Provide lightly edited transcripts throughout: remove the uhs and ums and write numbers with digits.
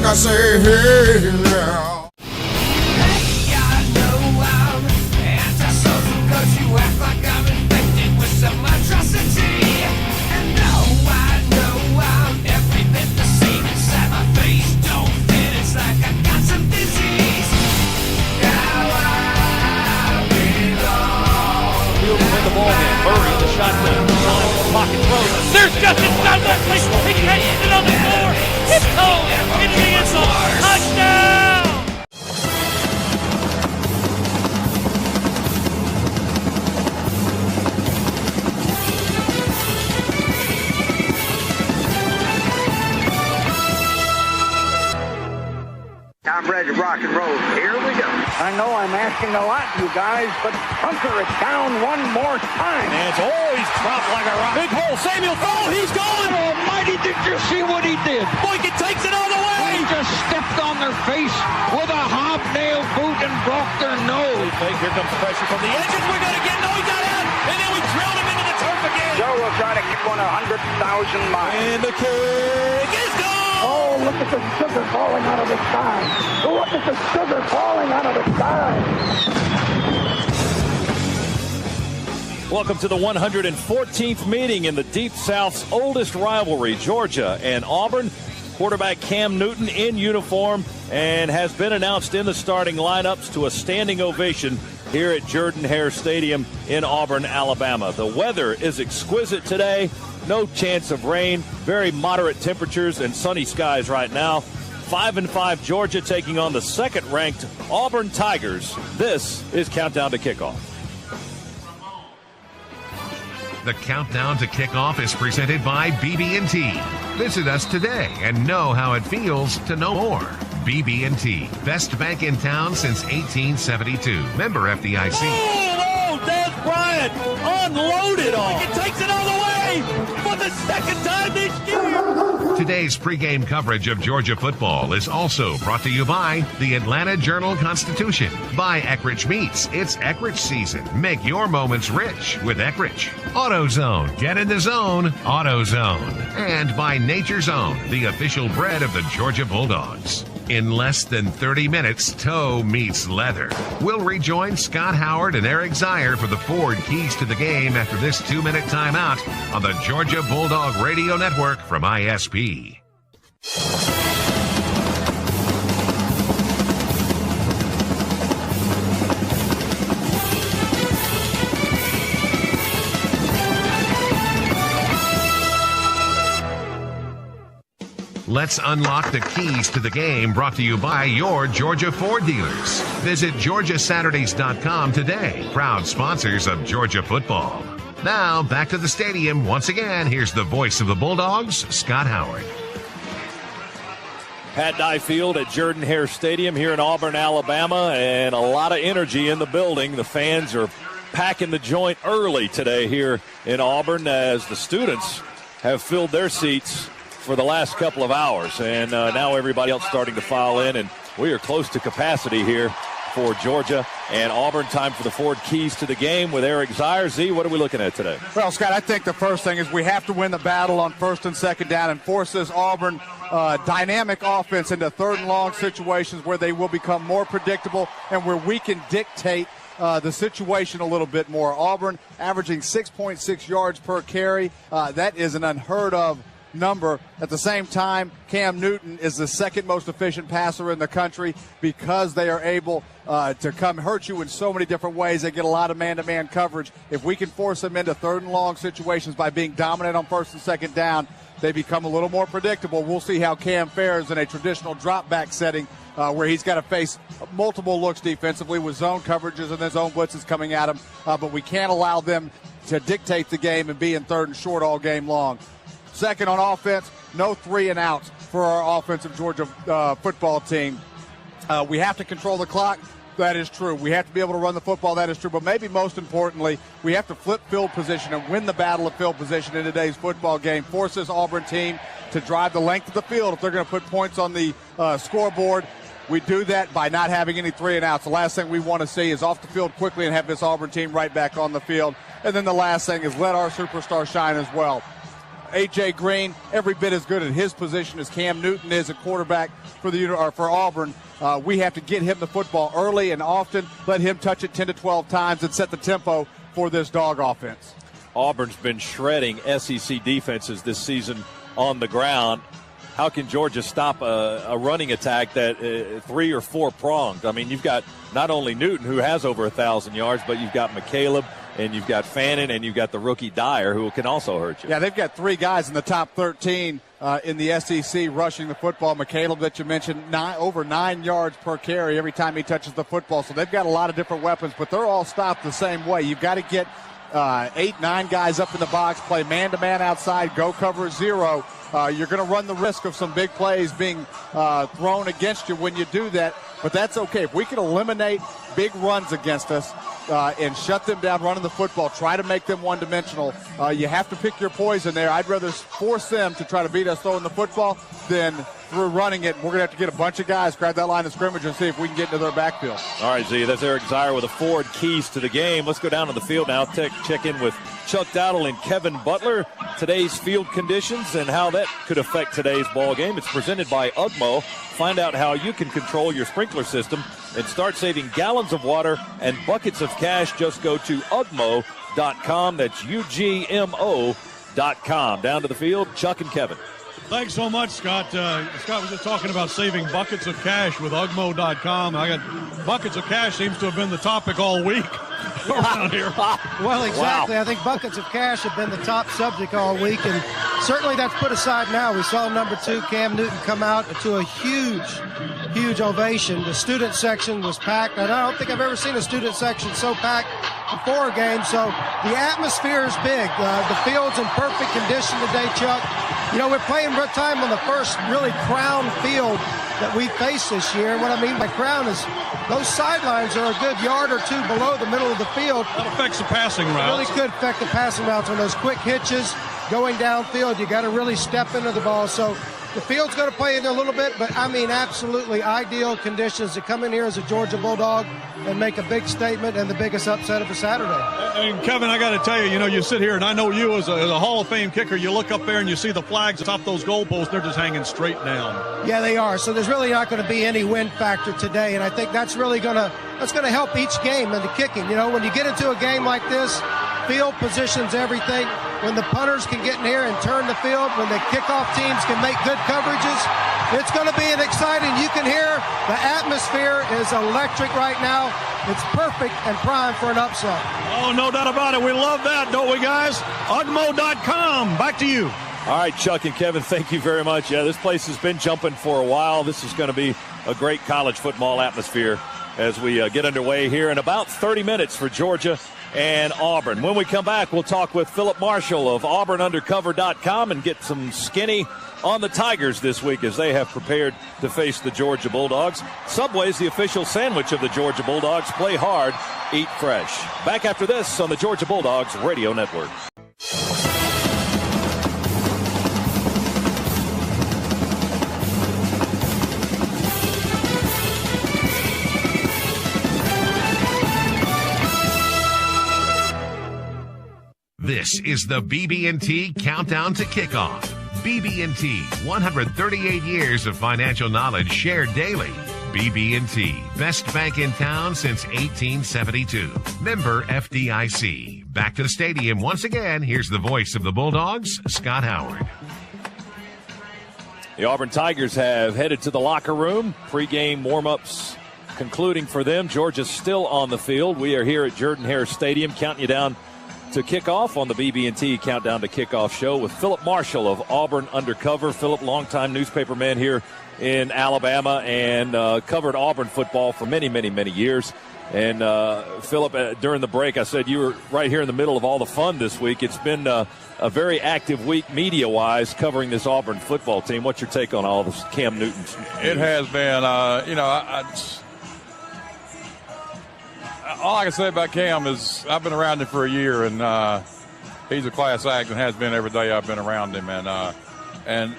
I say, hey now. Hey, I know I'm antisocial 'cause you act like I'm infected with some atrocity. And no, I know I'm every bit the same inside my face. Don't fit, it's like I got some disease. Now I belong. Field to win the ball game. Murray in the shotgun. Pocket throws. There's Justin Scott Wesley. He catches it on the floor. It's home. Into the end zone. Touchdown. I'm ready to rock and roll. Here we go. I know I'm asking a lot, you guys, but Hunter is down one more time. And it's always dropped like a rock. Big hole. Samuel. Oh, he's going. Almighty, did you see what he did? Boykin takes it all the way. He just stepped on their face with a hobnail boot and broke their nose. Here comes the pressure from the edges. We're going to get. No, he got out. And then we drilled him into the turf again. Joe will try to keep on 100,000 miles. And the kick is gone. Oh, look at the sugar falling out of the sky. Look at the sugar falling out of the sky. Welcome to the 114th meeting in the Deep South's oldest rivalry, Georgia and Auburn. Quarterback Cam Newton in uniform and has been announced in the starting lineups to a standing ovation here at Jordan-Hare Stadium in Auburn, Alabama. The weather is exquisite today. No chance of rain. Very moderate temperatures and sunny skies right now. 5-5 Georgia taking on the second-ranked Auburn Tigers. This is Countdown to Kickoff. The Countdown to Kickoff is presented by BB&T. Visit us today and know how it feels to know more. BB&T, best bank in town since 1872. Member FDIC. Oh, Des Bryant unloaded on. He takes it all the way for the second time this year. Today's pregame coverage of Georgia football is also brought to you by the Atlanta Journal-Constitution, by Eckrich Meats. It's Eckrich season. Make your moments rich with Eckrich. AutoZone. Get in the zone. AutoZone. And by Nature's Own, the official bread of the Georgia Bulldogs. In less than 30 minutes, toe meets leather. We'll rejoin Scott Howard and Eric Zier for the Ford Keys to the Game after this 2-minute timeout on the Georgia Bulldog Radio Network from ISP. Let's unlock the keys to the game, brought to you by your Georgia Ford dealers. Visit GeorgiaSaturdays.com today. Proud sponsors of Georgia football. Now, back to the stadium. Once again, here's the voice of the Bulldogs, Scott Howard. Pat Dye Field at Jordan-Hare Stadium here in Auburn, Alabama, and a lot of energy in the building. The fans are packing the joint early today here in Auburn as the students have filled their seats for the last couple of hours, and now everybody else starting to file in, and we are close to capacity here for Georgia and Auburn. Time for the Ford Keys to the Game with Eric Zier. Z, what are we looking at today? Well, Scott, I think the first thing is we have to win the battle on first and second down and force this Auburn dynamic offense into third and long situations where they will become more predictable and where we can dictate the situation a little bit more. Auburn averaging 6.6 yards per carry. That is an unheard of number. At the same time, Cam Newton is the second most efficient passer in the country because they are able to come hurt you in so many different ways. They get a lot of man-to-man coverage. If we can force them into third and long situations by being dominant on first and second down, they become a little more predictable. We'll see how Cam fares in a traditional drop-back setting where he's got to face multiple looks defensively with zone coverages and then zone blitzes coming at him. But we can't allow them to dictate the game and be in third and short all game long. Second, on offense, no 3-and-outs for our offensive Georgia football team. We have to control the clock. That is true. We have to be able to run the football. That is true. But maybe most importantly, we have to flip field position and win the battle of field position in today's football game. Force this Auburn team to drive the length of the field if they're going to put points on the scoreboard. We do that by not having any 3-and-outs. The last thing we want to see is off the field quickly and have this Auburn team right back on the field. And then the last thing is let our superstar shine as well. A.J. Green, every bit as good at his position as Cam Newton is at quarterback for Auburn. We have to get him the football early and often, let him touch it 10 to 12 times and set the tempo for this dog offense. Auburn's been shredding SEC defenses this season on the ground. How can Georgia stop a running attack that 3 or 4 pronged? I mean, you've got not only Newton, who has over 1,000 yards, but you've got McCaleb, and you've got Fannin, and you've got the rookie Dyer, who can also hurt you. Yeah, they've got 3 guys in the top 13 in the SEC rushing the football. McCaleb, that you mentioned, over 9 yards per carry every time he touches the football. So they've got a lot of different weapons, but they're all stopped the same way. You've got to get 8, 9 guys up in the box, play man-to-man outside, go cover 0. You're going to run the risk of some big plays being thrown against you when you do that, but that's okay. If we can eliminate big runs against us and shut them down running the football, try to make them one-dimensional, you have to pick your poison there. I'd rather force them to try to beat us throwing the football than through running it. We're going to have to get a bunch of guys, grab that line of scrimmage, and see if we can get into their backfield. All right, Z, that's Eric Zier with the forward keys to the game. Let's go down to the field now. Check in with Chuck Dowdle and Kevin Butler. Today's field conditions and how that could affect today's ball game. It's presented by UGMO. Find out how you can control your sprinkler system and start saving gallons of water and buckets of cash. Just go to UGMO.com. That's UGMO.com. Down to the field, Chuck and Kevin. Thanks so much, Scott. Scott was just talking about saving buckets of cash with UGMO.com. I got buckets of cash seems to have been the topic all week around here. Well, exactly. Wow. I think buckets of cash have been the top subject all week, and certainly that's put aside now. We saw number 2, Cam Newton, come out to a huge ovation. The student section was packed, and I don't think I've ever seen a student section so packed before a game, so the atmosphere is big. The field's in perfect condition today, Chuck. You know, we're playing time on the first really crown field that we face this year. And what I mean by crown is those sidelines are a good yard or 2 below the middle of the field. That affects the passing routes. It really could affect the passing routes on those quick hitches going downfield. You got to really step into the ball. So the field's going to play in a little bit, but I mean absolutely ideal conditions to come in here as a Georgia Bulldog and make a big statement and the biggest upset of the Saturday. And Kevin, I got to tell you, you know, you sit here and I know you as a Hall of Fame kicker, you look up there and you see the flags atop those goalposts, they're just hanging straight down. Yeah, they are. So there's really not going to be any wind factor today, and I think that's really going to help each game in the kicking. You know, when you get into a game like this, field positions everything. When the punters can get in here and turn the field, when the kickoff teams can make good coverages, it's going to be an exciting. You can hear the atmosphere is electric right now. It's perfect and prime for an upset. Oh, no doubt about it. We love that, don't we, guys? UGMO.com. Back to you. All right, Chuck and Kevin, thank you very much. Yeah, this place has been jumping for a while. This is going to be a great college football atmosphere as we get underway here in about 30 minutes for Georgia and Auburn. When we come back, we'll talk with Philip Marshall of AuburnUndercover.com and get some skinny on the Tigers this week as they have prepared to face the Georgia Bulldogs. Subway's the official sandwich of the Georgia Bulldogs. Play hard, eat fresh. Back after this on the Georgia Bulldogs Radio Network. This is the BB&T Countdown to Kickoff. BB&T, 138 years of financial knowledge shared daily. BB&T, best bank in town since 1872. Member FDIC. Back to the stadium once again. Here's the voice of the Bulldogs, Scott Howard. The Auburn Tigers have headed to the locker room. Pre-game warm-ups concluding for them. Georgia's still on the field. We are here at Jordan-Hare Stadium counting you down to kickoff on the BB&T Countdown to Kickoff show with Philip Marshall of Auburn Undercover. Philip, longtime newspaperman here in Alabama and covered Auburn football for many, many, many years. And Philip, during the break, I said you were right here in the middle of all the fun this week. It's been a very active week media-wise covering this Auburn football team. What's your take on all this Cam Newton? It has been, all I can say about Cam is I've been around him for a year, and he's a class act and has been every day I've been around him. And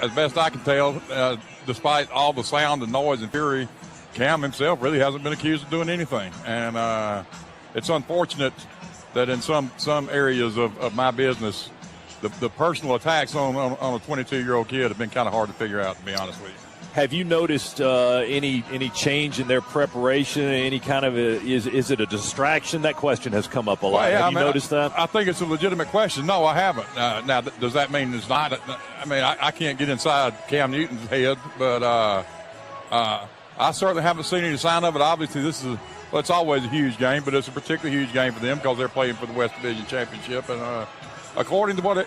as best I can tell, despite all the sound and noise and fury, Cam himself really hasn't been accused of doing anything. And it's unfortunate that in some areas of my business, the personal attacks on a 22-year-old kid have been kind of hard to figure out, to be honest with you. Have you noticed any change in their preparation? Any kind of is it a distraction? That question has come up a lot. Have you noticed that? I think it's a legitimate question. No, I haven't. Now, does that mean it's not? I mean, I can't get inside Cam Newton's head, but I certainly haven't seen any sign of it. Obviously, it's always a huge game, but it's a particularly huge game for them because they're playing for the West Division Championship. And according to what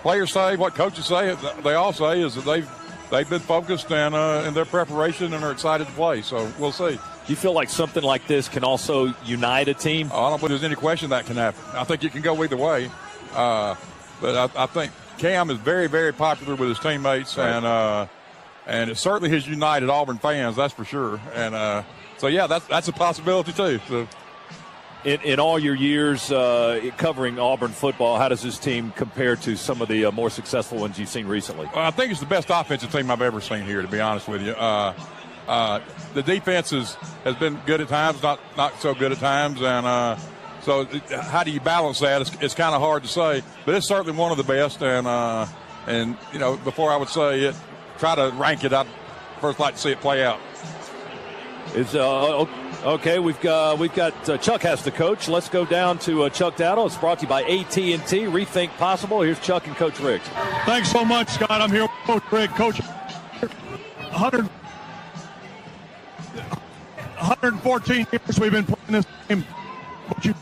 players say, what coaches say, they all say is that they've been focused and in their preparation and are excited to play. So we'll see. Do you feel like something like this can also unite a team? I don't think there's any question that can happen. I think it can go either way. But I think Cam is very, very popular with his teammates, right. And it certainly has united Auburn fans, that's for sure. And so, yeah, that's a possibility too. So. In all your years covering Auburn football, how does this team compare to some of the more successful ones you've seen recently? I think it's the best offensive team I've ever seen here, to be honest with you. The defense has been good at times, not so good at times, and so how do you balance that? It's kind of hard to say, but it's certainly one of the best. And you know, before I would say it, try to rank it, I'd first like to see it play out. It's okay. We've got Chuck has the coach. Let's go down to Chuck Dowdle. It's brought to you by AT&T. Rethink possible. Here's Chuck and Coach Rick. Thanks so much, Scott. I'm here with Coach Rick. Coach, 114 years we've been playing this game, but you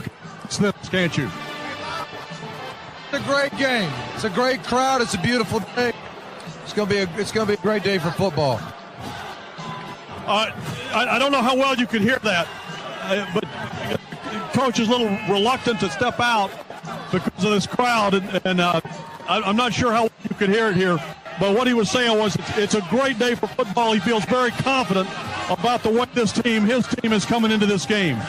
can this, can't you? It's a great game. It's a great crowd. It's a beautiful day. It's gonna be a great day for football. I don't know how well you could hear that, but Coach is a little reluctant to step out because of this crowd, and I'm not sure how well you could hear it here. But what he was saying was it's a great day for football. He feels very confident about the way his team is coming into this game.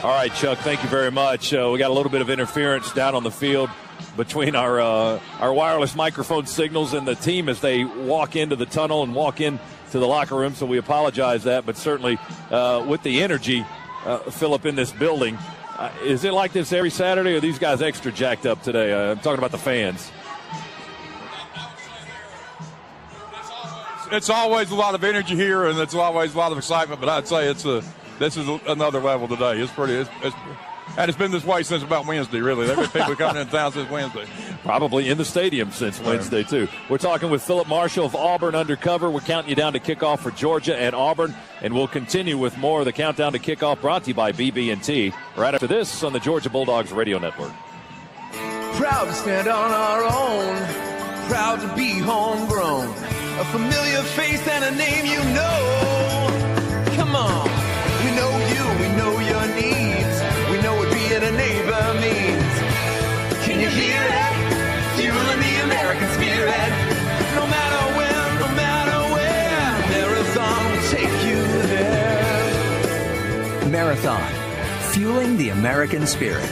All right, Chuck, thank you very much. We got a little bit of interference down on the field between our wireless microphone signals and the team as they walk into the tunnel and walk in to the locker room, so we apologize that. But certainly with the energy, Philip, in this building, is it like this every Saturday, or are these guys extra jacked up today? I'm talking about the fans. It's always a lot of energy here, and it's always a lot of excitement. But I'd say this is another level today. It's been this way since about Wednesday, really. There have been people coming into town since Wednesday. Probably in the stadium since Wednesday, too. We're talking with Philip Marshall of Auburn Undercover. We're counting you down to kickoff for Georgia and Auburn, and we'll continue with more of the countdown to kickoff brought to you by BB&T right after this on the Georgia Bulldogs Radio Network. Proud to stand on our own, proud to be homegrown, a familiar face and a name you know. Come on, we know you, we know your needs, we know what being a neighbor means. Can you hear it? Fueling the American spirit. No matter when, no matter where, Marathon will take you there. Marathon, fueling the American spirit.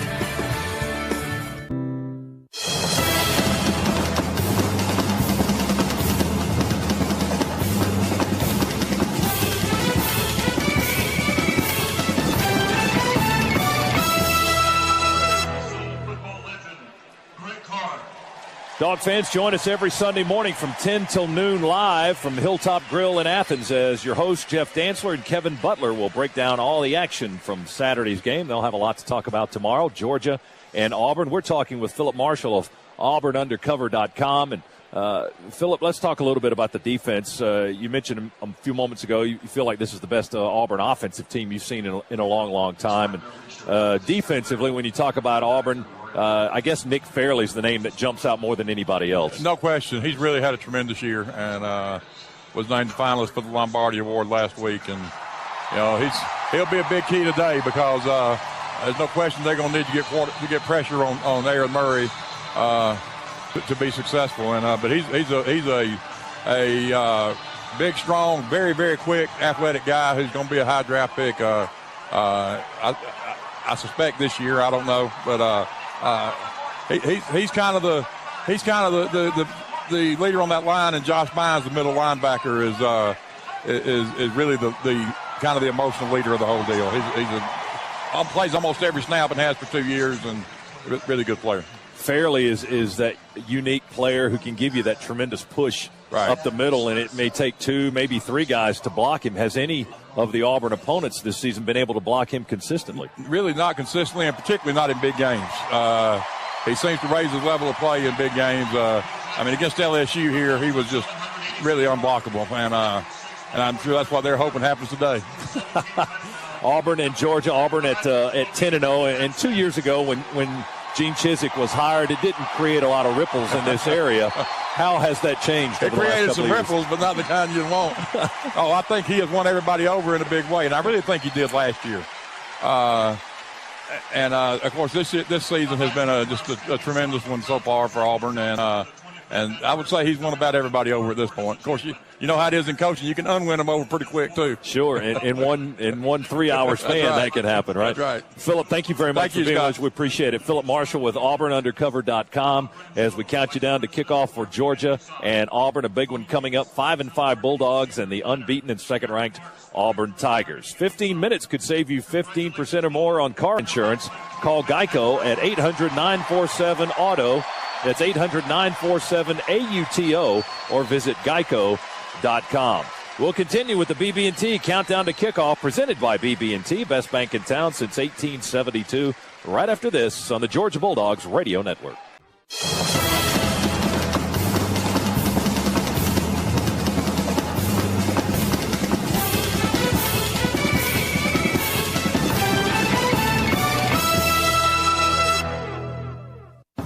Dog fans, join us every Sunday morning from 10 till noon live from Hilltop Grill in Athens as your host, Jeff Dantzler, and Kevin Butler will break down all the action from Saturday's game. They'll have a lot to talk about tomorrow, Georgia and Auburn. We're talking with Philip Marshall of AuburnUndercover.com. And Philip, let's talk a little bit about the defense. You mentioned a few moments ago you feel like this is the best Auburn offensive team you've seen in a long, long time. And defensively, when you talk about Auburn, I guess Nick Fairley's the name that jumps out more than anybody else. No question. He's really had a tremendous year and was named the finalist for the Lombardi Award last week. And, you know, he'll be a big key today because there's no question they're going to need to get pressure on Aaron Murray to be successful. And but he's a big, strong, very, very quick, athletic guy who's going to be a high draft pick. I suspect this year. I don't know, but he's kind of the leader on that line, and Josh Bynes, the middle linebacker, is really the kind of the emotional leader of the whole deal. He plays almost every snap and has for 2 years, and really good player. Fairley is that unique player who can give you that tremendous push up the middle, and it may take 2, maybe 3 guys to block him. Has any of the Auburn opponents this season been able to block him consistently? Really not consistently, and particularly not in big games. He seems to raise his level of play in big games. Against LSU here, he was just really unblockable, and I'm sure that's what they're hoping happens today. Auburn and Georgia. Auburn at 10-0, and 2 years ago when Gene Chizik was hired, it didn't create a lot of ripples in this area. How has that changed? It created some ripples, but not the kind you want. I think he has won everybody over in a big way, and I really think he did last year. Of course, this season has been just a tremendous one so far for Auburn, and I would say he's won about everybody over at this point. Of course, you know how it is in coaching. You can unwin them over pretty quick, too. Sure. In one 3-hour span, that can happen, right? That's right. Philip, thank you very much for being with us. We appreciate it. Philip Marshall with AuburnUndercover.com as we count you down to kickoff for Georgia and Auburn. A big one coming up. 5-5 Bulldogs and the unbeaten and second-ranked Auburn Tigers. 15 minutes could save you 15% or more on car insurance. Call Geico at 800-947-AUTO. That's 800-947-AUTO, or visit geico.com. We'll continue with the BB&T Countdown to Kickoff, presented by BB&T, best bank in town since 1872, right after this on the Georgia Bulldogs Radio Network.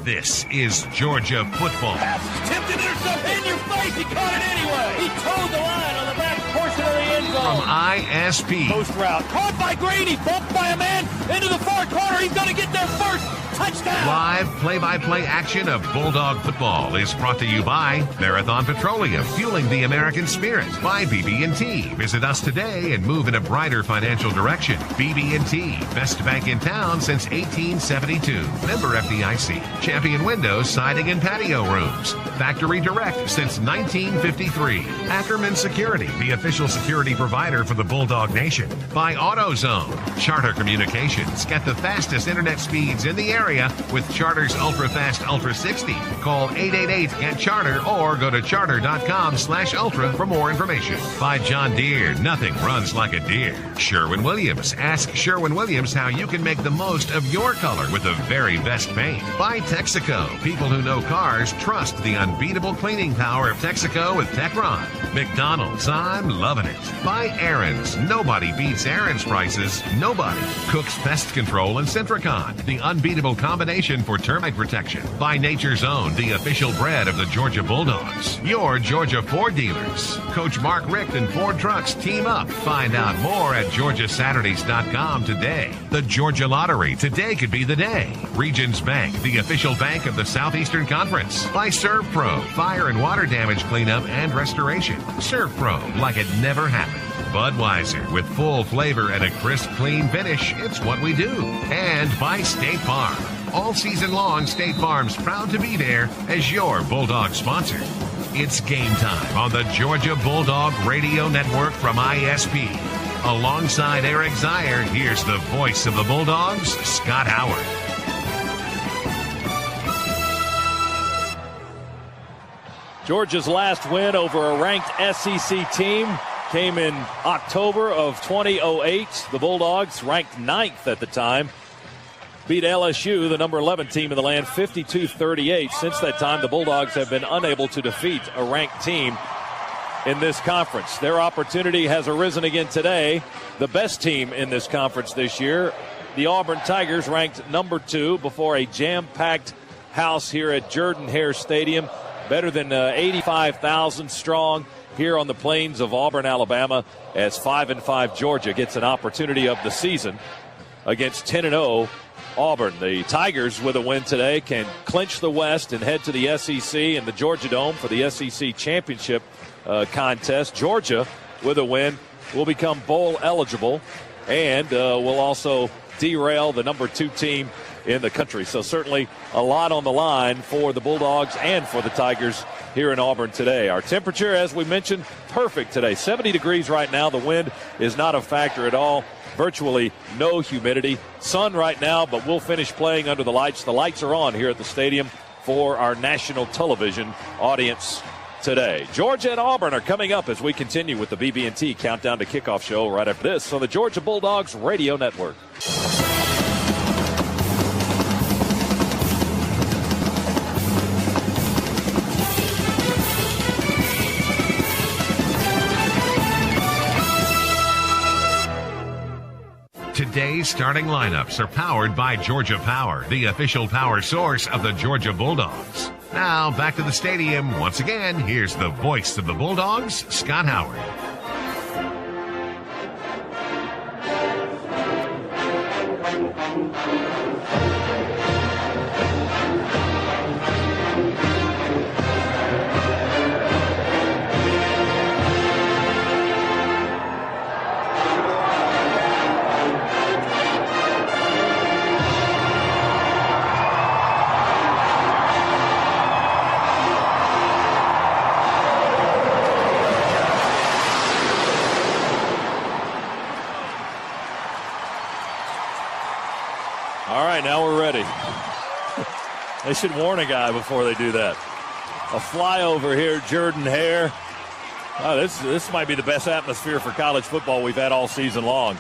This is Georgia football. Pass is tipped in your face. He caught it anyway. He towed the line on the back portion of the end zone. From ISP. Post route. Caught by Grady. Bumped by a man into the far corner. He's going to get there first. Touchdown. Live play-by-play action of Bulldog football is brought to you by Marathon Petroleum, fueling the American spirit. By BB&T. Visit us today and move in a brighter financial direction. BB&T, best bank in town since 1872. Member FDIC. Champion Windows, Siding and Patio Rooms. Factory Direct since 1953. Ackerman Security, the official security provider for the Bulldog Nation. By AutoZone. Charter Communications. Get the fastest internet speeds in the area with Charter's Ultra-Fast Ultra 60. Call 888-GET-CHARTER or go to charter.com/ultra for more information. By John Deere, nothing runs like a deer. Sherwin-Williams. Ask Sherwin-Williams how you can make the most of your color with the very best paint. By Texaco. People who know cars trust the unbeatable cleaning power of Texaco with Techron. McDonald's, I'm loving it. By Aaron's. Nobody beats Aaron's prices. Nobody. Cook's Pest Control and Centricon. The unbeatable combination for termite protection. By Nature's Own, the official bread of the Georgia Bulldogs. Your Georgia Ford dealers. Coach Mark Richt and Ford Trucks team up. Find out more at GeorgiaSaturdays.com today. The Georgia Lottery. Today could be the day. Regions Bank, the official bank of the Southeastern Conference. By ServPro, fire and water damage cleanup and restoration. ServPro, like it never happened. Budweiser, with full flavor and a crisp, clean finish. It's what we do. And by State Farm. All season long, State Farm's proud to be there as your Bulldog sponsor. It's game time on the Georgia Bulldog Radio Network from ISP. Alongside Eric Zier, here's the voice of the Bulldogs, Scott Howard. Georgia's last win over a ranked SEC team came in October of 2008. The Bulldogs, ranked 9th at the time, beat LSU, the number 11 team in the land, 52-38. Since that time, the Bulldogs have been unable to defeat a ranked team in this conference. Their opportunity has arisen again today. The best team in this conference this year, the Auburn Tigers, ranked number 2 before a jam-packed house here at Jordan-Hare Stadium. Better than 85,000 strong here on the plains of Auburn, Alabama, as 5-5 Georgia gets an opportunity of the season against 10-0 Auburn. The Tigers, with a win today, can clinch the West and head to the SEC and the Georgia Dome for the SEC championship contest. Georgia, with a win, will become bowl eligible and will also derail the number 2 team in the country. So certainly a lot on the line for the Bulldogs and for the Tigers here in Auburn today. Our temperature, as we mentioned, perfect today. 70 degrees right now. The wind is not a factor at all. virtually no humidity. Sun right now, but we'll finish playing under the lights. The lights are on here at the stadium for our national television audience today. Georgia and Auburn are coming up as we continue with the BB&T Countdown to Kickoff show right after this on the Georgia Bulldogs Radio Network. Today's starting lineups are powered by Georgia Power, the official power source of the Georgia Bulldogs. Now, back to the stadium. Once again, here's the voice of the Bulldogs, Scott Howard. Now we're ready. They should warn a guy before they do that. A flyover here, Jordan Hare. Oh, this might be the best atmosphere for college football we've had all season long.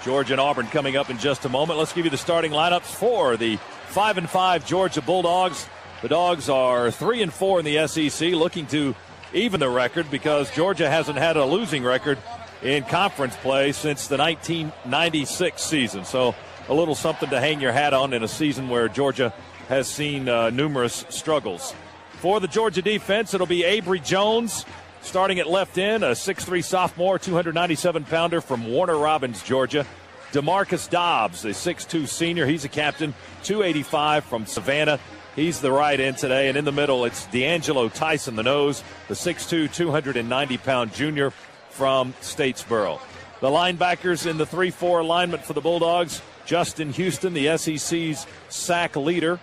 Georgia and Auburn coming up in just a moment. Let's give you the starting lineups for the 5-5 Georgia Bulldogs. The Dogs are 3-4 in the SEC, looking to even the record because Georgia hasn't had a losing record in conference play since the 1996 season. So a little something to hang your hat on in a season where Georgia has seen numerous struggles. For the Georgia defense, it'll be Avery Jones starting at left end, a 6'3 sophomore, 297-pounder from Warner Robins, Georgia. DeMarcus Dobbs, a 6'2 senior. He's a captain, 285 from Savannah. He's the right end today. And in the middle, it's D'Angelo Tyson, the nose, the 6'2", 290-pound junior from Statesboro. The linebackers in the 3-4 alignment for the Bulldogs, Justin Houston, the SEC's sack leader,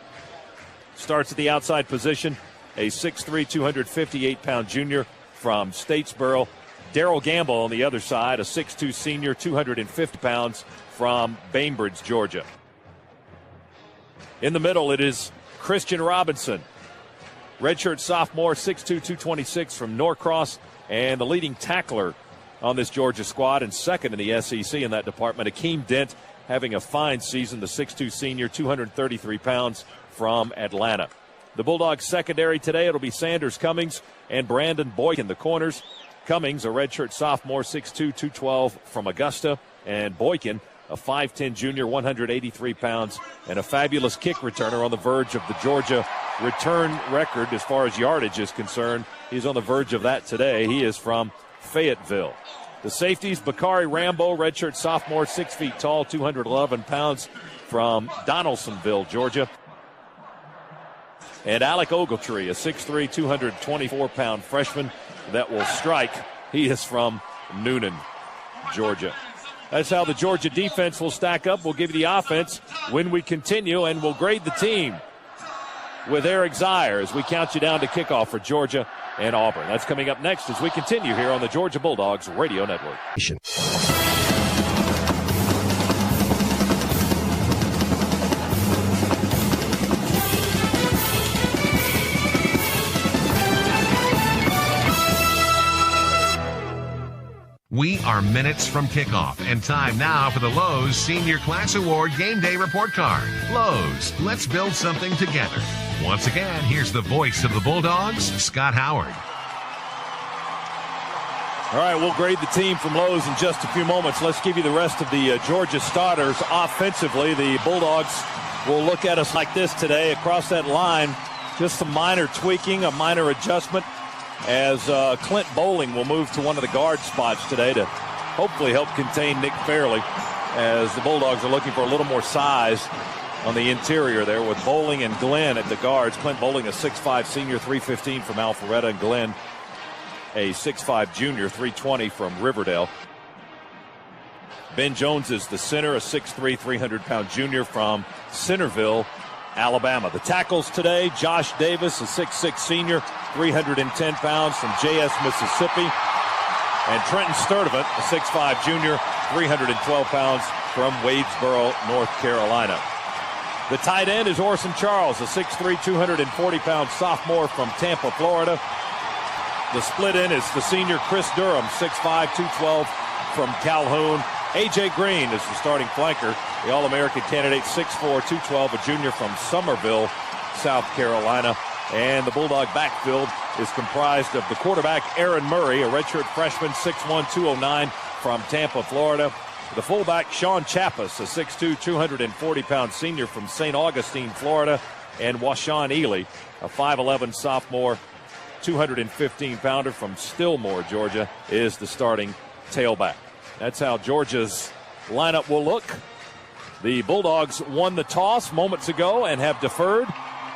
starts at the outside position, a 6'3", 258-pound junior from Statesboro. Darrell Gamble on the other side, a 6'2 senior, 250 pounds from Bainbridge, Georgia. In the middle, it is Christian Robinson, redshirt sophomore, 6'2", 226 from Norcross, and the leading tackler on this Georgia squad and second in the SEC in that department. Akeem Dent having a fine season, the 6'2 senior, 233 pounds from Atlanta. The Bulldogs secondary today, it'll be Sanders Cummings and Brandon Boykin, the corners. Cummings, a redshirt sophomore, 6'2", 212 from Augusta, and Boykin, a 5'10 junior, 183 pounds, and a fabulous kick returner on the verge of the Georgia return record as far as yardage is concerned. He's on the verge of that today. He is from Fayetteville. The safeties, Bakari Rambo, redshirt sophomore, 6 feet tall, 211 pounds from Donaldsonville, Georgia. And Alec Ogletree, a 6'3", 224-pound freshman that will strike. He is from Noonan, Georgia. That's how the Georgia defense will stack up. We'll give you the offense when we continue, and we'll grade the team with Eric Zier as we count you down to kickoff for Georgia and Auburn. That's coming up next as we continue here on the Georgia Bulldogs Radio Network. We are minutes from kickoff and time now for the Lowe's Senior Class Award Game Day Report Card. Lowe's, let's build something together. Once again, here's the voice of the Bulldogs, Scott Howard. All right, we'll grade the team from Lowe's in just a few moments. Let's give you the rest of the Georgia starters. Offensively, the Bulldogs will look at us like this today across that line. Just some minor tweaking, a minor adjustment, as Clint Bowling will move to one of the guard spots today to hopefully help contain Nick Fairley, as the Bulldogs are looking for a little more size on the interior there with Bowling and Glenn at the guards. Clint Bowling, a 6'5 senior, 315 from Alpharetta, and Glenn, a 6'5 junior, 320 from Riverdale. Ben Jones is the center, a 6'3", 300-pound junior from Centerville, Alabama. The tackles today, Josh Davis, a 6'6 senior, 310 pounds from JS, Mississippi. And Trenton Sturdivant, a 6'5 junior, 312 pounds from Wadesboro, North Carolina. The tight end is Orson Charles, a 6'3", 240-pound sophomore from Tampa, Florida. The split end is the senior Chris Durham, 6'5", 212 from Calhoun. A.J. Green is the starting flanker, the All-American candidate, 6'4", 212, a junior from Summerville, South Carolina. And the Bulldog backfield is comprised of the quarterback Aaron Murray, a redshirt freshman, 6'1", 209 from Tampa, Florida. The fullback Sean Chappis, a 6'2", 240-pound senior from St. Augustine, Florida. And Washawn Ely, a 5'11 sophomore, 215-pounder from Stillmore, Georgia, is the starting tailback. That's how Georgia's lineup will look. The Bulldogs won the toss moments ago and have deferred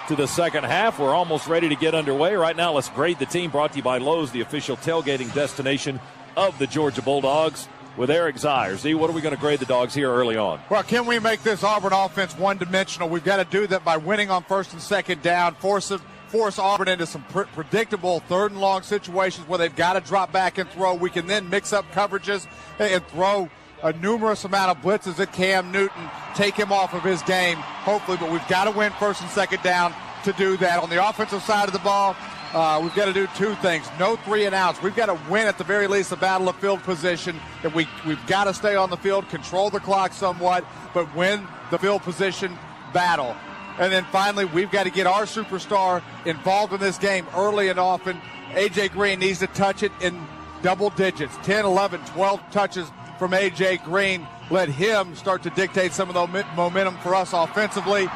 to the second half. We're almost ready to get underway. Right now, let's grade the team, brought to you by Lowe's, the official tailgating destination of the Georgia Bulldogs, with Eric Zier. Z, what are we going to grade the Dogs here early on? Well, can we make this Auburn offense one-dimensional? We've got to do that by winning on first and second down, force Auburn into some predictable third and long situations where they've got to drop back and throw. We can then mix up coverages and throw a numerous amount of blitzes at Cam Newton, take him off of his game, hopefully, but we've got to win first and second down to do that. On the offensive side of the ball, we've got to do two things. No 3-and-outs. We've got to win at the very least the battle of field position. And we've got to stay on the field, control the clock somewhat, but win the field position battle. And then finally, we've got to get our superstar involved in this game early and often. A.J. Green needs to touch it in double digits. 10, 11, 12 touches from A.J. Green. Let him start to dictate some of the momentum for us offensively.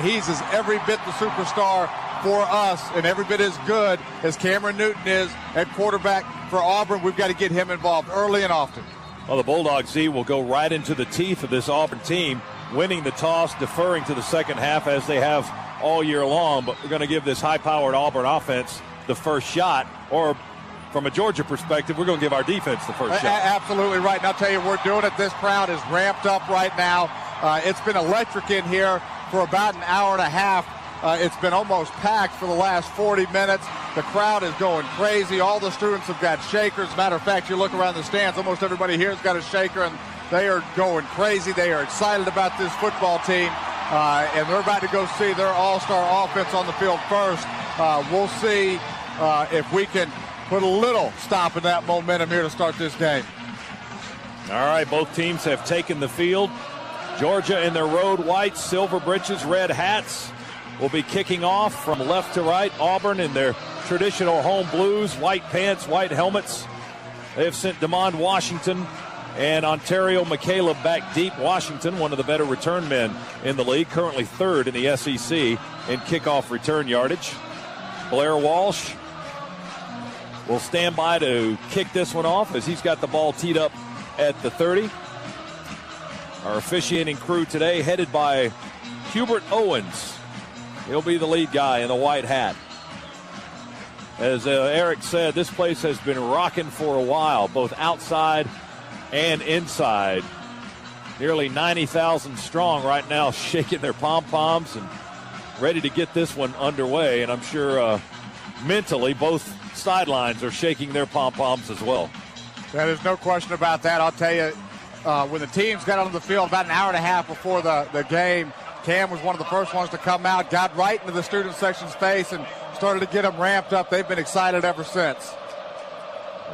He's as every bit the superstar for us and every bit as good as Cameron Newton is at quarterback for Auburn. We've got to get him involved early and often. Well, the Bulldogs, Z, will go right into the teeth of this Auburn team, winning the toss, deferring to the second half as they have all year long. But we're going to give this high-powered Auburn offense the first shot, or from a Georgia perspective, we're going to give our defense the first shot. Absolutely right. And I'll tell you, we're doing it. This crowd is ramped up right now. It's been electric in here for about an hour and a half. It's been almost packed for the last 40 minutes. The crowd is going crazy. All the students have got shakers. As a matter of fact, you look around the stands, almost everybody here has got a shaker, and they are going crazy. They are excited about this football team, and they're about to go see their all-star offense on the field first. We'll see if we can put a little stop in that momentum here to start this game. All right, both teams have taken the field. Georgia in their road whites, silver breeches, red hats will be kicking off from left to right. Auburn in their traditional home blues, white pants, white helmets. They have sent DeMond Washington and Ontario McCaleb back deep. Washington, one of the better return men in the league, currently third in the SEC in kickoff return yardage. Blair Walsh will stand by to kick this one off as he's got the ball teed up at the 30. Our officiating crew today headed by Hubert Owens. He'll be the lead guy in the white hat. As Eric said, this place has been rocking for a while, both outside and inside. Nearly 90,000 strong right now, shaking their pom-poms and ready to get this one underway. And I'm sure mentally both sidelines are shaking their pom-poms as well. There's no question about that. I'll tell you, when the teams got on the field about an hour and a half before the game, Cam was one of the first ones to come out, got right into the student section's face and started to get them ramped up. They've been excited ever since.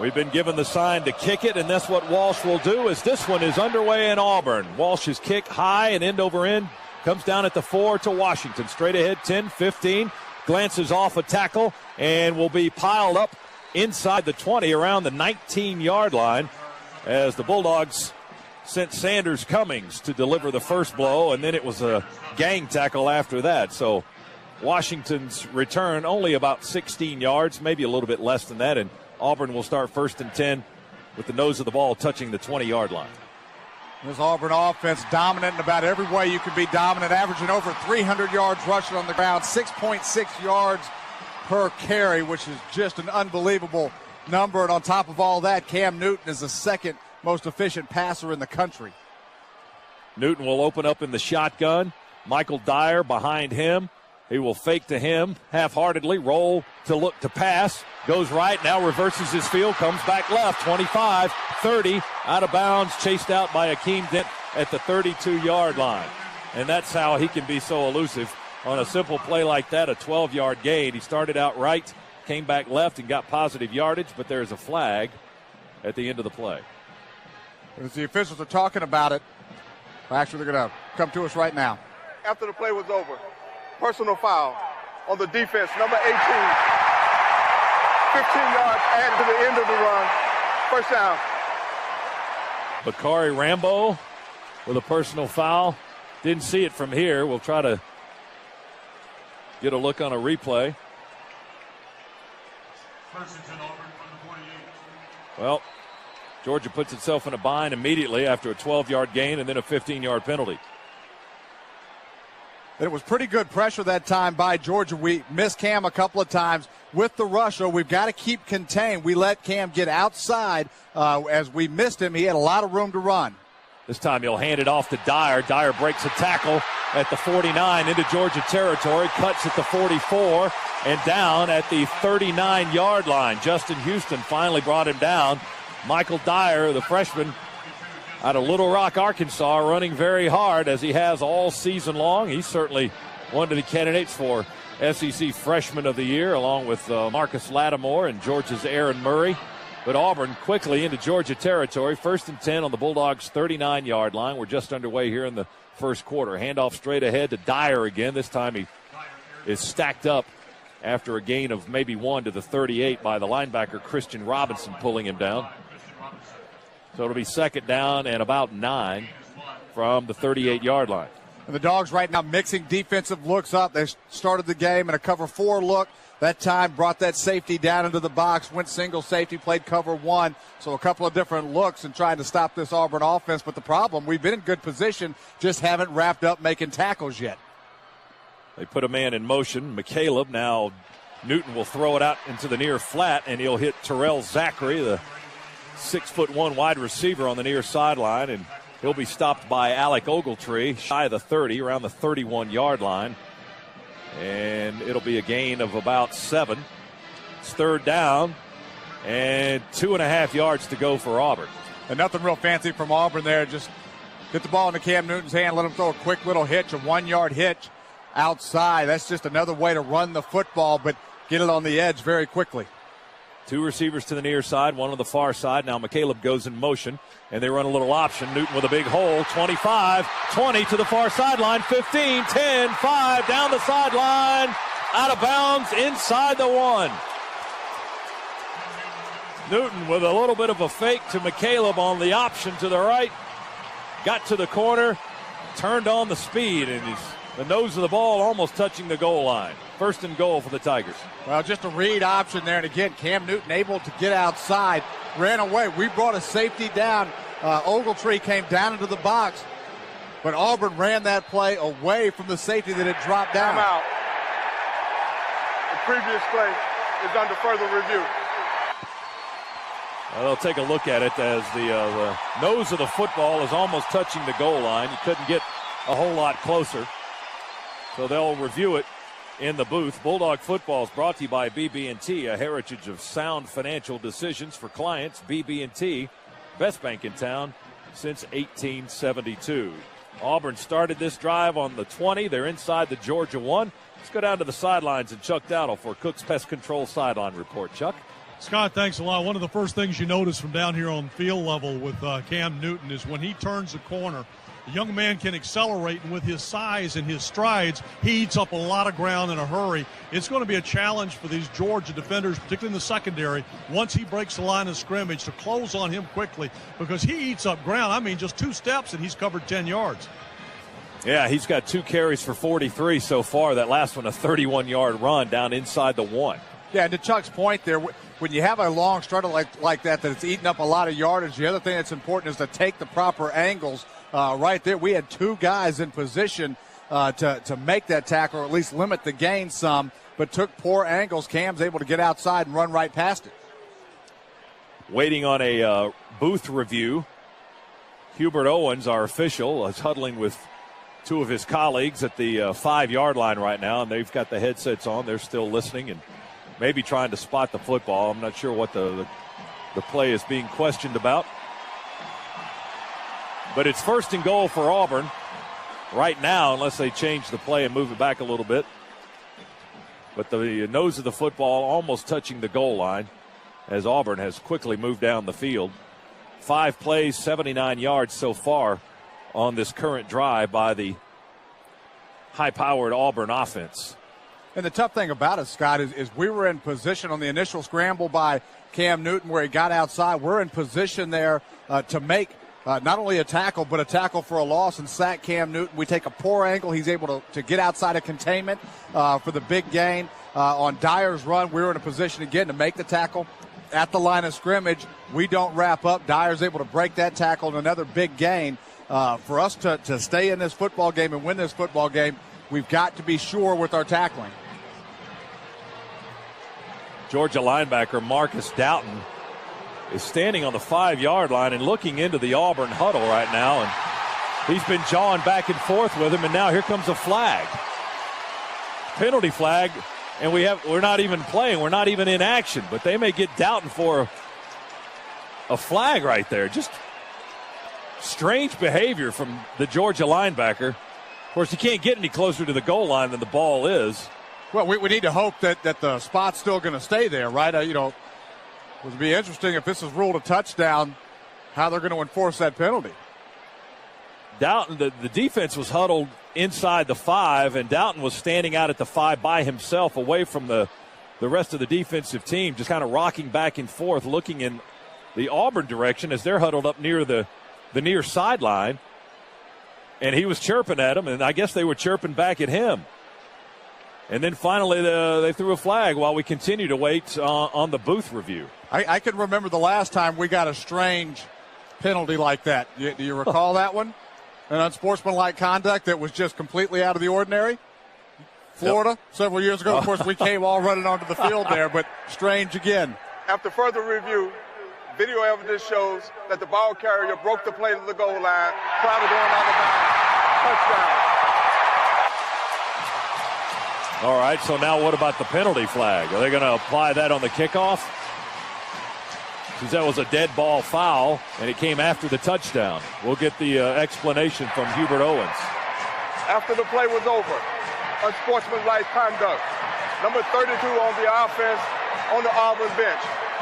We've been given the sign to kick it, and that's what Walsh will do as this one is underway in Auburn. Walsh's kick high and end over end comes down at the 4 to Washington. Straight ahead, 10, 15, glances off a tackle and will be piled up inside the 20 around the 19-yard line as the Bulldogs sent Sanders Cummings to deliver the first blow, and then it was a gang tackle after that. So Washington's return only about 16 yards, maybe a little bit less than that, and Auburn will start first and 10 with the nose of the ball touching the 20-yard line. This Auburn offense dominant in about every way you can be dominant, averaging over 300 yards rushing on the ground, 6.6 yards per carry, which is just an unbelievable number. And on top of all that, Cam Newton is the second most efficient passer in the country. Newton will open up in the shotgun. Michael Dyer behind him. He will fake to him half-heartedly, roll to look to pass. Goes right, now reverses his field, comes back left, 25, 30, out of bounds, chased out by Akeem Dent at the 32-yard line. And that's how he can be so elusive on a simple play like that, a 12-yard gain. He started out right, came back left, and got positive yardage, but there's a flag at the end of the play. As the officials are talking about it, actually they're going to come to us right now. After the play was over, personal foul on the defense, number 18. 15 yards added to the end of the run. First down. Bakari Rambo with a personal foul. Didn't see it from here. We'll try to get a look on a replay. Well, Georgia puts itself in a bind immediately after a 12-yard gain and then a 15-yard penalty. It was pretty good pressure that time by Georgia. We missed Cam a couple of times with the rush, so we've got to keep contained. We let Cam get outside as we missed him. He had a lot of room to run. This time he'll hand it off to Dyer. Dyer breaks a tackle at the 49 into Georgia territory, cuts at the 44, and down at the 39-yard line. Justin Houston finally brought him down. Michael Dyer, the freshman out of Little Rock, Arkansas, running very hard as he has all season long. He's certainly one of the candidates for SEC Freshman of the Year, along with Marcus Lattimore and Georgia's Aaron Murray. But Auburn quickly into Georgia territory. 1st and 10 on the Bulldogs' 39-yard line. We're just underway here in the first quarter. Handoff straight ahead to Dyer again. This time he is stacked up after a gain of maybe 1 to the 38 by the linebacker Christian Robinson pulling him down. So it'll be 2nd down and about 9 from the 38-yard line. And the Dogs right now mixing defensive looks up. They started the game in a cover 4 look. That time brought that safety down into the box, went single safety, played cover 1. So a couple of different looks and trying to stop this Auburn offense. But the problem, we've been in good position, just haven't wrapped up making tackles yet. They put a man in motion. McCaleb, now Newton will throw it out into the near flat, and he'll hit Terrell Zachary, the 6'1" wide receiver on the near sideline, and he'll be stopped by Alec Ogletree, shy of the 30, around the 31-yard line. And it'll be a gain of about 7. It's 3rd down and 2.5 yards to go for Auburn. And nothing real fancy from Auburn there. Just get the ball into Cam Newton's hand, let him throw a quick little hitch, a 1-yard hitch outside. That's just another way to run the football, but get it on the edge very quickly. 2 receivers to the near side, 1 on the far side. Now McCaleb goes in motion, and they run a little option. Newton with a big hole, 25, 20 to the far sideline, 15, 10, 5, down the sideline, out of bounds, inside the 1. Newton with a little bit of a fake to McCaleb on the option to the right, got to the corner, turned on the speed, and he's the nose of the ball almost touching the goal line. 1st and goal for the Tigers. Well, just a read option there. And again, Cam Newton able to get outside, ran away. We brought a safety down. Ogletree came down into the box, but Auburn ran that play away from the safety that had dropped down. Time out. The previous play is under further review. They'll take a look at it as the nose of the football is almost touching the goal line. You couldn't get a whole lot closer. So they'll review it in the booth. Bulldog football is brought to you by BB&T, a heritage of sound financial decisions for clients. BB&T, best bank in town since 1872. Auburn started this drive on the 20. They're inside the Georgia 1. Let's go down to the sidelines and Chuck Dowdle for Cook's Pest Control sideline report. Chuck? Scott, thanks a lot. One of the first things you notice from down here on field level with Cam Newton is when he turns the corner, the young man can accelerate, and with his size and his strides, he eats up a lot of ground in a hurry. It's going to be a challenge for these Georgia defenders, particularly in the secondary, once he breaks the line of scrimmage, to close on him quickly, because he eats up ground. I mean, just 2 steps and he's covered 10 yards. Yeah, he's got 2 carries for 43 so far. That last one, a 31-yard run down inside the 1. Yeah, and to Chuck's point there, when you have a long struggle like that it's eating up a lot of yardage, the other thing that's important is to take the proper angles. Right there, we had 2 guys in position to make that tackle, or at least limit the gain some, but took poor angles. Cam's able to get outside and run right past it. Waiting on a booth review. Hubert Owens, our official, is huddling with 2 of his colleagues at the 5-yard line right now, and they've got the headsets on. They're still listening and maybe trying to spot the football. I'm not sure what the play is being questioned about. But it's 1st and goal for Auburn right now, unless they change the play and move it back a little bit. But the nose of the football almost touching the goal line as Auburn has quickly moved down the field. 5 plays, 79 yards so far on this current drive by the high-powered Auburn offense. And the tough thing about it, Scott, is we were in position on the initial scramble by Cam Newton where he got outside. We're in position there to make not only a tackle, but a tackle for a loss and sack Cam Newton. We take a poor angle. He's able to get outside of containment for the big gain. On Dyer's run, we were in a position again to make the tackle at the line of scrimmage. We don't wrap up. Dyer's able to break that tackle and another big gain. For us to stay in this football game and win this football game, we've got to be sure with our tackling. Georgia linebacker Marcus Doughton is standing on the 5-yard line and looking into the Auburn huddle right now, and he's been jawing back and forth with him, and now here comes a flag. Penalty flag, and we're not even playing. We're not even in action, but they may get Doughton for a flag right there. Just strange behavior from the Georgia linebacker. Of course, you can't get any closer to the goal line than the ball is. Well, we need to hope that the spot's still going to stay there, right? It would be interesting if this is ruled a touchdown, how they're going to enforce that penalty. Doughton, the defense was huddled inside the 5, and Doughton was standing out at the 5 by himself away from the rest of the defensive team, just kind of rocking back and forth, looking in the Auburn direction as they're huddled up near the near sideline. And he was chirping at them, and I guess they were chirping back at him. And then finally they threw a flag while we continue to wait on the booth review. I can remember the last time we got a strange penalty like that. Do you recall that one? An unsportsmanlike conduct that was just completely out of the ordinary? Florida, several years ago. Of course, we came all running onto the field there, but strange again. After further review, video evidence shows that the ball carrier broke the plate of the goal line prior to going out of bounds. Touchdown. All right, so now what about the penalty flag? Are they going to apply that on the kickoff? Since that was a dead ball foul, and it came after the touchdown. We'll get the explanation from Hubert Owens. After the play was over, unsportsmanlike conduct. Number 32 on the offense on the Auburn bench.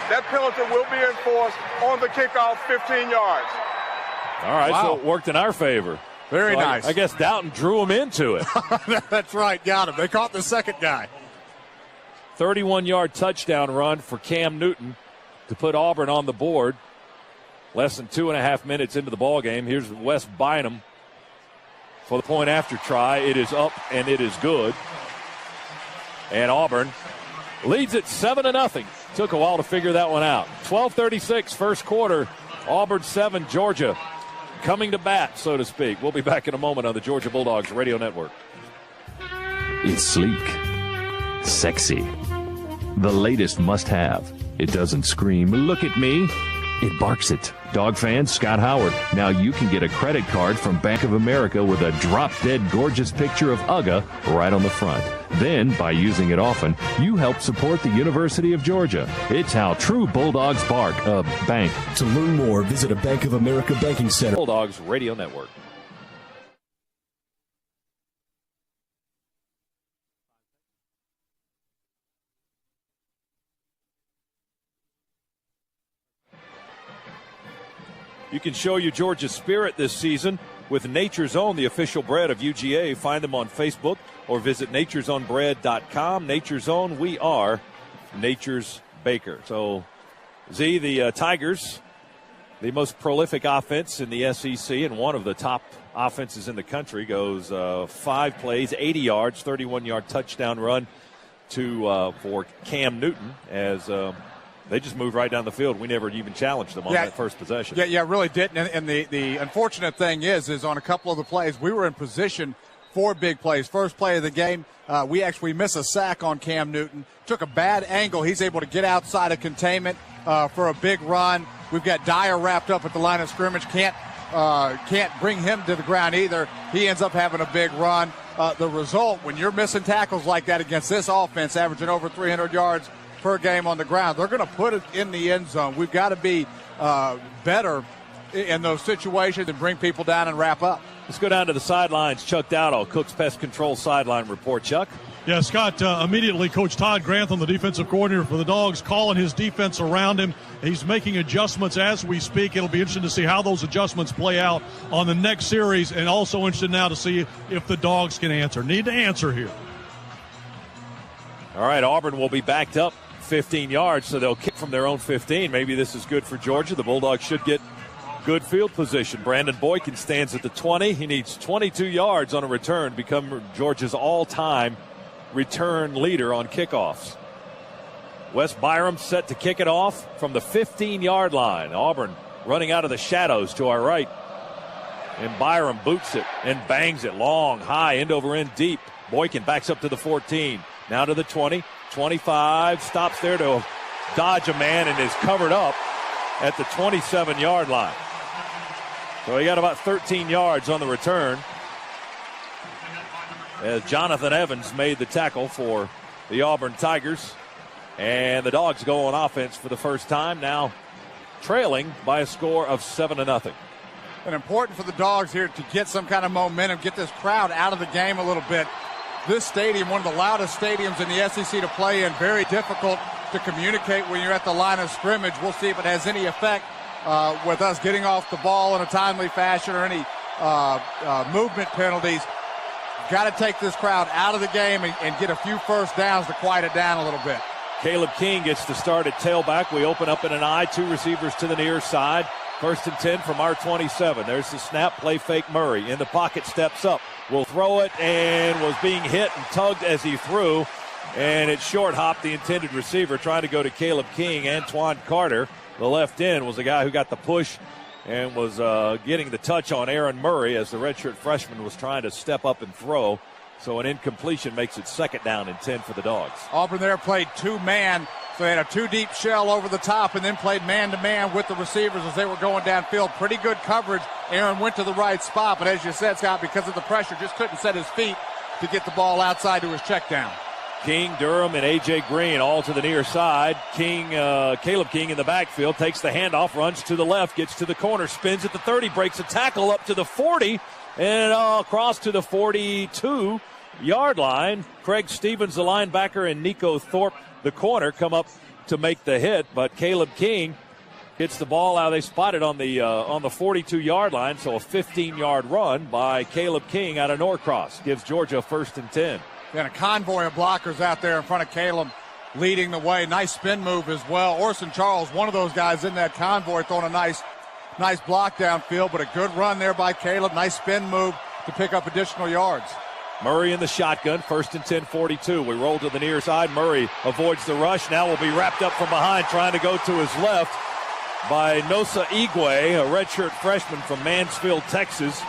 That penalty will be enforced on the kickoff 15 yards. All right, so it worked in our favor. Very nice. I guess Doughton drew him into it. That's right, got him. They caught the second guy. 31-yard touchdown run for Cam Newton to put Auburn on the board. Less than 2.5 minutes into the ball game. Here's Wes Bynum for the point after try. It is up and it is good. And Auburn leads it 7-0. Took a while to figure that one out. 12:36 first quarter. Auburn 7, Georgia coming to bat, so to speak. We'll be back in a moment on the Georgia Bulldogs Radio Network. It's sleek, sexy, the latest must-have. It doesn't scream, "Look at me." It barks it. Dog fans, Scott Howard. Now you can get a credit card from Bank of America with a drop-dead gorgeous picture of UGA right on the front. Then, by using it often, you help support the University of Georgia. It's how true Bulldogs bark. Bank. To learn more, visit a Bank of America banking center. Bulldogs Radio Network. You can show your Georgia spirit this season with Nature's Own, the official bread of UGA. Find them on Facebook or visit naturesownbread.com. Nature's Own, we are Nature's Baker. So, Z, the Tigers, the most prolific offense in the SEC and one of the top offenses in the country, goes 5 plays, 80 yards, 31-yard touchdown run for Cam Newton as they just moved right down the field. We never even challenged them on that first possession. Yeah, really didn't. And the unfortunate thing is on a couple of the plays, we were in position for big plays. First play of the game, we actually miss a sack on Cam Newton. Took a bad angle. He's able to get outside of containment for a big run. We've got Dyer wrapped up at the line of scrimmage. Can't bring him to the ground either. He ends up having a big run. The result, when you're missing tackles like that against this offense, averaging over 300 yards per game on the ground, they're going to put it in the end zone. We've got to be better in those situations and bring people down and wrap up. Let's go down to the sidelines. Chuck Dowdle, Cook's Pest Control sideline report. Chuck? Yeah, Scott, immediately Coach Todd Grantham, the defensive coordinator for the Dogs, calling his defense around him. He's making adjustments as we speak. It'll be interesting to see how those adjustments play out on the next series, and also interested now to see if the Dogs can answer. Need to answer here. All right, Auburn will be backed up 15 yards, so they'll kick from their own 15. Maybe this is good for Georgia. The Bulldogs should get good field position. Brandon Boykin stands at the 20. He needs 22 yards on a return, become Georgia's all-time return leader on kickoffs. Wes Byram set to kick it off from the 15-yard line. Auburn running out of the shadows to our right. And Byram boots it and bangs it long, high, end over end, deep. Boykin backs up to the 14. Now to the 20, 25, stops there to dodge a man and is covered up at the 27-yard line. So he got about 13 yards on the return as Jonathan Evans made the tackle for the Auburn Tigers. And the Dogs go on offense for the first time, now trailing by a score of 7-0. And important for the Dogs here to get some kind of momentum, get this crowd out of the game a little bit. This stadium, one of the loudest stadiums in the SEC to play in, very difficult to communicate when you're at the line of scrimmage. We'll see if it has any effect with us getting off the ball in a timely fashion or any movement penalties. Got to take this crowd out of the game and get a few first downs to quiet it down a little bit. Caleb King gets to start at tailback. We open up in an I, two receivers to the near side. 1st and 10 from our 27. There's the snap, play fake Murray. In the pocket, steps up. Will throw it and was being hit and tugged as he threw. And it short hopped the intended receiver trying to go to Caleb King. Antoine Carter, the left end, was the guy who got the push and was getting the touch on Aaron Murray as the redshirt freshman was trying to step up and throw. So an incompletion makes it 2nd down and 10 for the Dogs. Auburn there played two-man, so they had a two-deep shell over the top and then played man-to-man with the receivers as they were going downfield. Pretty good coverage. Aaron went to the right spot, but as you said, Scott, because of the pressure, just couldn't set his feet to get the ball outside to his check down. King, Durham, and A.J. Green all to the near side. Caleb King in the backfield, takes the handoff, runs to the left, gets to the corner, spins at the 30, breaks a tackle up to the 40, and across to the 42-yard line. Craig Stevens, the linebacker, and Nico Thorpe, the corner, come up to make the hit, but Caleb King hits the ball out. They spotted on the 42-yard line, so a 15-yard run by Caleb King out of Norcross gives Georgia 1st and 10. And a convoy of blockers out there in front of Caleb leading the way. Nice spin move as well. Orson Charles, one of those guys in that convoy, throwing a nice block downfield, but a good run there by Caleb. Nice spin move to pick up additional yards. Murray in the shotgun, 1st and 10, 42. We roll to the near side. Murray avoids the rush. Now will be wrapped up from behind, trying to go to his left by Nosa Igwe, a redshirt freshman from Mansfield, Texas.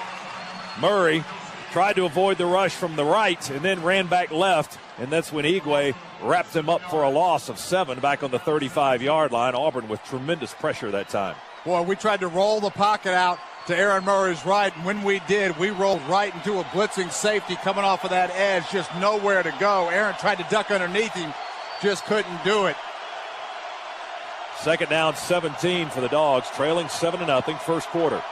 Murray tried to avoid the rush from the right and then ran back left, and that's when Igwe wrapped him up for a loss of 7 back on the 35-yard line. Auburn with tremendous pressure that time. Boy, we tried to roll the pocket out to Aaron Murray's right, and when we did, we rolled right into a blitzing safety coming off of that edge, just nowhere to go. Aaron tried to duck underneath him, just couldn't do it. 2nd down, 17 for the Dogs, trailing 7-0, first quarter.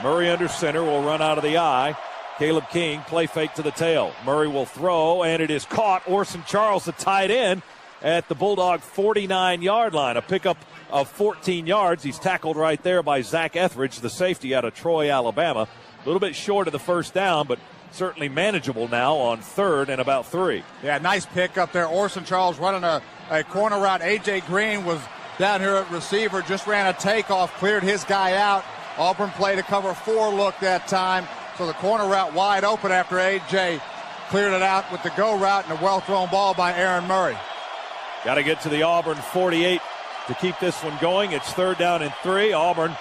Murray under center will run out of the I. Caleb King, play fake to the tail. Murray will throw, and it is caught. Orson Charles, the tight end, at the Bulldog 49-yard line. A pickup of 14 yards. He's tackled right there by Zach Etheridge, the safety out of Troy, Alabama. A little bit short of the first down, but certainly manageable now on 3rd and about 3. Yeah, nice pick up there. Orson Charles running a corner route. A.J. Green was down here at receiver, just ran a takeoff, cleared his guy out. Auburn played a cover 4 look that time, so the corner route wide open after A.J. cleared it out with the go route and a well-thrown ball by Aaron Murray. Got to get to the Auburn 48 to keep this one going. It's 3rd down and 3. Auburn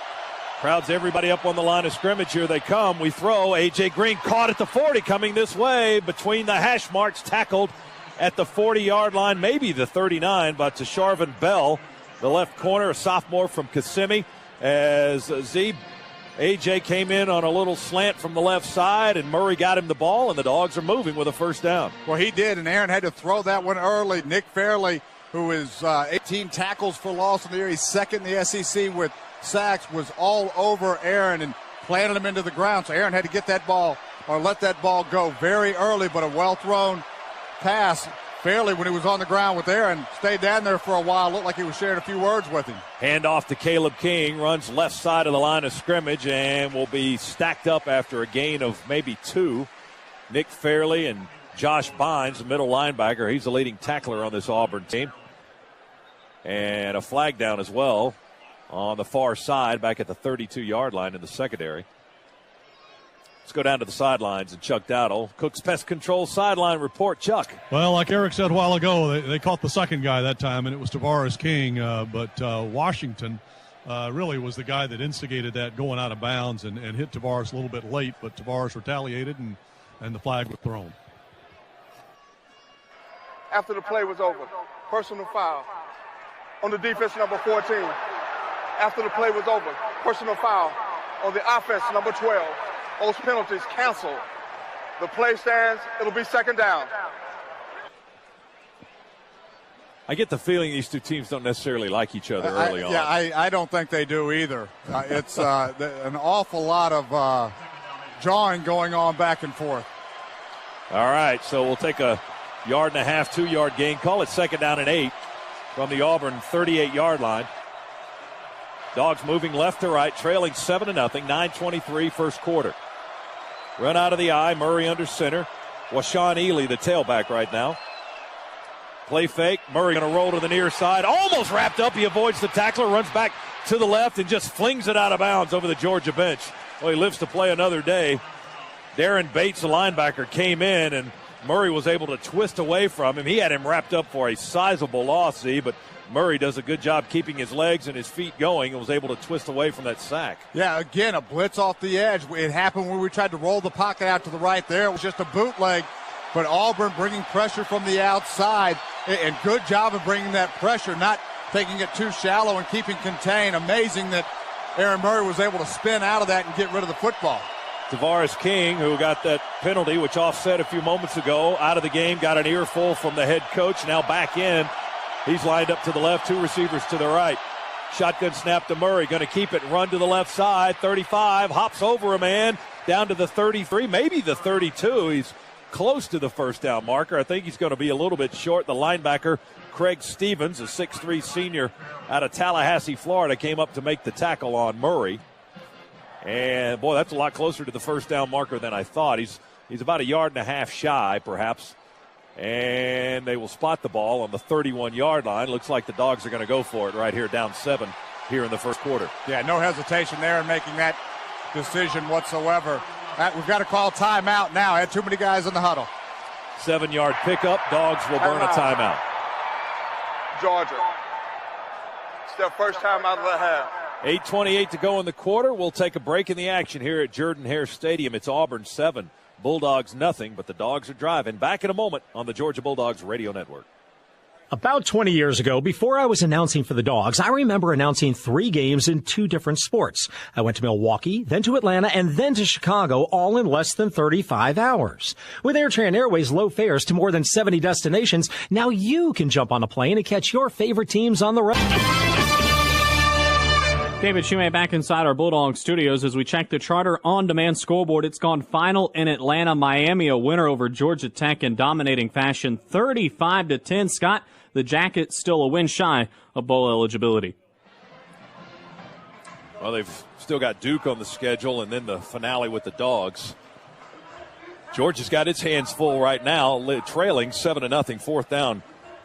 crowds everybody up on the line of scrimmage. Here they come. We throw. A.J. Green caught at the 40, coming this way between the hash marks, tackled at the 40-yard line, maybe the 39, but to Sharvin Bell, the left corner, a sophomore from Kissimmee, as A.J. came in on a little slant from the left side, and Murray got him the ball, and the Dogs are moving with a 1st down. Well, he did, and Aaron had to throw that one early. Nick Fairley who is 18 tackles for loss in the year. He's second in the SEC with sacks, was all over Aaron and planted him into the ground. So Aaron had to get that ball or let that ball go very early, but a well-thrown pass fairly when he was on the ground with Aaron. Stayed down there for a while. Looked like he was sharing a few words with him. Hand off to Caleb King. Runs left side of the line of scrimmage and will be stacked up after a gain of maybe 2. Nick Fairley and Josh Bynes, the middle linebacker. He's the leading tackler on this Auburn team. And a flag down as well on the far side back at the 32-yard line in the secondary. Let's go down to the sidelines and Chuck Dowdle. Cook's Pest Control sideline report. Chuck. Well, like Eric said a while ago, they caught the second guy that time, and it was Tavares King. But Washington really was the guy that instigated that going out of bounds and hit Tavares a little bit late, but Tavares retaliated, and the flag was thrown. After the play was over, personal foul on the defense, number 14. After the play was over, personal foul on the offense, number 12. Those penalties canceled. The play stands. It'll be second down. I get the feeling these two teams don't necessarily like each other early on. Yeah, I don't think they do either. It's an awful lot of jawing going on back and forth. All right, so we'll take a 1.5 yard, 2-yard gain. Call it second down and 8 from the Auburn 38-yard line. Dogs moving left to right, trailing 7-0, 9:23 first quarter. Run out of the eye, Murray under center. Washaun Ely, the tailback right now. Play fake, Murray going to roll to the near side. Almost wrapped up, he avoids the tackler, runs back to the left and just flings it out of bounds over the Georgia bench. Well, he lives to play another day. Darren Bates, the linebacker, came in and Murray was able to twist away from him. He had him wrapped up for a sizable loss, but Murray does a good job keeping his legs and his feet going and was able to twist away from that sack. Yeah, again, a blitz off the edge. It happened when we tried to roll the pocket out to the right there. It was just a bootleg, but Auburn bringing pressure from the outside, and good job of bringing that pressure, not taking it too shallow and keeping contained. Amazing that Aaron Murray was able to spin out of that and get rid of the football. Tavares King, who got that penalty, which offset a few moments ago, out of the game, got an earful from the head coach, now back in. He's lined up to the left, 2 receivers to the right. Shotgun snap to Murray, going to keep it, run to the left side, 35, hops over a man, down to the 33, maybe the 32. He's close to the first down marker. I think he's going to be a little bit short. The linebacker, Craig Stevens, a 6'3 senior out of Tallahassee, Florida, came up to make the tackle on Murray. And, boy, that's a lot closer to the first down marker than I thought. He's about 1.5 yards shy, perhaps. And they will spot the ball on the 31-yard line. Looks like the Dogs are going to go for it right here, down 7 here in the first quarter. Yeah, no hesitation there in making that decision whatsoever. We've got to call timeout now. Had too many guys in the huddle. 7-yard pickup. Dogs will burn a timeout. Georgia. It's their first time out of the half. 8:28 to go in the quarter. We'll take a break in the action here at Jordan-Hare Stadium. It's Auburn 7, Bulldogs nothing, but the Dogs are driving. Back in a moment on the Georgia Bulldogs Radio Network. About 20 years ago, before I was announcing for the Dogs, I remember announcing 3 games in 2 different sports. I went to Milwaukee, then to Atlanta, and then to Chicago, all in less than 35 hours. With AirTran Airways low fares to more than 70 destinations, now you can jump on a plane and catch your favorite teams on the road. David Shumay back inside our Bulldog studios as we check the Charter on-demand scoreboard. It's gone final in Atlanta. Miami, a winner over Georgia Tech in dominating fashion, 35-10. Scott, the Jackets still a win shy of bowl eligibility. Well, they've still got Duke on the schedule and then the finale with the Dogs. Georgia's got its hands full right now, trailing 7-0, fourth down.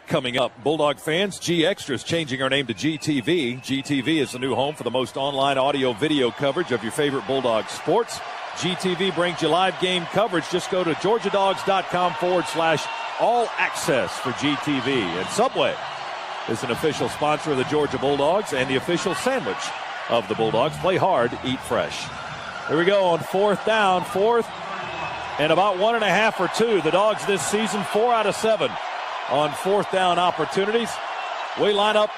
Coming up, Bulldog fans, G Extra's changing our name to GTV. GTV is the new home for the most online audio video coverage of your favorite Bulldog sports. GTV brings you live game coverage. Just go to georgiadogs.com/all access for GTV. And Subway is an official sponsor of the Georgia Bulldogs and the official sandwich of the Bulldogs. Play hard, eat fresh. Here we go on fourth down, and about 1.5 or 2. The Dogs this season, 4 out of 7. On fourth down opportunities. We line up,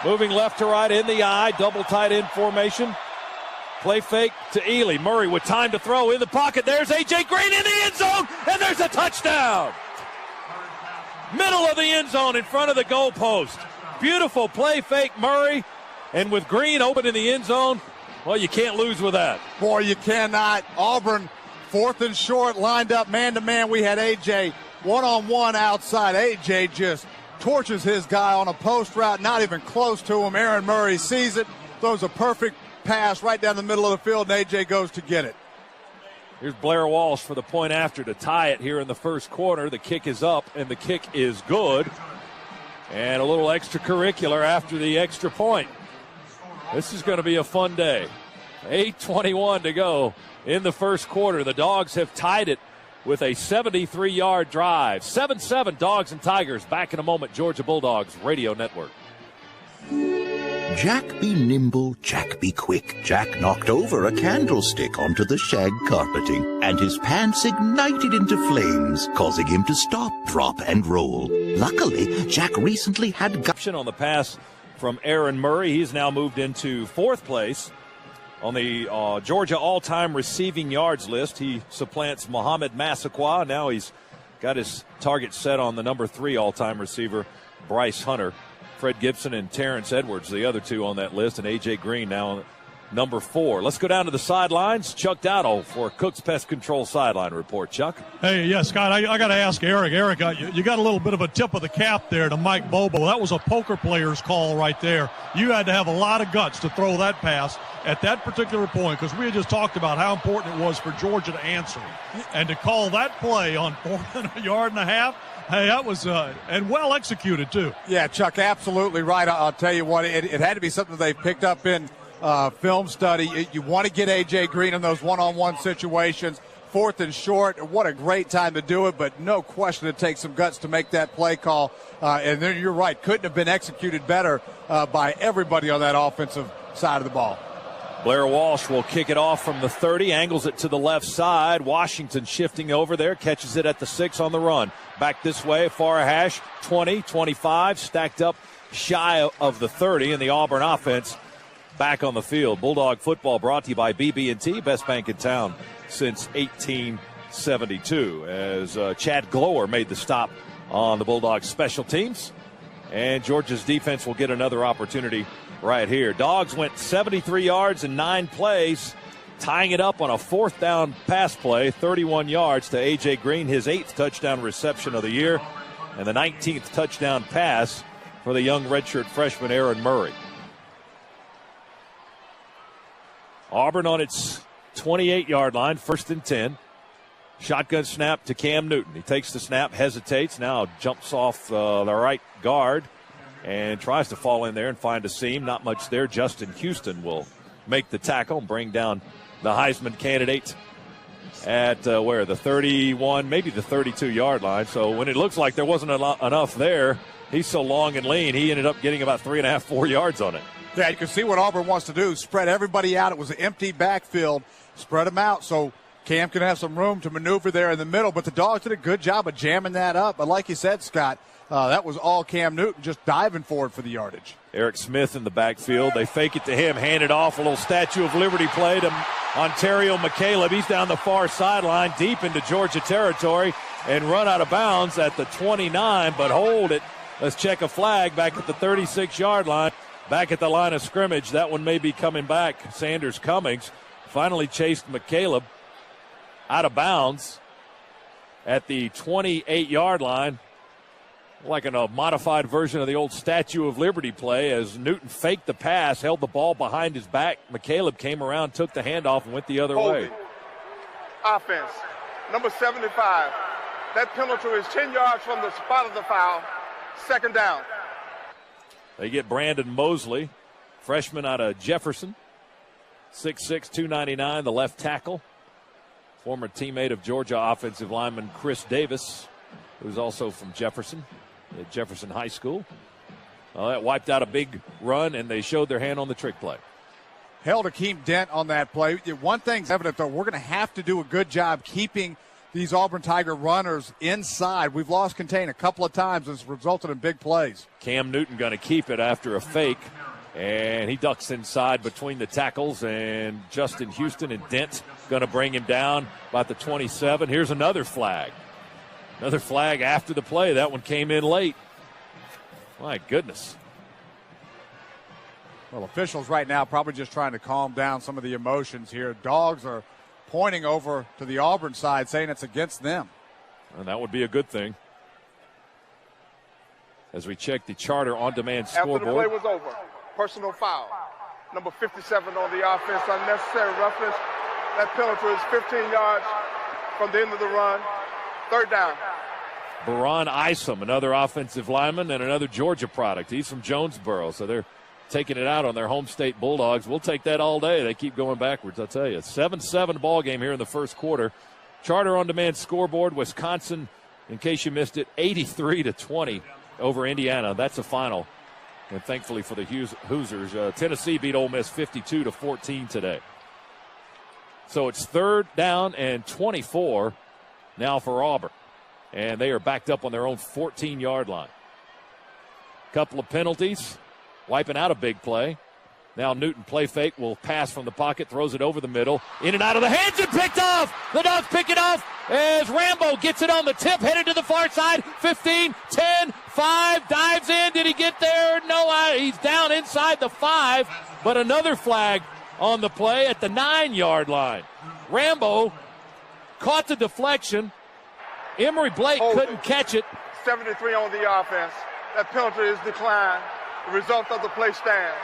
moving left to right in the eye, double tight end formation. Play fake to Ely. Murray with time to throw in the pocket. There's A.J. Green in the end zone, and there's a touchdown. Middle of the end zone in front of the goalpost. Beautiful play fake Murray. And with Green open in the end zone, well, you can't lose with that. Boy, you cannot. Auburn, 4th and short, lined up man-to-man. We had A.J. one-on-one outside. A.J. just torches his guy on a post route, not even close to him. Aaron Murray sees it, throws a perfect pass right down the middle of the field, and A.J. goes to get it. Here's Blair Walsh for the point after to tie it here in the first quarter. The kick is up, and the kick is good. And a little extracurricular after the extra point. This is going to be a fun day. 8:21 to go in the first quarter. The Dogs have tied it with a 73-yard drive. 7-7 Dogs and Tigers. Back in a moment. Georgia Bulldogs Radio Network. Jack be nimble, Jack be quick. Jack knocked over a candlestick onto the shag carpeting, and his pants ignited into flames, causing him to stop, drop, and roll. Luckily, Jack recently had on the pass from Aaron Murray. He's now moved into 4th place on the Georgia all-time receiving yards list. He supplants Mohamed Massaquoi. Now he's got his target set on the number 3 all-time receiver, Bryce Hunter. Fred Gibson and Terrence Edwards, the other 2 on that list, and A.J. Green now on number 4. Let's go down to the sidelines. Chuck Dowdle for Cook's Pest Control sideline report. Chuck? Hey, yeah, Scott, I got to ask Eric. Eric, you got a little bit of a tip of the cap there to Mike Bobo. That was a poker player's call right there. You had to have a lot of guts to throw that pass at that particular point, because we had just talked about how important it was for Georgia to answer. And to call that play on 4 yard and a half, hey, that was and well executed, too. Yeah, Chuck, absolutely right. I'll tell you what, it had to be something they picked up in film study. You want to get A.J. Green in those one-on-one situations. 4th and short, what a great time to do it, but no question it takes some guts to make that play call. And then you're right, couldn't have been executed better by everybody on that offensive side of the ball. Blair Walsh will kick it off from the 30, angles it to the left side. Washington shifting over there, catches it at the 6 on the run. Back this way, far hash, 20, 25, stacked up shy of the 30, and the Auburn offense back on the field. Bulldog football brought to you by BB&T, best bank in town since 1872, as Chad Glower made the stop on the Bulldogs special teams, and Georgia's defense will get another opportunity right here. Dogs went 73 yards in 9 plays, tying it up on a 4th down pass play, 31 yards to A.J. Green, his 8th touchdown reception of the year, and the 19th touchdown pass for the young redshirt freshman Aaron Murray. Auburn on its 28-yard line, 1st and 10. Shotgun snap to Cam Newton. He takes the snap, hesitates, now jumps off the right guard and tries to fall in there and find a seam. Not much there. Justin Houston will make the tackle and bring down the Heisman candidate at the 31, maybe the 32-yard line. So when it looks like there wasn't enough there, he's so long and lean, he ended up getting about 3.5, 4 yards on it. Yeah, you can see what Auburn wants to do, spread everybody out. It was an empty backfield, spread them out so Cam can have some room to maneuver there in the middle. But the Dogs did a good job of jamming that up. But like you said, Scott, that was all Cam Newton just diving for it for the yardage. Eric Smith in the backfield. They fake it to him, hand it off, a little Statue of Liberty play to Ontario McCaleb. He's down the far sideline, deep into Georgia territory, and run out of bounds at the 29, but hold it. Let's check a flag back at the 36-yard line. Back at the line of scrimmage. That one may be coming back. Sanders Cummings finally chased McCaleb out of bounds at the 28-yard line, like a modified version of the old Statue of Liberty play, as Newton faked the pass, held the ball behind his back. McCaleb came around, took the handoff, and went the other way. Offense, number 75. That penalty is 10 yards from the spot of the foul. 2nd down. They get Brandon Mosley, freshman out of Jefferson, 6'6", 299, the left tackle. Former teammate of Georgia offensive lineman Chris Davis, who's also from Jefferson, at Jefferson High School. That wiped out a big run, and they showed their hand on the trick play. Held Akeem Dent on that play. One thing's evident, though, we're going to have to do a good job keeping these Auburn Tiger runners inside. We've lost contain a couple of times. It's resulted in big plays. Cam Newton going to keep it after a fake, and he ducks inside between the tackles, and Justin Houston and Dent going to bring him down about the 27. Here's another flag. Another flag after the play. That one came in late. My goodness. Well, officials right now probably just trying to calm down some of the emotions here. Dogs are pointing over to the Auburn side, saying it's against them. And that would be a good thing. As we check the Charter on-demand scoreboard. After the play was over, personal foul. Number 57 on the offense, unnecessary roughness. That penalty is 15 yards from the end of the run. Third down. Baron Isom, another offensive lineman and another Georgia product. He's from Jonesboro, so they're taking it out on their home state Bulldogs. We'll take that all day. They keep going backwards, I'll tell you. 7-7 ball game here in the first quarter. Charter on-demand scoreboard, Wisconsin, in case you missed it, 83-20 over Indiana. That's a final. And thankfully for the Hoosiers, Tennessee beat Ole Miss 52-14 today. So it's third down and 24 now for Auburn. And they are backed up on their own 14-yard line. Couple of penalties, wiping out a big play. Now Newton play fake, will pass from the pocket, throws it over the middle, in and out of the hands and picked off. The Dogs pick it off as Rambo gets it on the tip, headed to the far side. 15, 10, 5, dives in. Did he get there? No, he's down inside the 5, but another flag on the play at the 9-yard line. Rambo caught the deflection. Emory Blake couldn't catch it. 73 on the offense. That penalty is declined. The result of the play stands.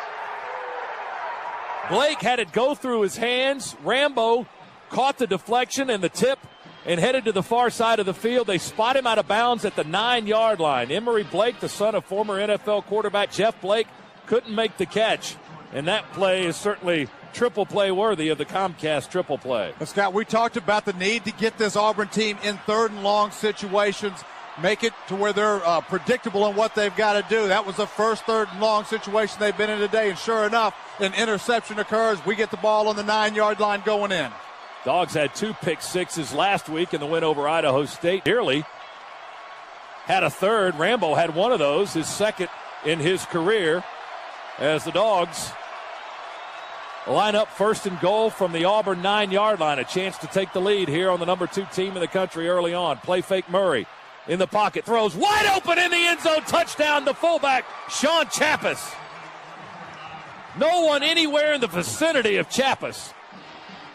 Blake had it go through his hands. Rambo caught the deflection and the tip and headed to the far side of the field. They spot him out of bounds at the 9-yard line. Emory Blake, the son of former NFL quarterback Jeff Blake, couldn't make the catch. And that play is certainly triple play worthy of the Comcast triple play. Scott, we talked about the need to get this Auburn team in third and long situations, make it to where they're predictable in what they've got to do. That was the first third and long situation they've been in today, and sure enough, an interception occurs. We get the ball on the 9-yard line going in. Dogs had 2 pick sixes last week in the win over Idaho State. Dearly had a third. Rambo had one of those, his second in his career, as the Dogs line up first and goal from the Auburn 9-yard line. A chance to take the lead here on the number 2 team in the country early on. Play fake Murray in the pocket, throws wide open in the end zone. Touchdown, the fullback, Sean Chappis. No one anywhere in the vicinity of Chappis.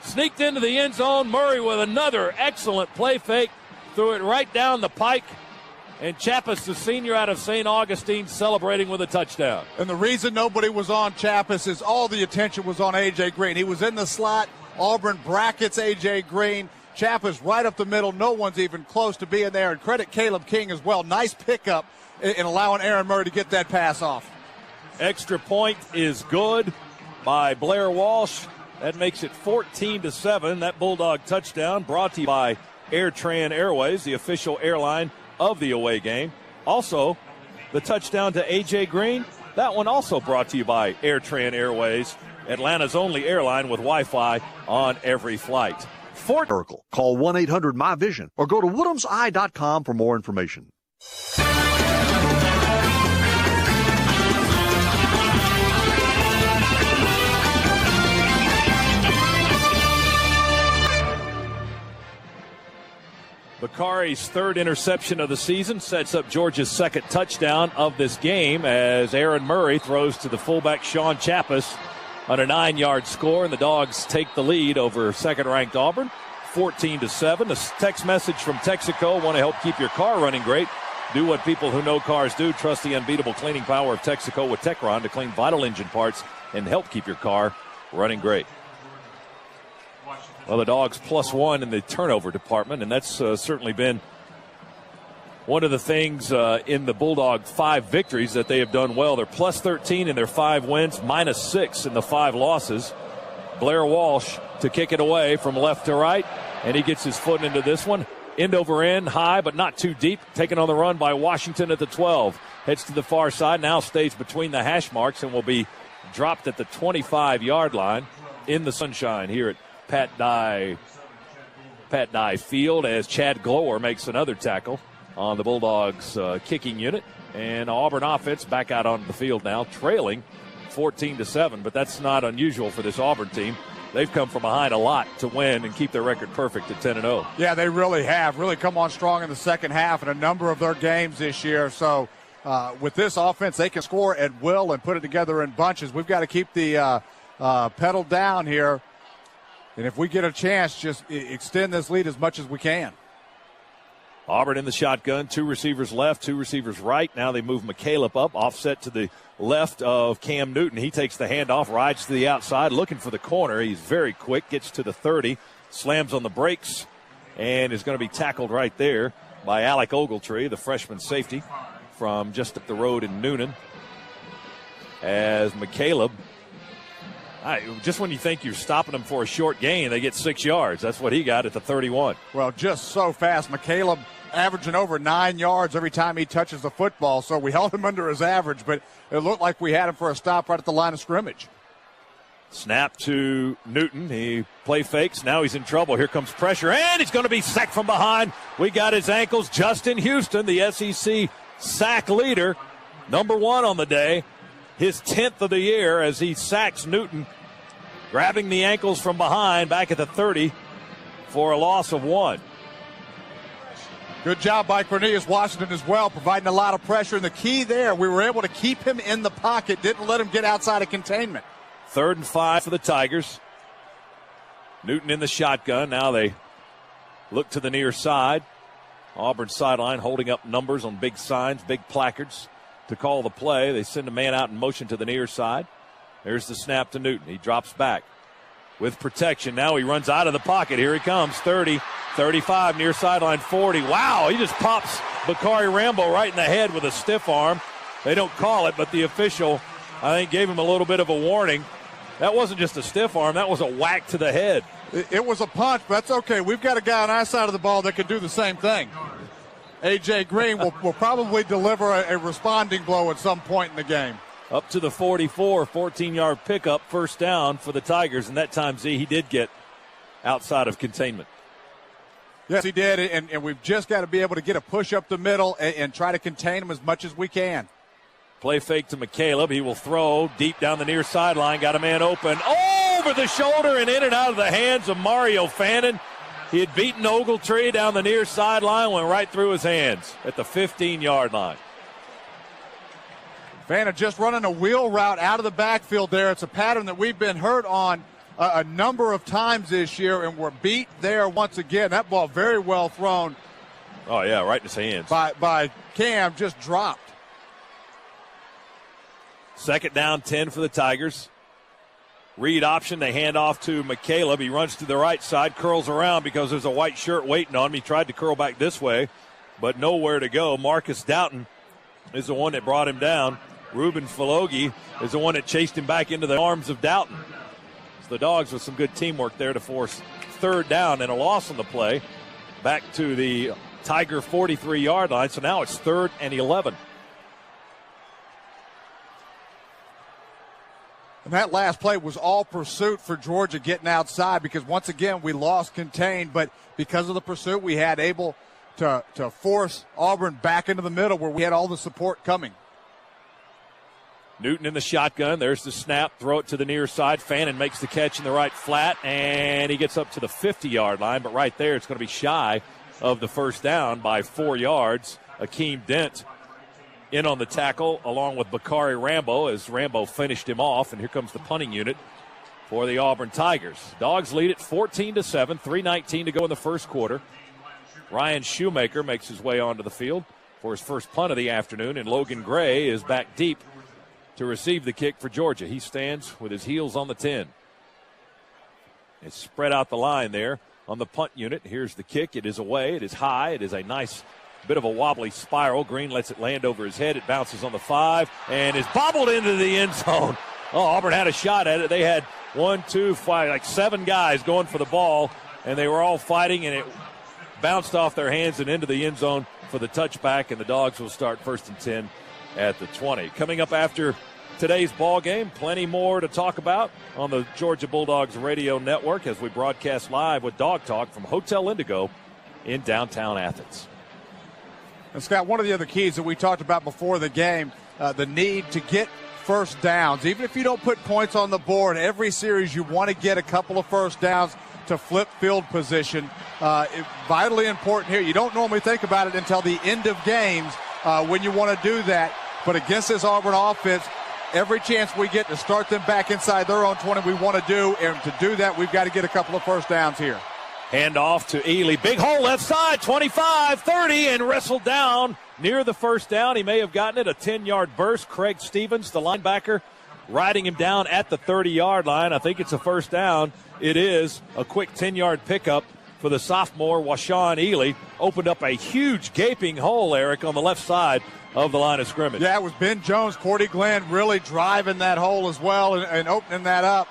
Sneaked into the end zone. Murray with another excellent play fake. Threw it right down the pike. And Chappis, the senior out of St. Augustine, celebrating with a touchdown. And the reason nobody was on Chappis is all the attention was on A.J. Green. He was in the slot. Auburn brackets A.J. Green. Chappis right up the middle. No one's even close to being there. And credit Caleb King as well. Nice pickup in allowing Aaron Murray to get that pass off. Extra point is good by Blair Walsh. That makes it 14-7. That Bulldog touchdown brought to you by AirTran Airways, the official airline of the away game. Also, the touchdown to A.J. Green, that one also brought to you by AirTran Airways, Atlanta's only airline with Wi-Fi on every flight. Oracle. Call 1-800-MY-VISION or go to woodhamseye.com for more information. Bakari's third interception of the season sets up Georgia's second touchdown of this game as Aaron Murray throws to the fullback Sean Chappis on a 9-yard score, and the Dogs take the lead over second-ranked Auburn, 14-7. A text message from Texaco. Want to help keep your car running great? Do what people who know cars do. Trust the unbeatable cleaning power of Texaco with Techron to clean vital engine parts and help keep your car running great. Well, the Dogs +1 in the turnover department, and that's certainly been one of the things in the Bulldog 5 victories that they have done well. They're +13 in their 5 wins, -6 in the 5 losses. Blair Walsh to kick it away from left to right, and he gets his foot into this one. End over end, high but not too deep. Taken on the run by Washington at the 12. Heads to the far side, now stays between the hash marks and will be dropped at the 25-yard line in the sunshine here at Pat Dye Field as Chad Glower makes another tackle on the Bulldogs kicking unit. And Auburn offense back out onto the field now, trailing 14-7, but that's not unusual for this Auburn team. they've come from behind a lot to win and keep their record perfect at 10-0. Yeah, they really have. Really come on strong in the second half in a number of their games this year. So with this offense, they can score at will and put it together in bunches. We've got to keep the pedal down here. And if we get a chance, just extend this lead as much as we can. Auburn in the shotgun, 2 receivers left, 2 receivers right. Now they move McCaleb up, offset to the left of Cam Newton. He takes the handoff, rides to the outside, looking for the corner. He's very quick, gets to the 30, slams on the brakes, and is going to be tackled right there by Alec Ogletree, the freshman safety from just up the road in Noonan. As McCaleb, just when you think you're stopping them for a short gain, they get 6 yards. That's what he got at the 31. Well, just so fast. McCaleb averaging over 9 yards every time he touches the football, so we held him under his average, but it looked like we had him for a stop right at the line of scrimmage. Snap to Newton. He play fakes. Now he's in trouble. Here comes pressure, and he's going to be sacked from behind. We got his ankles. Justin Houston, the SEC sack leader, number 1 on the day, his 10th of the year as he sacks Newton, grabbing the ankles from behind back at the 30 for a loss of 1. Good job by Cornelius Washington as well, providing a lot of pressure. And the key there, we were able to keep him in the pocket, didn't let him get outside of containment. 3rd and 5 for the Tigers. Newton in the shotgun. Now they look to the near side. Auburn sideline holding up numbers on big signs, big placards to call the play. They send a man out in motion to the near side. There's the snap to Newton. He drops back with protection. Now he runs out of the pocket. Here he comes. 30, 35, near sideline 40. Wow, he just pops Bakari Rambo right in the head with a stiff arm. They don't call it, but the official, I think, gave him a little bit of a warning. That wasn't just a stiff arm. That was a whack to the head. It was a punch, but that's okay. We've got a guy on our side of the ball that could do the same thing. A.J. Green will probably deliver a responding blow at some point in the game. Up to the 44, 14-yard pickup, first down for the Tigers, and that time, Z, he did get outside of containment. Yes, he did, and we've just got to be able to get a push up the middle and try to contain him as much as we can. Play fake to McCaleb. He will throw deep down the near sideline. Got a man open. Over the shoulder and in and out of the hands of Mario Fannin. He had beaten Ogletree down the near sideline, went right through his hands at the 15-yard line. Fannin just running a wheel route out of the backfield there. It's a pattern that we've been hurt on a number of times this year, and we're beat there once again. That ball very well thrown. Oh, yeah, right in his hands. By Cam, just dropped. 2nd down, 10 for the Tigers. Read option, they hand off to McCaleb. He runs to the right side, curls around because there's a white shirt waiting on him. He tried to curl back this way, but nowhere to go. Marcus Doughton is the one that brought him down. Ruben Filogi is the one that chased him back into the arms of Doughton. So the Dogs with some good teamwork there to force 3rd down and a loss on the play. Back to the Tiger 43-yard line, so now it's 3rd and 11. And that last play was all pursuit for Georgia getting outside because, once again, we lost contain. But because of the pursuit, we had able to force Auburn back into the middle where we had all the support coming. Newton in the shotgun. There's the snap. Throw it to the near side. Fannin makes the catch in the right flat, and he gets up to the 50-yard line. But right there, it's going to be shy of the first down by 4 yards. Akeem Dent in on the tackle along with Bakari Rambo as Rambo finished him off, and here comes the punting unit for the Auburn Tigers. Dogs lead it 14-7, 3:19 to go in the first quarter. Ryan Shoemaker makes his way onto the field for his first punt of the afternoon, and Logan Gray is back deep to receive the kick for Georgia. He stands with his heels on the 10. It's spread out the line there on the punt unit. Here's the kick. It is away. It is high. It is a nice bit of a wobbly spiral. Green lets it land over his head. It bounces on the 5 and is bobbled into the end zone. Oh, Auburn had a shot at it. They had 7 guys going for the ball, and they were all fighting, and it bounced off their hands and into the end zone for the touchback, and the Dogs will start 1st and 10 at the 20. Coming up after today's ball game, plenty more to talk about on the Georgia Bulldogs radio network as we broadcast live with Dog Talk from Hotel Indigo in downtown Athens. And Scott, one of the other keys that we talked about before the game, the need to get first downs. Even if you don't put points on the board, every series you want to get a couple of first downs to flip field position. Vitally important here. You don't normally think about it until the end of games when you want to do that. But against this Auburn offense, every chance we get to start them back inside their own 20, we want to do. And to do that, we've got to get a couple of first downs here. Hand off to Ely. Big hole left side, 25, 30, and wrestled down near the first down. He may have gotten it, a 10-yard burst. Craig Stevens, the linebacker, riding him down at the 30-yard line. I think it's a first down. It is a quick 10-yard pickup for the sophomore, Washawn Ely. Opened up a huge gaping hole, Eric, on the left side of the line of scrimmage. Yeah, it was Ben Jones, Cordy Glenn really driving that hole as well and opening that up.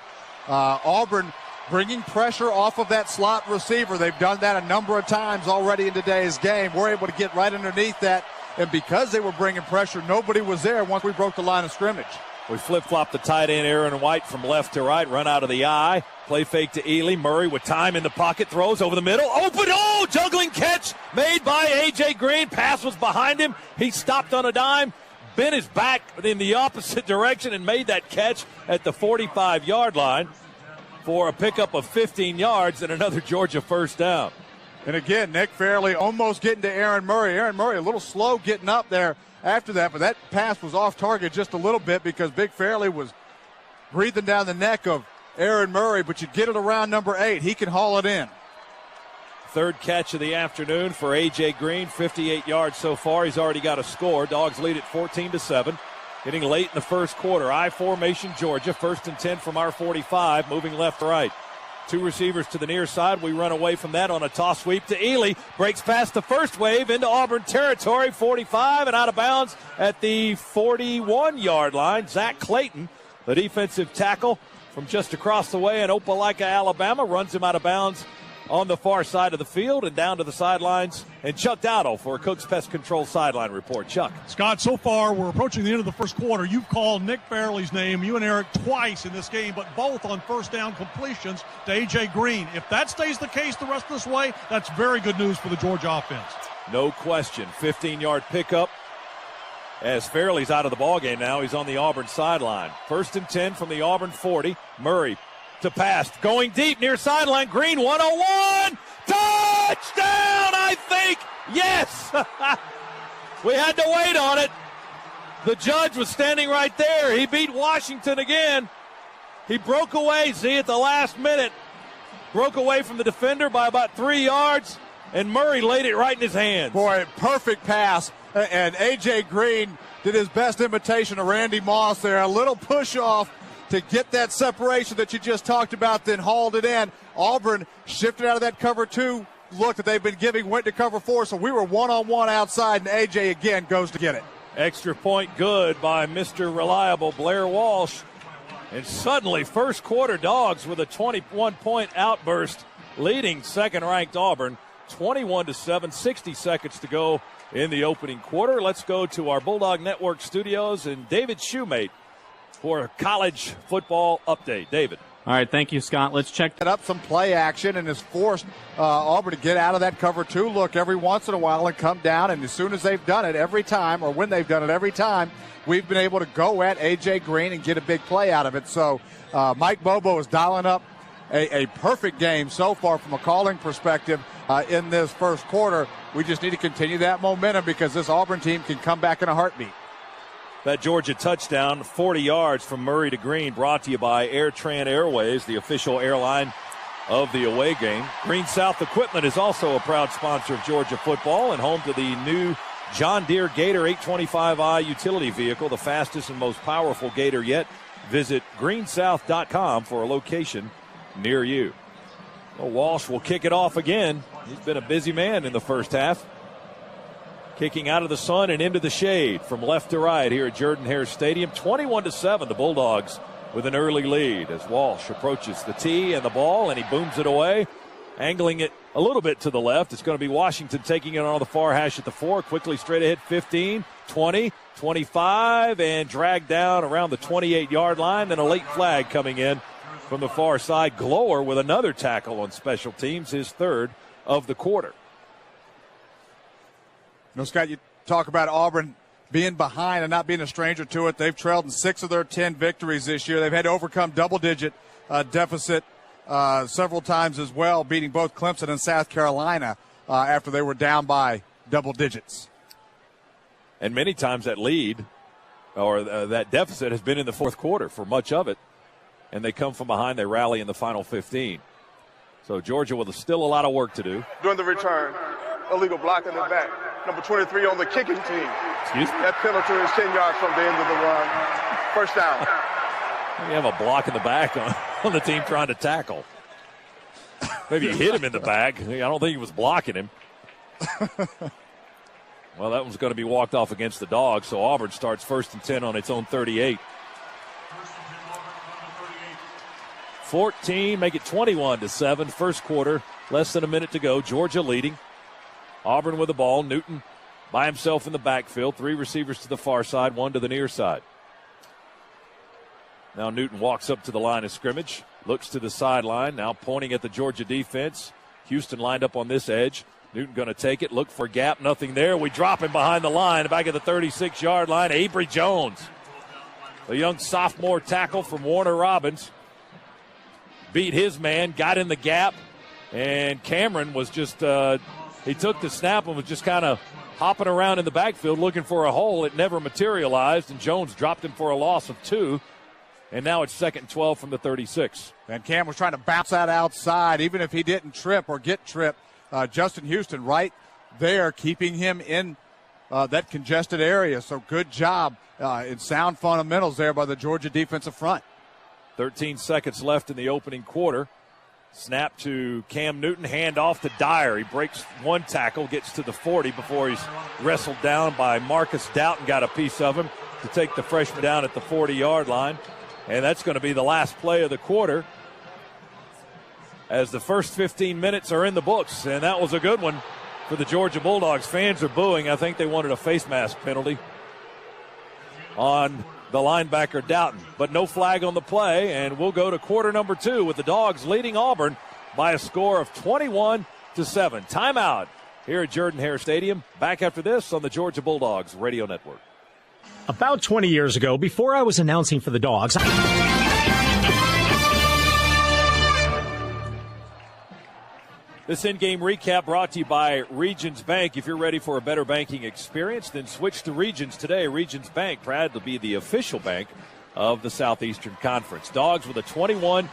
Auburn bringing pressure off of that slot receiver. They've done that a number of times already in today's game. We're able to get right underneath that, and because they were bringing pressure, nobody was there once we broke the line of scrimmage. We flip-flop the tight end, Aaron White, from left to right, run out of the eye. Play fake to Ely. Murray with time in the pocket, throws over the middle. Open, juggling catch made by A.J. Green. Pass was behind him. He stopped on a dime, bent his back in the opposite direction, and made that catch at the 45-yard line for a pickup of 15 yards and another Georgia first down. And again, Nick Fairley almost getting to Aaron Murray. Aaron Murray a little slow getting up there after that, but that pass was off target just a little bit because Big Fairley was breathing down the neck of Aaron Murray, but you get it around number 8. He can haul it in. Third catch of the afternoon for A.J. Green, 58 yards so far. He's already got a score. Dogs lead at 14-7. Getting late in the first quarter. I formation, Georgia. 1st and 10 from our 45, moving left to right. Two receivers to the near side. We run away from that on a toss sweep to Ely. Breaks past the first wave into Auburn territory. 45 and out of bounds at the 41-yard line. Zach Clayton, the defensive tackle from just across the way in Opelika, Alabama, runs him out of bounds on the far side of the field and down to the sidelines. And Chuck Dowdle for a Cook's Pest Control sideline report. Chuck. Scott, so far we're approaching the end of the first quarter. You've called Nick Fairley's name, you and Eric, twice in this game, but both on first down completions to A.J. Green. If that stays the case the rest of this way, that's very good news for the Georgia offense. No question. 15-yard pickup as Fairley's out of the ballgame now. He's on the Auburn sideline. 1st and 10 from the Auburn 40. Murray to pass, going deep near sideline. Green, 101. Touchdown, I think. Yes. We had to wait on it. The judge was standing right there. He beat Washington again. He broke away, at the last minute. Broke away from the defender by about 3 yards, and Murray laid it right in his hands. Boy, perfect pass. And A.J. Green did his best imitation of Randy Moss there. A little push off to get that separation that you just talked about, then hauled it in. Auburn shifted out of that cover 2 look that they've been giving, went to cover 4, so we were one-on-one outside, and A.J. again goes to get it. Extra point good by Mr. Reliable Blair Walsh. And suddenly, first quarter Dogs with a 21-point outburst, leading second-ranked Auburn 21-7, 60 seconds to go in the opening quarter. Let's go to our Bulldog Network studios and David Shoemate for a college football update. David. All right, thank you, Scott. Let's check up some play action and has forced Auburn to get out of that cover 2 look every once in a while and come down. And as soon as they've done it every time, or when they've done it every time, we've been able to go at A.J. Green and get a big play out of it. So Mike Bobo is dialing up a perfect game so far from a calling perspective in this first quarter. We just need to continue that momentum because this Auburn team can come back in a heartbeat. That Georgia touchdown, 40 yards from Murray to Green, brought to you by AirTran Airways, the official airline of the away game. Green South Equipment is also a proud sponsor of Georgia football and home to the new John Deere Gator 825i utility vehicle, the fastest and most powerful Gator yet. Visit greensouth.com for a location near you. Well, Walsh will kick it off again. He's been a busy man in the first half. Kicking out of the sun and into the shade from left to right here at Jordan-Hare Stadium. 21-7, the Bulldogs with an early lead as Walsh approaches the tee and the ball, and he booms it away, angling it a little bit to the left. It's going to be Washington taking it on the far hash at the 4, quickly straight ahead, 15, 20, 25, and dragged down around the 28-yard line. Then a late flag coming in from the far side. Glower with another tackle on special teams, his third of the quarter. You know, Scott, you talk about Auburn being behind and not being a stranger to it. They've trailed in 6 of their 10 victories this year. They've had to overcome double-digit deficit several times as well, beating both Clemson and South Carolina after they were down by double digits. And many times that lead or that deficit has been in the fourth quarter for much of it. And they come from behind. They rally in the final 15. So Georgia with still a lot of work to do. During the return, illegal block in the back. Number 23 on the kicking team. Excuse me? That penalty is 10 yards from the end of the run. First down. You have a block in the back on the team trying to tackle. Maybe you hit him in the back. I don't think he was blocking him. Well, that one's going to be walked off against the Dogs, so Auburn starts 1st and 10 on its own 38. 14, make it 21-7. First quarter, less than a minute to go. Georgia leading. Auburn with the ball. Newton by himself in the backfield. 3 receivers to the far side, 1 to the near side. Now Newton walks up to the line of scrimmage, looks to the sideline, now pointing at the Georgia defense. Houston lined up on this edge. Newton going to take it, look for a gap, nothing there. We drop him behind the line, back at the 36-yard line. Avery Jones, a young sophomore tackle from Warner Robins, beat his man, got in the gap, and Cameron was just, he took the snap and was just kind of hopping around in the backfield looking for a hole. It never materialized, and Jones dropped him for a loss of 2. And now it's 2nd and 12 from the 36. And Cam was trying to bounce that outside, even if he didn't trip or get tripped. Justin Houston right there, keeping him in that congested area. So good job in sound fundamentals there by the Georgia defensive front. 13 seconds left in the opening quarter. Snap to Cam Newton, hand off to Dyer. He breaks one tackle, gets to the 40 before he's wrestled down by Marcus Doughton, got a piece of him to take the freshman down at the 40-yard line. And that's going to be the last play of the quarter as the first 15 minutes are in the books. And that was a good one for the Georgia Bulldogs. Fans are booing. I think they wanted a face mask penalty on the linebacker Doughton. But no flag on the play, and we'll go to quarter number 2 with the Dogs leading Auburn by a score of 21-7. Timeout here at Jordan-Hare Stadium. Back after this on the Georgia Bulldogs Radio Network. About 20 years ago, before I was announcing for the Dogs. This in-game recap brought to you by Regions Bank. If you're ready for a better banking experience, then switch to Regions today. Regions Bank, proud to be the official bank of the Southeastern Conference. Dogs with a 21-7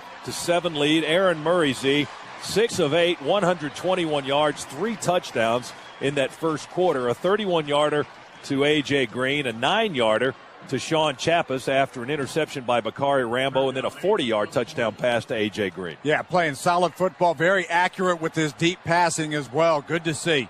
lead. Aaron Murray, 6 of 8, 121 yards, 3 touchdowns in that first quarter. A 31-yarder to A.J. Green, a 9-yarder to Sean Chappis after an interception by Bakari Rambo, and then a 40-yard touchdown pass to A.J. Green. Yeah, playing solid football, very accurate with his deep passing as well. Good to see.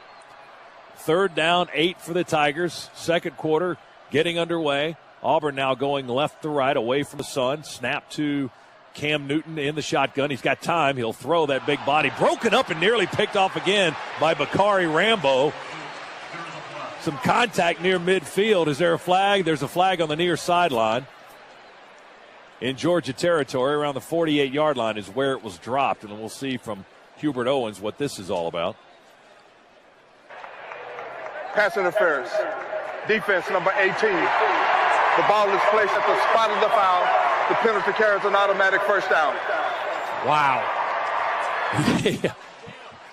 3rd down, 8 for the Tigers. Second quarter getting underway. Auburn now going left to right away from the sun. Snap to Cam Newton in the shotgun. He's got time. He'll throw that big body. Broken up and nearly picked off again by Bakari Rambo. Some contact near midfield. Is there a flag? There's a flag on the near sideline. In Georgia territory, around the 48-yard line is where it was dropped. And we'll see from Hubert Owens what this is all about. Pass interference. Defense number 18. The ball is placed at the spot of the foul. The penalty carries an automatic first down. Wow. Yeah.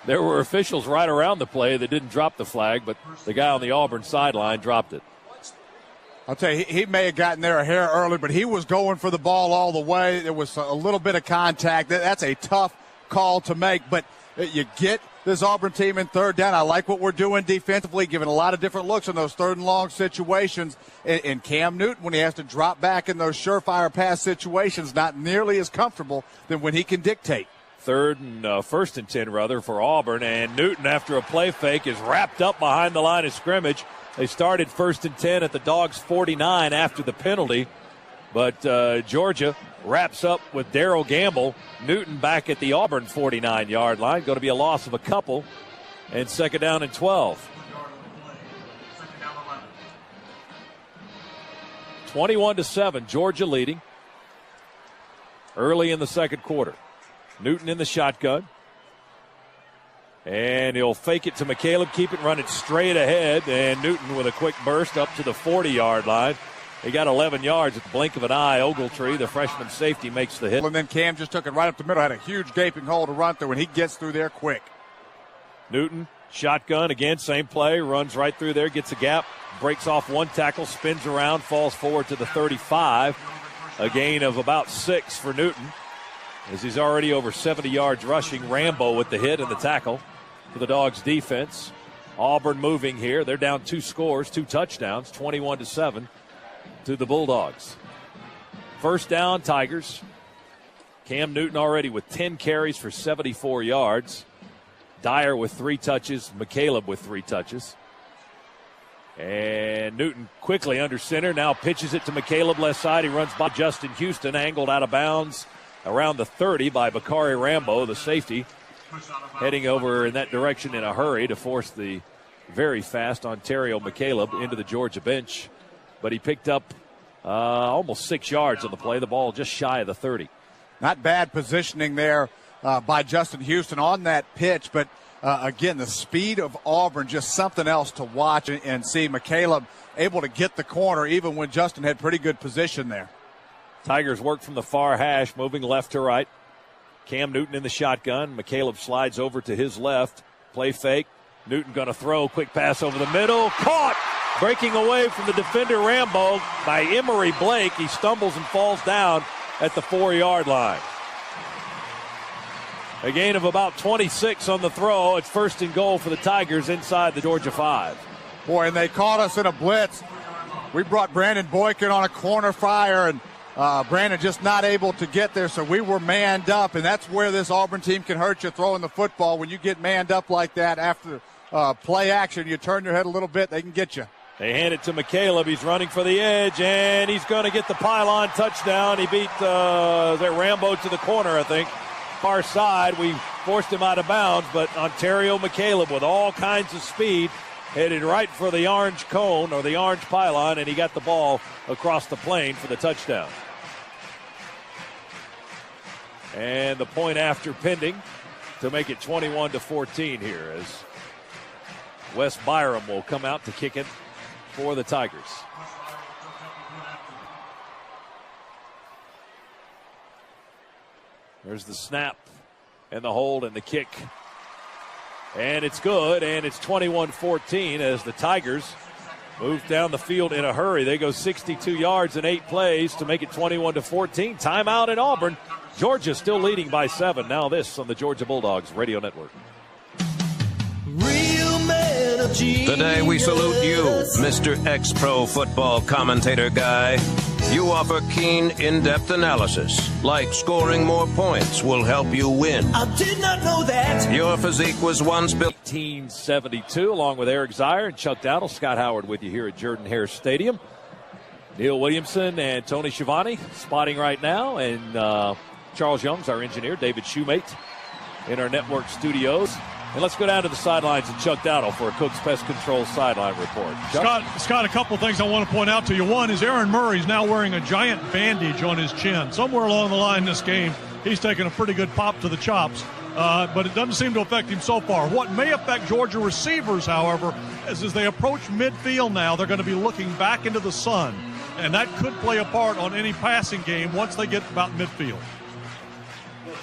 There were officials right around the play that didn't drop the flag, but the guy on the Auburn sideline dropped it. I'll tell you, he may have gotten there a hair early, but he was going for the ball all the way. There was a little bit of contact. That's a tough call to make, but you get this Auburn team in 3rd down. I like what we're doing defensively, giving a lot of different looks in those 3rd and long situations. And Cam Newton, when he has to drop back in those surefire pass situations, not nearly as comfortable than when he can dictate. 1st and 10 for Auburn, and Newton, after a play fake, is wrapped up behind the line of scrimmage. They started 1st and 10 at the Dogs 49 after the penalty, but Georgia wraps up with Darrell Gamble. Newton back at the Auburn 49-yard line. Going to be a loss of a couple, and 2nd down and 12. 21-7, Georgia leading early in the second quarter. Newton in the shotgun. And he'll fake it to McCaleb, keep it running straight ahead, and Newton with a quick burst up to the 40-yard line. He got 11 yards at the blink of an eye. Ogletree, the freshman safety, makes the hit. And then Cam just took it right up the middle, had a huge gaping hole to run through, and he gets through there quick. Newton, shotgun, again, same play, runs right through there, gets a gap, breaks off one tackle, spins around, falls forward to the 35. A gain of about 6 for Newton, as he's already over 70 yards rushing. Rambo with the hit and the tackle for the Dogs defense. Auburn moving here. They're down 2 scores, 2 touchdowns, 21-7 to the Bulldogs. First down, Tigers. Cam Newton already with 10 carries for 74 yards. Dyer with 3 touches. McCaleb with 3 touches. And Newton quickly under center. Now pitches it to McCaleb left side. He runs by Justin Houston, angled out of bounds around the 30 by Bakari Rambo, the safety, heading over in that direction in a hurry to force the very fast Ontario McCaleb into the Georgia bench. But he picked up almost 6 yards on the play. The ball just shy of the 30. Not bad positioning there by Justin Houston on that pitch, but again, the speed of Auburn, just something else to watch and see. McCaleb able to get the corner even when Justin had pretty good position there. Tigers work from the far hash, moving left to right. Cam Newton in the shotgun. McCaleb slides over to his left. Play fake. Newton going to throw. Quick pass over the middle. Caught! Breaking away from the defender Rambo by Emory Blake. He stumbles and falls down at the 4-yard line. A gain of about 26 on the throw. It's first and goal for the Tigers inside the Georgia 5. Boy, and they caught us in a blitz. We brought Brandon Boykin on a corner fire, and Brandon just not able to get there, so we were manned up, and that's where this Auburn team can hurt you throwing the football. When you get manned up like that after play action, you turn your head a little bit, they can get you. They hand it to McCaleb. He's running for the edge, and he's going to get the pylon touchdown. He beat Rambo to the corner, I think. Far side, we forced him out of bounds, but Ontario McCaleb with all kinds of speed headed right for the orange cone or the orange pylon, and he got the ball across the plane for the touchdown. And the point after pending to make it 21-14 here as Wes Byram will come out to kick it for the Tigers. There's the snap and the hold and the kick. And it's good, and it's 21-14 as the Tigers move down the field in a hurry. They go 62 yards in 8 plays to make it 21-14. Timeout in Auburn. Georgia still leading by 7. Now this on the Georgia Bulldogs Radio Network. Today we salute you, Mr. Ex-Pro Football Commentator Guy. You offer keen, in-depth analysis, like scoring more points will help you win. I did not know that. Your physique was once built. 1972, along with Eric Zier and Chuck Dowdle. Scott Howard with you here at Jordan-Hare Stadium. Neil Williamson and Tony Schiavone spotting right now, and Charles Young's our engineer, David Shoemate in our network studios. And let's go down to the sidelines and Chuck Dowdle for a Cook's Pest Control sideline report. Scott, a couple of things I want to point out to you. One is Aaron Murray's now wearing a giant bandage on his chin. Somewhere along the line in this game, he's taken a pretty good pop to the chops, but it doesn't seem to affect him so far. What may affect Georgia receivers, however, is as they approach midfield now, they're going to be looking back into the sun, and that could play a part on any passing game once they get about midfield.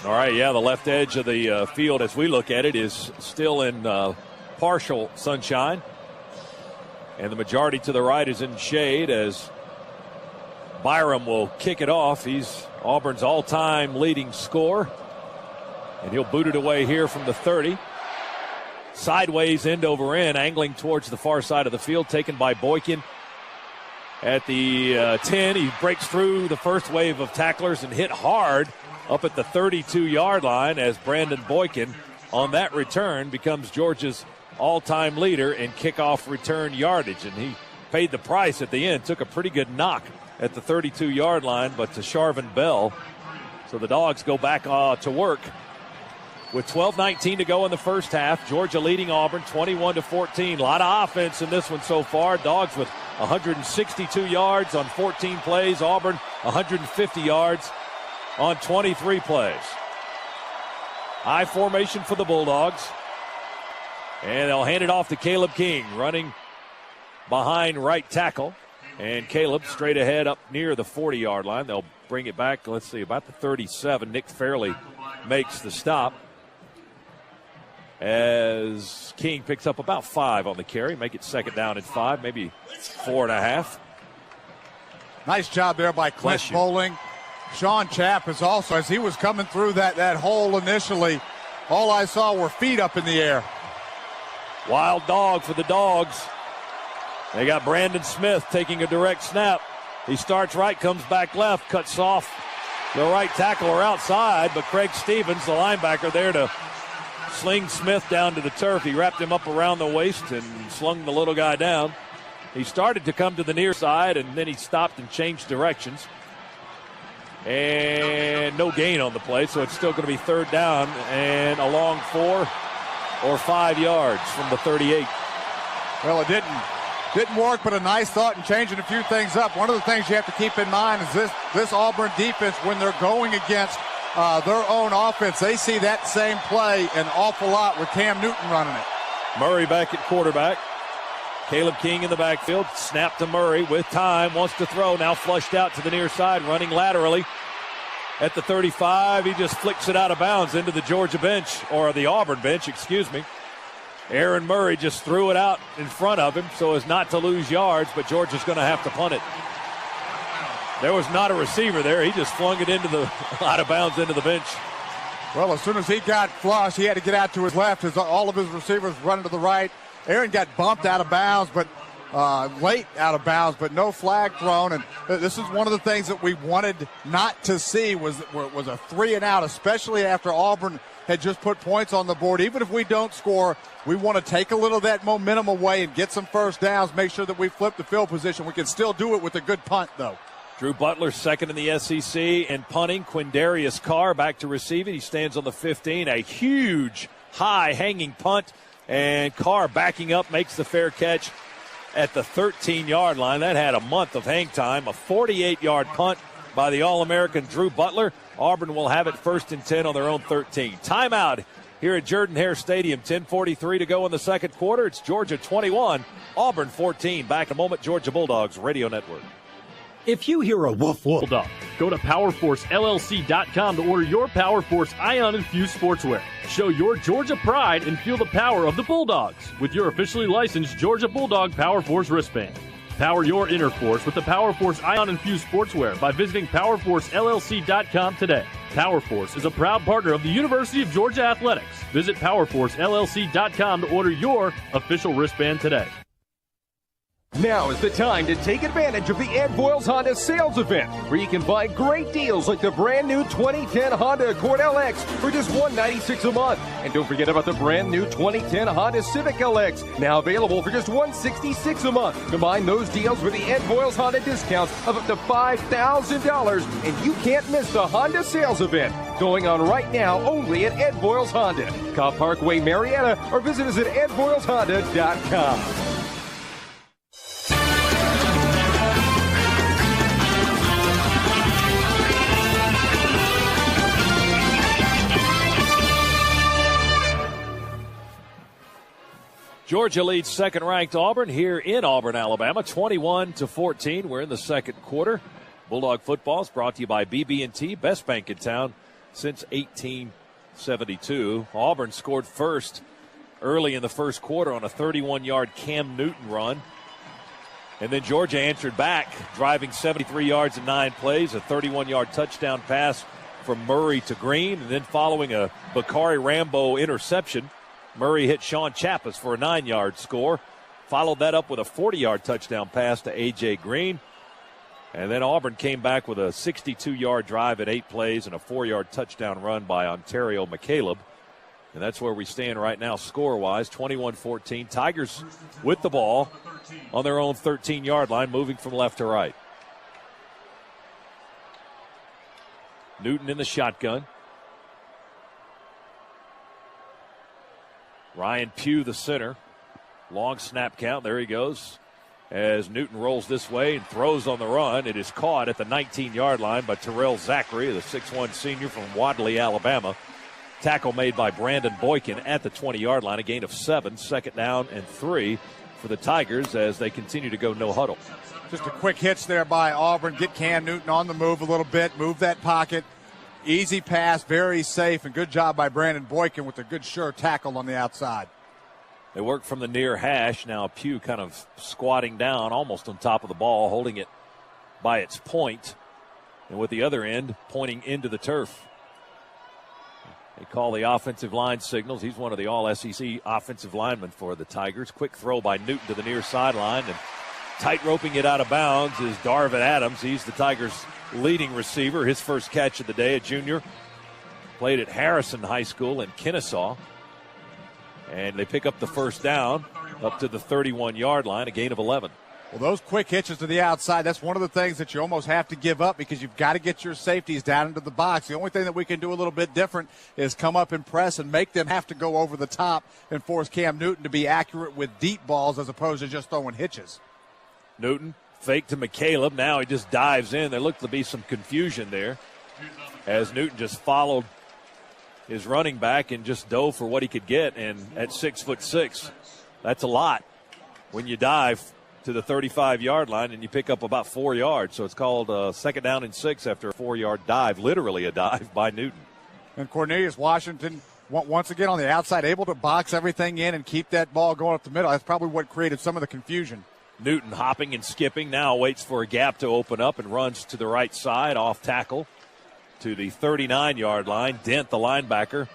All right, yeah, the left edge of the field as we look at it is still in partial sunshine. And the majority to the right is in shade as Byram will kick it off. He's Auburn's all-time leading scorer. And he'll boot it away here from the 30. Sideways, end over end, angling towards the far side of the field, taken by Boykin. At the 10, he breaks through the first wave of tacklers and hit hard up at the 32-yard line as Brandon Boykin on that return becomes Georgia's all-time leader in kickoff return yardage. And he paid the price at the end, took a pretty good knock at the 32-yard line, but to Sharvin Bell. So the Dogs go back to work with 12:19 to go in the first half. Georgia leading Auburn 21-14. A lot of offense in this one so far. Dogs with 162 yards on 14 plays. Auburn 150 yards on 23 plays. High formation for the Bulldogs. And they'll hand it off to Caleb King, running behind right tackle. And Caleb straight ahead up near the 40-yard line. They'll bring it back, let's see, about the 37. Nick Fairley makes the stop as King picks up about 5 on the carry. Make it 2nd down and 5, maybe 4.5. Nice job there by Clint Bowling. Sean Chapp is also, as he was coming through that hole initially, all I saw were feet up in the air. Wild dog for the Dogs. They got Brandon Smith taking a direct snap. He starts right, comes back left, cuts off the right tackle or outside, but Craig Stevens, the linebacker, there to sling Smith down to the turf. He wrapped him up around the waist and slung the little guy down. He started to come to the near side, and then he stopped and changed directions. And no gain on the play, so it's still going to be 3rd down and a long 4 or 5 yards from the 38. Well, it didn't work, but a nice thought in changing a few things up. One of the things you have to keep in mind is this Auburn defense, when they're going against their own offense, they see that same play an awful lot with Cam Newton running it. Murray back at quarterback. Caleb King in the backfield. Snap to Murray with time. Wants to throw. Now flushed out to the near side. Running laterally at the 35. He just flicks it out of bounds into the Georgia bench, or the Auburn bench, excuse me. Aaron Murray just threw it out in front of him so as not to lose yards, but Georgia's going to have to punt it. There was not a receiver there. He just flung it out of bounds into the bench. Well, as soon as he got flushed, he had to get out to his left as all of his receivers running to the right. Aaron got bumped out of bounds, but late out of bounds, but no flag thrown. And this is one of the things that we wanted not to see was a 3 and out, especially after Auburn had just put points on the board. Even if we don't score, we want to take a little of that momentum away and get some first downs, make sure that we flip the field position. We can still do it with a good punt, though. Drew Butler, 2nd in the SEC in punting. Quindarius Carr back to receive it. He stands on the 15. A huge, high hanging punt. And Carr backing up makes the fair catch at the 13-yard line. That had a month of hang time. A 48-yard punt by the All-American Drew Butler. Auburn will have it 1st and 10 on their own 13. Timeout here at Jordan-Hare Stadium. 10:43 to go in the second quarter. It's Georgia 21, Auburn 14. Back in a moment, Georgia Bulldogs Radio Network. If you hear a woof woof, Bulldog, go to PowerForceLLC.com to order your PowerForce Ion-infused sportswear. Show your Georgia pride and feel the power of the Bulldogs with your officially licensed Georgia Bulldog PowerForce wristband. Power your inner force with the PowerForce Ion-infused sportswear by visiting PowerForceLLC.com today. PowerForce is a proud partner of the University of Georgia Athletics. Visit PowerForceLLC.com to order your official wristband today. Now is the time to take advantage of the Ed Boyles Honda sales event, where you can buy great deals like the brand new 2010 Honda Accord LX for just $196 a month. And don't forget about the brand new 2010 Honda Civic LX, now available for just $166 a month. Combine those deals with the Ed Boyles Honda discounts of up to $5,000, and you can't miss the Honda sales event going on right now only at Ed Boyles Honda, Cobb Parkway, Marietta, or visit us at edboyleshonda.com. Georgia leads second-ranked Auburn here in Auburn, Alabama, 21-14. We're in the second quarter. Bulldog football is brought to you by BB&T, best bank in town since 1872. Auburn scored first early in the first quarter on a 31-yard Cam Newton run. And then Georgia answered back, driving 73 yards in 9 plays, a 31-yard touchdown pass from Murray to Green, and then following a Bakari Rambo interception, Murray hit Sean Chappas for a 9-yard score. Followed that up with a 40-yard touchdown pass to A.J. Green. And then Auburn came back with a 62-yard drive at 8 plays and a 4-yard touchdown run by Ontario McCaleb. And that's where we stand right now score-wise, 21-14. Tigers with the ball on their own 13-yard line, moving from left to right. Newton in the shotgun. Ryan Pugh, the center. Long snap count. There he goes. As Newton rolls this way and throws on the run, it is caught at the 19-yard line by Terrell Zachary, the 6'1 senior from Wadley, Alabama. Tackle made by Brandon Boykin at the 20-yard line, a gain of 7, 2nd down and 3 for the Tigers as they continue to go no huddle. Just a quick hitch there by Auburn. Get Cam Newton on the move a little bit, move that pocket. Easy pass, very safe, and good job by Brandon Boykin with a good sure tackle on the outside. They work from the near hash. Now Pugh kind of squatting down almost on top of the ball, holding it by its point, and with the other end pointing into the turf. They call the offensive line signals. He's one of the all-SEC offensive linemen for the Tigers. Quick throw by Newton to the near sideline, and tight roping it out of bounds is Darvin Adams. He's the Tigers' leading receiver. His first catch of the day, a junior. Played at Harrison High School in Kennesaw. And they pick up the first down up to the 31-yard line, a gain of 11. Well, those quick hitches to the outside, that's one of the things that you almost have to give up because you've got to get your safeties down into the box. The only thing that we can do a little bit different is come up and press and make them have to go over the top and force Cam Newton to be accurate with deep balls as opposed to just throwing hitches. Newton fake to McCaleb. Now he just dives in. There looked to be some confusion there as Newton just followed his running back and just dove for what he could get. And at 6'6", that's a lot when you dive to the 35-yard line and you pick up about 4 yards. So it's called 2nd down and 6 after a 4-yard dive, literally a dive by Newton. And Cornelius Washington, once again on the outside, able to box everything in and keep that ball going up the middle. That's probably what created some of the confusion. Newton hopping and skipping, now waits for a gap to open up and runs to the right side, off tackle to the 39-yard line. Dent, the linebacker,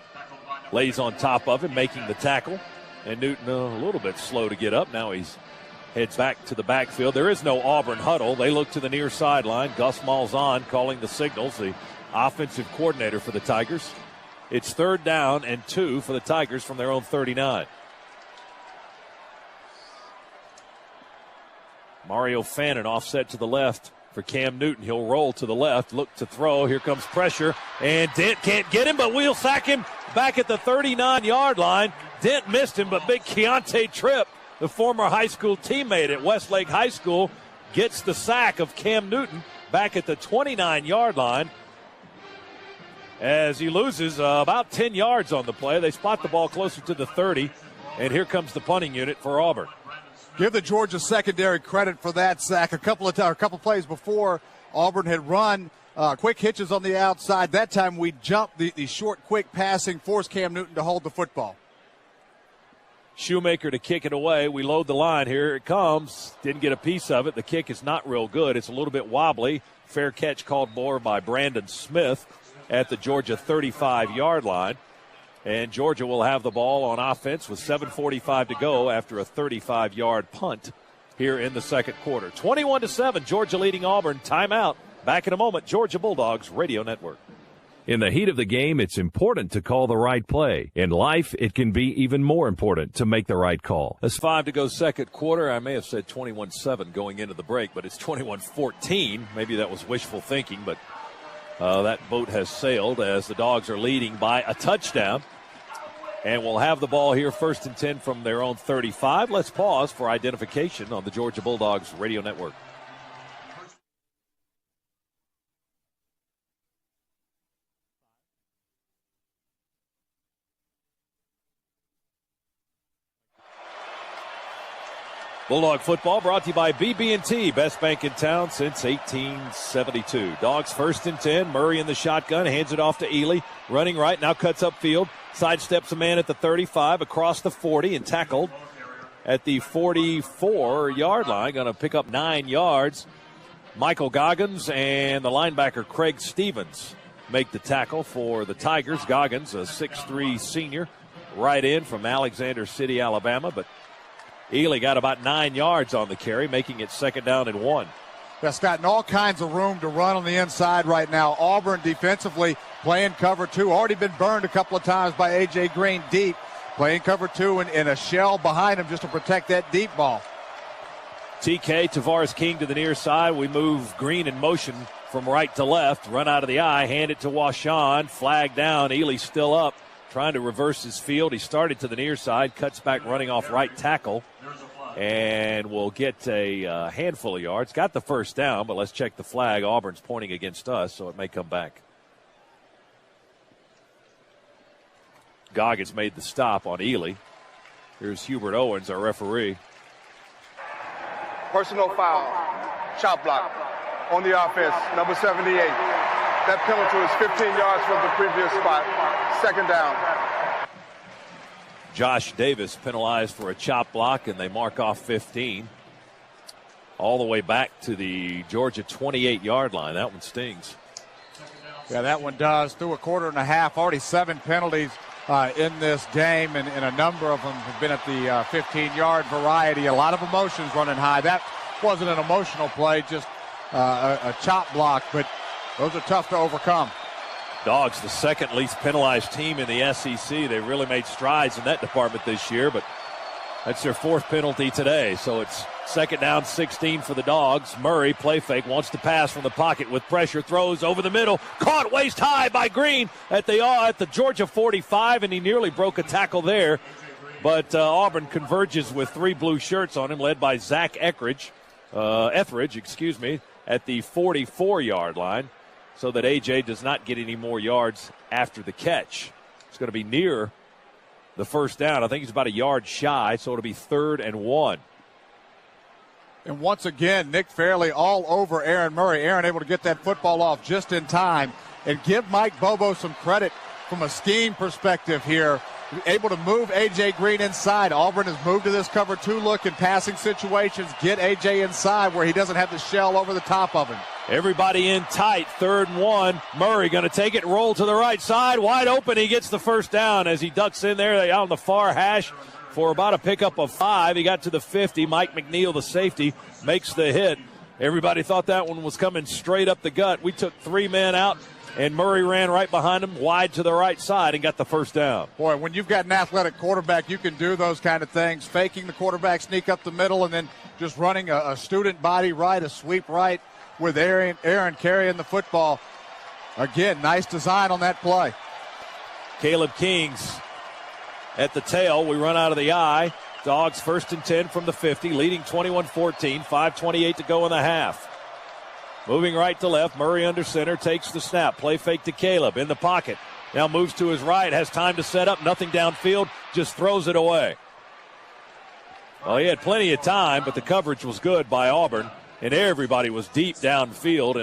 lays on top of him, making the tackle. And Newton a little bit slow to get up. Now he's heads back to the backfield. There is no Auburn huddle. They look to the near sideline. Gus Malzahn calling the signals, the offensive coordinator for the Tigers. It's 3rd down and 2 for the Tigers from their own 39. Mario Fannin offset to the left for Cam Newton. He'll roll to the left, look to throw. Here comes pressure, and Dent can't get him, but we'll sack him back at the 39-yard line. Dent missed him, but big Keontae Tripp, the former high school teammate at Westlake High School, gets the sack of Cam Newton back at the 29-yard line as he loses about 10 yards on the play. They spot the ball closer to the 30, and here comes the punting unit for Auburn. Give the Georgia secondary credit for that sack. A couple plays before, Auburn had run quick hitches on the outside. That time we jumped the short, quick passing, forced Cam Newton to hold the football. Shoemaker to kick it away. We load the line. Here it comes. Didn't get a piece of it. The kick is not real good. It's a little bit wobbly. Fair catch called for by Brandon Smith at the Georgia 35-yard line. And Georgia will have the ball on offense with 7:45 to go after a 35-yard punt here in the second quarter. 21-7, Georgia leading Auburn. Timeout. Back in a moment. Georgia Bulldogs Radio Network. In the heat of the game, it's important to call the right play. In life, it can be even more important to make the right call. There's 5 to go second quarter. I may have said 21-7 going into the break, but it's 21-14. Maybe that was wishful thinking, but that boat has sailed as the Dogs are leading by a touchdown. And we'll have the ball here 1st and 10 from their own 35. Let's pause for identification on the Georgia Bulldogs Radio Network. Bulldog football brought to you by BB&T, best bank in town since 1872. Dogs 1st and 10. Murray in the shotgun, hands it off to Ely. Running right, now cuts upfield. Sidesteps a man at the 35, across the 40, and tackled at the 44-yard line. Going to pick up 9 yards. Michael Goggins and the linebacker Craig Stevens make the tackle for the Tigers. Goggins, a 6'3 senior, right in from Alexander City, Alabama, but Ely got about 9 yards on the carry, making it 2nd down and 1. That's gotten all kinds of room to run on the inside right now. Auburn defensively playing cover 2. Already been burned a couple of times by A.J. Green deep. Playing cover 2 and a shell behind him just to protect that deep ball. TK, Tavares King to the near side. We move Green in motion from right to left. Run out of the eye, hand it to Washawn. Flag down, Ely still up, trying to reverse his field. He started to the near side, cuts back running off right tackle, and will get a handful of yards. Got the first down, but let's check the flag. Auburn's pointing against us, so it may come back. Goggins made the stop on Ely. Here's Hubert Owens, our referee. Personal foul, chop block on the offense, number 78. That penalty was 15 yards from the previous spot. Second down. Josh Davis penalized for a chop block, and they mark off 15. All the way back to the Georgia 28-yard line. That one stings. Yeah, that one does. Through a quarter and a half, already 7 penalties in this game, and a number of them have been at the 15-yard variety. A lot of emotions running high. That wasn't an emotional play, just a chop block, but those are tough to overcome. Dogs, the second least penalized team in the SEC. They really made strides in that department this year, but that's their 4th penalty today. So it's second down, 16 for the Dogs. Murray, play fake, wants to pass from the pocket with pressure, throws over the middle, caught waist high by Green at the Georgia 45, and he nearly broke a tackle there. But Auburn converges with 3 blue shirts on him, led by Zach Etheridge, at the 44-yard line, so that A.J. does not get any more yards after the catch. It's going to be near the first down. I think he's about a yard shy, so it'll be 3rd and 1. And once again, Nick Fairley all over Aaron Murray. Aaron able to get that football off just in time. And give Mike Bobo some credit from a scheme perspective here. Able to move A.J. Green inside. Auburn has moved to this cover 2 look in passing situations. Get A.J. inside where he doesn't have the shell over the top of him. Everybody in tight, 3rd and 1. Murray going to take it, roll to the right side. Wide open, he gets the first down as he ducks in there on the far hash for about a pickup of 5. He got to the 50. Mike McNeil, the safety, makes the hit. Everybody thought that one was coming straight up the gut. We took 3 men out, and Murray ran right behind him, wide to the right side, and got the first down. Boy, when you've got an athletic quarterback, you can do those kind of things. Faking the quarterback, sneak up the middle, and then just running a student body right, a sweep right with Aaron carrying the football. Again, nice design on that play. Caleb King's at the tail. We run out of the eye. Dogs 1st and 10 from the 50, leading 21-14, 5:28 to go in the half. Moving right to left, Murray under center, takes the snap. Play fake to Caleb in the pocket. Now moves to his right, has time to set up, nothing downfield, just throws it away. Well, he had plenty of time, but the coverage was good by Auburn, and everybody was deep downfield,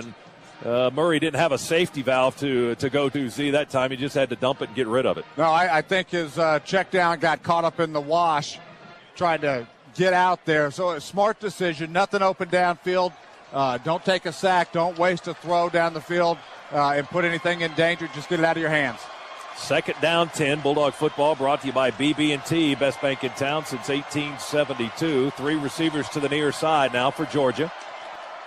and Murray didn't have a safety valve to go to Z that time. He just had to dump it and get rid of it. No, I think his check down got caught up in the wash, trying to get out there. So a smart decision, nothing open downfield. Don't take a sack, don't waste a throw down the field and put anything in danger. Just get it out of your hands. Second down 10, Bulldog football brought to you by BB&T, best bank in town since 1872. 3 receivers to the near side now for Georgia.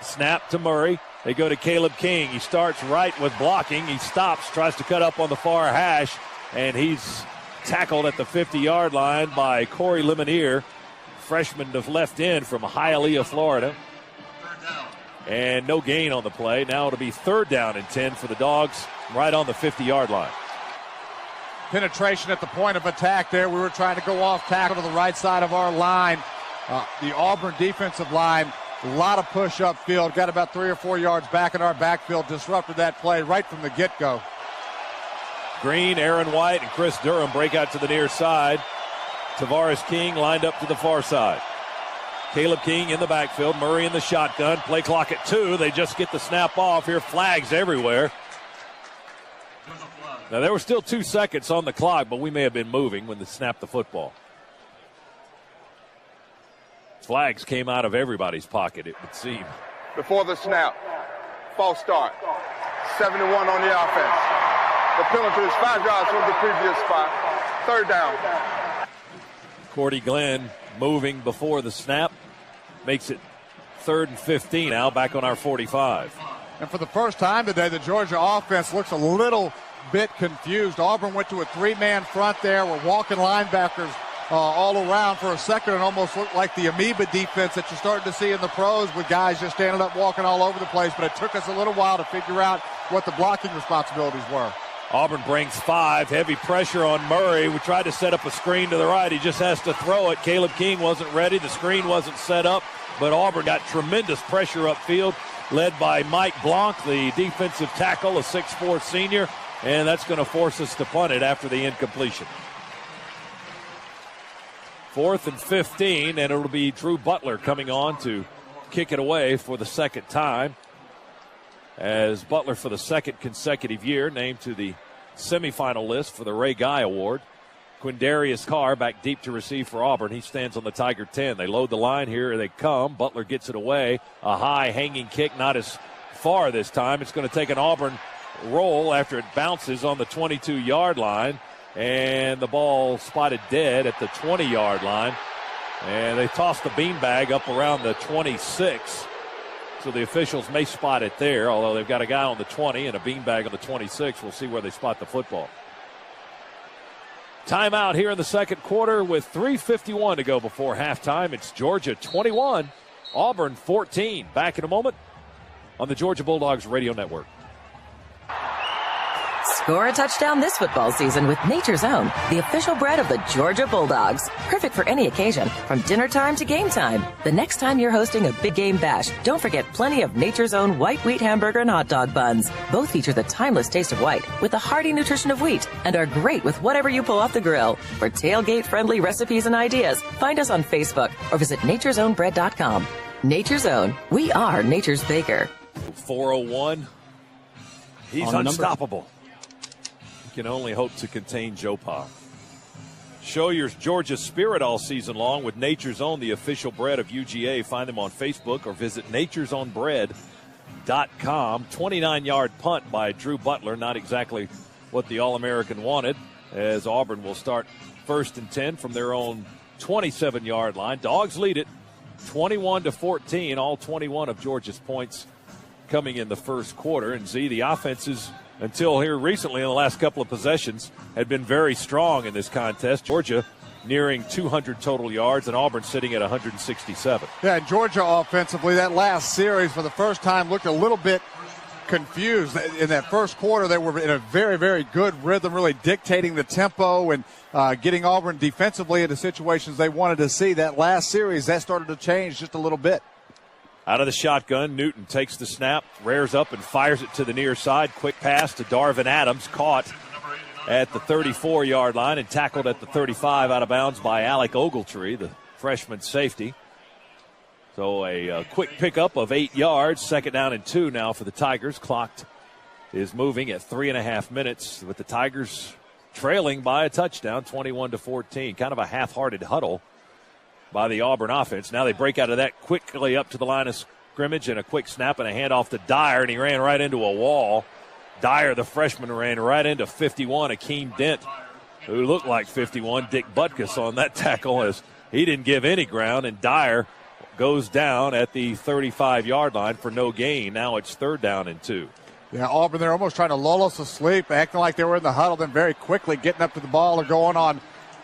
Snap to Murray. They go to Caleb King. He starts right with blocking. He stops, tries to cut up on the far hash, and he's tackled at the 50-yard line by Corey Lemonier, freshman to left end from Hialeah, Florida. And no gain on the play. Now it'll be 3rd down and 10 for the Dogs right on the 50-yard line. Penetration at the point of attack there. We were trying to go off tackle to the right side of our line. The Auburn defensive line, a lot of push upfield. Got about 3 or 4 yards back in our backfield. Disrupted that play right from the get-go. Green, Aaron White, and Chris Durham break out to the near side. Tavares King lined up to the far side. Caleb King in the backfield. Murray in the shotgun. Play clock at 2. They just get the snap off here. Flags everywhere. Now, there were still 2 seconds on the clock, but we may have been moving when they snapped the football. Flags came out of everybody's pocket, it would seem. Before the snap, false start. 71 on the offense. The penalty is 5 yards from the previous spot. 3rd down. Cordy Glenn moving before the snap. Makes it 3rd and 15 now, back on our 45. And for the first time today, the Georgia offense looks a little bit confused. Auburn went to a 3-man front there. We're walking linebackers all around for a second. It almost looked like the amoeba defense that you're starting to see in the pros with guys just standing up, walking all over the place. But it took us a little while to figure out what the blocking responsibilities were. Auburn brings 5. Heavy pressure on Murray. We tried to set up a screen to the right. He just has to throw it. Caleb King wasn't ready. The screen wasn't set up. But Auburn got tremendous pressure upfield, led by Mike Blanc, the defensive tackle, a 6'4 senior. And that's going to force us to punt it after the incompletion. 4th and 15, and it'll be Drew Butler coming on to kick it away for the second time, as Butler, for the second consecutive year, named to the semifinal list for the Ray Guy Award. Quindarius Carr back deep to receive for Auburn. He stands on the Tiger 10. They load the line here. They come. Butler gets it away. A high hanging kick, not as far this time. It's going to take an Auburn roll after it bounces on the 22-yard line. And the ball spotted dead at the 20-yard line. And they toss the beanbag up around the 26. So the officials may spot it there, although they've got a guy on the 20 and a beanbag on the 26. We'll see where they spot the football. Timeout here in the second quarter with 3:51 to go before halftime. It's Georgia 21, Auburn 14. Back in a moment on the Georgia Bulldogs Radio Network. Score a touchdown this football season with Nature's Own, the official bread of the Georgia Bulldogs. Perfect for any occasion, from dinner time to game time. The next time you're hosting a big game bash, don't forget plenty of Nature's Own white wheat hamburger and hot dog buns. Both feature the timeless taste of white with the hearty nutrition of wheat and are great with whatever you pull off the grill. For tailgate-friendly recipes and ideas, find us on Facebook or visit nature'sownbread.com. Nature's Own, we are nature's baker. 401. He's unstoppable. Can only hope to contain Joe Pa. Show your Georgia spirit all season long with Nature's Own, the official bread of UGA. Find them on Facebook or visit nature'sownbread.com. 29-yard punt by Drew Butler. Not exactly what the All-American wanted, as Auburn will start 1st and 10 from their own 27-yard line. Dogs lead it 21-14. All 21 of Georgia's points coming in the first quarter. And the offenses, until here recently in the last couple of possessions, had been very strong in this contest. Georgia nearing 200 total yards and Auburn sitting at 167. Yeah, and Georgia offensively, that last series for the first time looked a little bit confused. In that first quarter, they were in a very, very good rhythm, really dictating the tempo and getting Auburn defensively into situations they wanted to see. That last series, that started to change just a little bit. Out of the shotgun, Newton takes the snap, rears up and fires it to the near side. Quick pass to Darvin Adams, caught at the 34-yard line and tackled at the 35 out of bounds by Alec Ogletree, the freshman safety. So a quick pickup of 8 yards, 2nd down and 2 now for the Tigers. Clock is moving at 3.5 minutes with the Tigers trailing by a touchdown, 21-14. Kind of a half-hearted huddle by the Auburn offense. Now they break out of that quickly up to the line of scrimmage, and a quick snap and a handoff to Dyer, and he ran right into a wall. Dyer, the freshman, ran right into 51, Akeem Dent, who looked like 51. Dick Butkus on that tackle, as he didn't give any ground, and Dyer goes down at the 35-yard line for no gain. Now it's 3rd down and 2. Yeah, Auburn, they're almost trying to lull us asleep, acting like they were in the huddle, then very quickly getting up to the ball and going on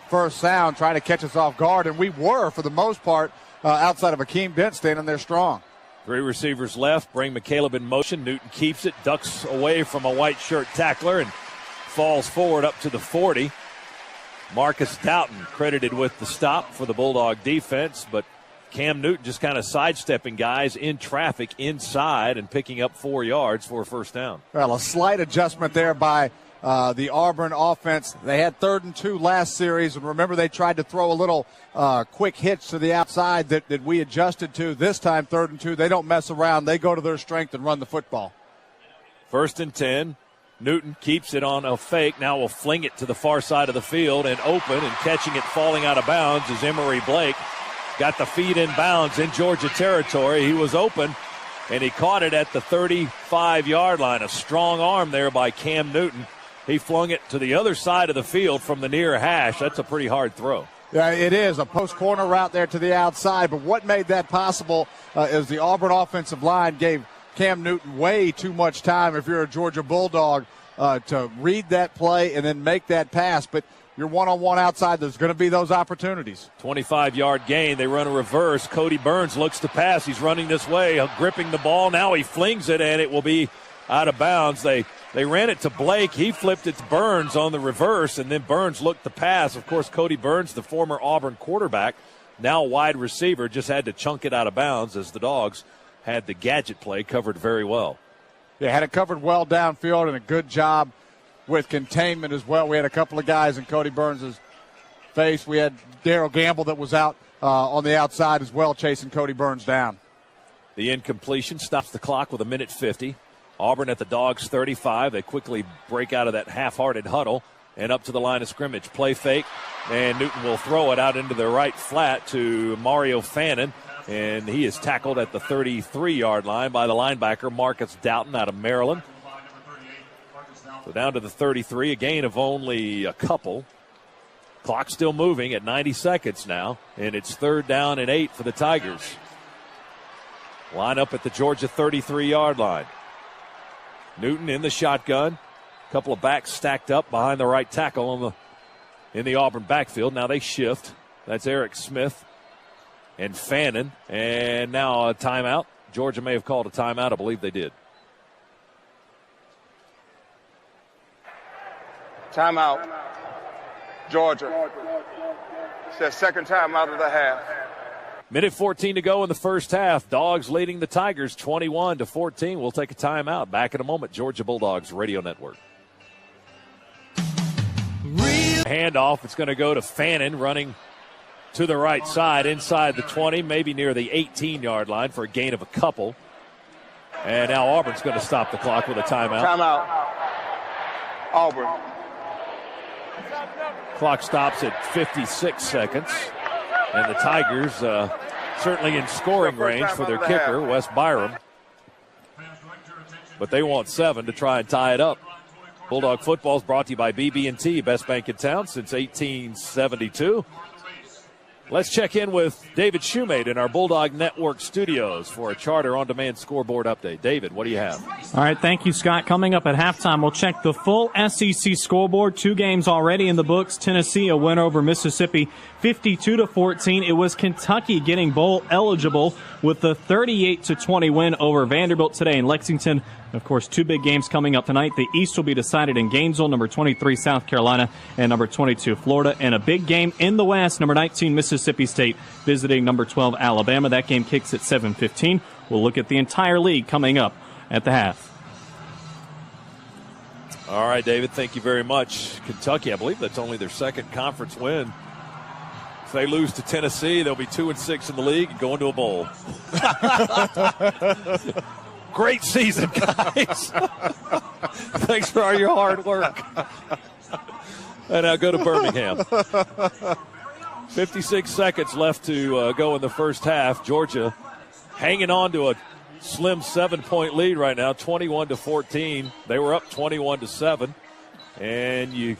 first down, trying to catch us off guard, and we were, for the most part, outside of Akeem Dent standing there strong. 3 receivers left, bring McCaleb in motion. Newton keeps it, ducks away from a white shirt tackler, and falls forward up to the 40. Marcus Doughton credited with the stop for the Bulldog defense, but Cam Newton just kind of sidestepping guys in traffic inside and picking up 4 yards for a first down. Well, a slight adjustment there by the Auburn offense. They had 3rd and 2 last series, and remember they tried to throw a little quick hitch to the outside that we adjusted to. This time, 3rd and 2, they don't mess around. They go to their strength and run the football. 1st and 10. Newton keeps it on a fake. Now will fling it to the far side of the field and open, and catching it falling out of bounds is Emory Blake. Got the feet in bounds in Georgia territory. He was open, and he caught it at the 35-yard line. A strong arm there by Cam Newton. He flung it to the other side of the field from the near hash. That's a pretty hard throw. Yeah, it is a post corner route there to the outside. But what made that possible is the Auburn offensive line gave Cam Newton way too much time, if you're a Georgia Bulldog, to read that play and then make that pass. But you're one-on-one outside, there's going to be those opportunities. 25-yard gain. They run a reverse. Cody Burns looks to pass. He's running this way, gripping the ball. Now he flings it, and it will be out of bounds. They ran it to Blake. He flipped it to Burns on the reverse, and then Burns looked to pass. Of course, Cody Burns, the former Auburn quarterback, now wide receiver, just had to chunk it out of bounds, as the Dogs had the gadget play covered very well. They had it covered well downfield, and a good job with containment as well. We had a couple of guys in Cody Burns' face. We had Darryl Gamble that was out on the outside as well, chasing Cody Burns down. The incompletion stops the clock with 1:50. Auburn at the Dogs 35. They quickly break out of that half-hearted huddle and up to the line of scrimmage. Play fake, and Newton will throw it out into the right flat to Mario Fannin, and he is tackled at the 33-yard line by the linebacker Marcus Doughton out of Maryland. So down to the 33, a gain of only a couple. Clock still moving at 90 seconds now, and it's 3rd down and 8 for the Tigers. Line up at the Georgia 33-yard line. Newton in the shotgun. A couple of backs stacked up behind the right tackle in the Auburn backfield. Now they shift. That's Eric Smith and Fannin. And now a timeout. Georgia may have called a timeout. I believe they did. Timeout. Georgia. It's their second timeout of the half. 1:14 to go in the first half. Dogs leading the Tigers 21-14. We'll take a timeout. Back in a moment. Georgia Bulldogs Radio Network. Handoff. It's going to go to Fannin running to the right side inside the 20, maybe near the 18-yard line for a gain of a couple. And now Auburn's going to stop the clock with a timeout. Timeout. Auburn. Clock stops at 56 seconds. And the Tigers certainly in scoring range for their kicker, Wes Byram. But they want 7 to try and tie it up. Bulldog football is brought to you by BB&T, best bank in town since 1872. Let's check in with David Shoemate in our Bulldog Network studios for a Charter On-Demand scoreboard update. David, what do you have? All right, thank you, Scott. Coming up at halftime, we'll check the full SEC scoreboard. 2 games already in the books. Tennessee, a win over Mississippi, 52-14. It was Kentucky getting bowl eligible with the 38-20 win over Vanderbilt today in Lexington. Of course, 2 big games coming up tonight. The East will be decided in Gainesville, number 23, South Carolina, and number 22, Florida. And a big game in the West, number 19, Mississippi State, visiting number 12, Alabama. That game kicks at 7:15. We'll look at the entire league coming up at the half. All right, David, thank you very much. Kentucky, I believe that's only their second conference win. If they lose to Tennessee, they'll be 2-6 in the league and go into a bowl. Great season, guys. Thanks for all your hard work. And now go to Birmingham. 56 seconds left to go in the first half. Georgia hanging on to a slim 7-point lead right now, 21-14. They were up 21-7. And you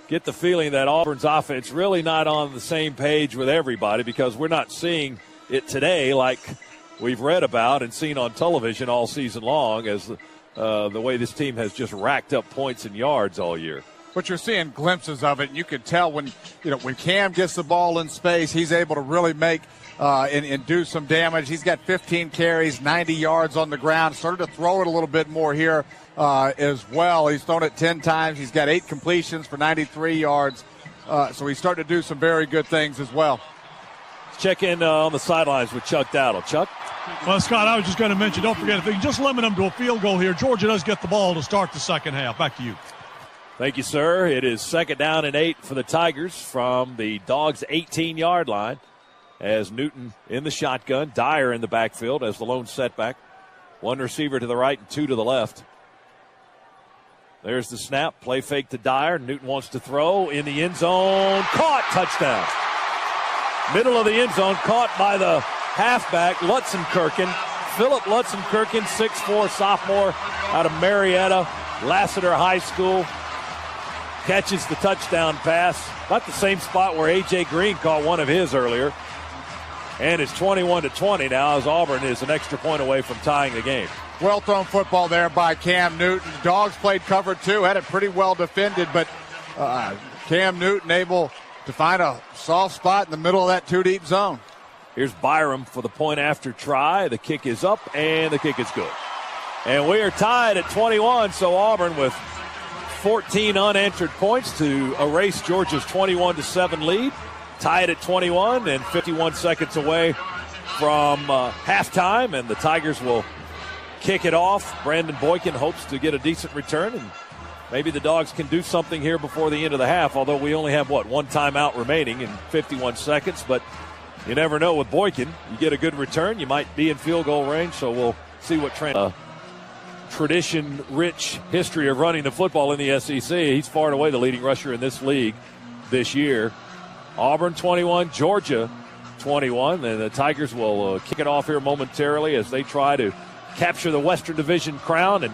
get the feeling that Auburn's offense really not on the same page with everybody because we're not seeing it today like we've read about and seen on television all season long as the way this team has just racked up points and yards all year. But you're seeing glimpses of it, and you can tell when Cam gets the ball in space, he's able to really make and do some damage. He's got 15 carries, 90 yards on the ground. Started to throw it a little bit more here as well. He's thrown it 10 times. He's got 8 completions for 93 yards. So he's starting to do some very good things as well. Let's check in on the sidelines with Chuck Dowdle. Chuck? Well, Scott, I was just going to mention, don't forget, if they can just limit them to a field goal here, Georgia does get the ball to start the second half. Back to you. Thank you, sir. It is 2nd down and 8 for the Tigers from the Dogs' 18-yard line as Newton in the shotgun, Dyer in the backfield as the lone setback. 1 receiver to the right and 2 to the left. There's the snap. Play fake to Dyer. Newton wants to throw in the end zone. Caught. Touchdown. Middle of the end zone. Caught by the halfback, Lutzenkirchen. Philip Lutzenkirchen, 6'4", sophomore out of Marietta, Lassiter High School. Catches the touchdown pass. About the same spot where A.J. Green caught one of his earlier. And it's 21-20 now as Auburn is an extra point away from tying the game. Well thrown football there by Cam Newton. Dogs played cover 2, had it pretty well defended, but Cam Newton able to find a soft spot in the middle of that 2-deep zone. Here's Byram for the point after try. The kick is up, and the kick is good. And we are tied at 21, so Auburn with 14 unanswered points to erase Georgia's 21-7 lead. Tied at 21 and 51 seconds away from halftime, and the Tigers will kick it off. Brandon Boykin hopes to get a decent return and maybe the Dogs can do something here before the end of the half, although we only have, one timeout remaining in 51 seconds. But you never know with Boykin. You get a good return, you might be in field goal range, so we'll see what tradition-rich history of running the football in the SEC. He's far and away the leading rusher in this league this year. Auburn 21, Georgia 21, and the Tigers will kick it off here momentarily as they try to capture the Western Division crown and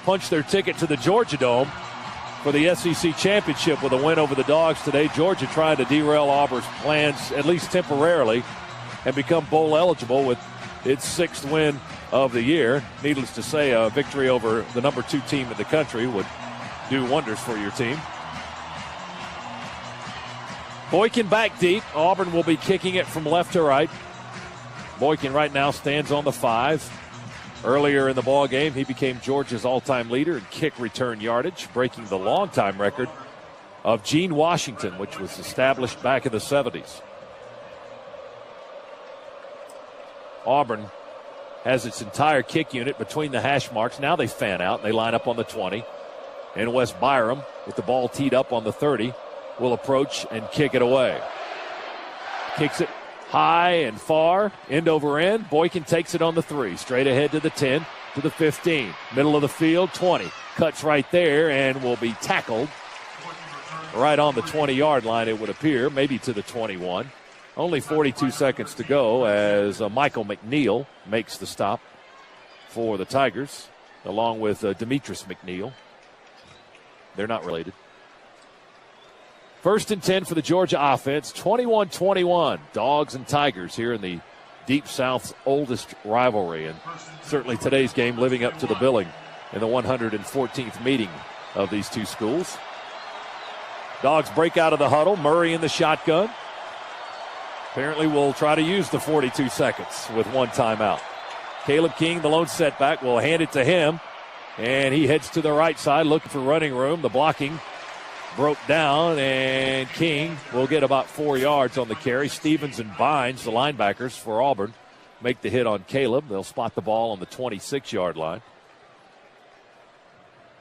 punch their ticket to the Georgia Dome for the SEC championship with a win over the Dogs today. Georgia trying to derail Auburn's plans, at least temporarily, and become bowl eligible with its 6th win of the year. Needless to say, a victory over the number 2 team in the country would do wonders for your team. Boykin back deep. Auburn will be kicking it from left to right. Boykin right now stands on the 5. Earlier in the ball game, he became Georgia's all-time leader in kick return yardage, breaking the long-time record of Gene Washington, which was established back in the 70s. Auburn has its entire kick unit between the hash marks. Now they fan out, and they line up on the 20. And Wes Byram, with the ball teed up on the 30, will approach and kick it away. Kicks it high and far, end over end. Boykin takes it on the 3, straight ahead to the 10, to the 15. Middle of the field, 20. Cuts right there and will be tackled right on the 20-yard line, it would appear, maybe to the 21. Only 42 seconds to go as Michael McNeil makes the stop for the Tigers, along with Demetrius McNeil. They're not related. 1st and 10 for the Georgia offense, 21-21. Dogs and Tigers here in the Deep South's oldest rivalry. And certainly today's game living up to the billing in the 114th meeting of these two schools. Dogs break out of the huddle. Murray in the shotgun. Apparently will try to use the 42 seconds with one timeout. Caleb King, the lone setback, will hand it to him. And he heads to the right side looking for running room. The blocking broke down, and King will get about 4 yards on the carry. Stevens and Bynes, the linebackers for Auburn, make the hit on Caleb. They'll spot the ball on the 26-yard line.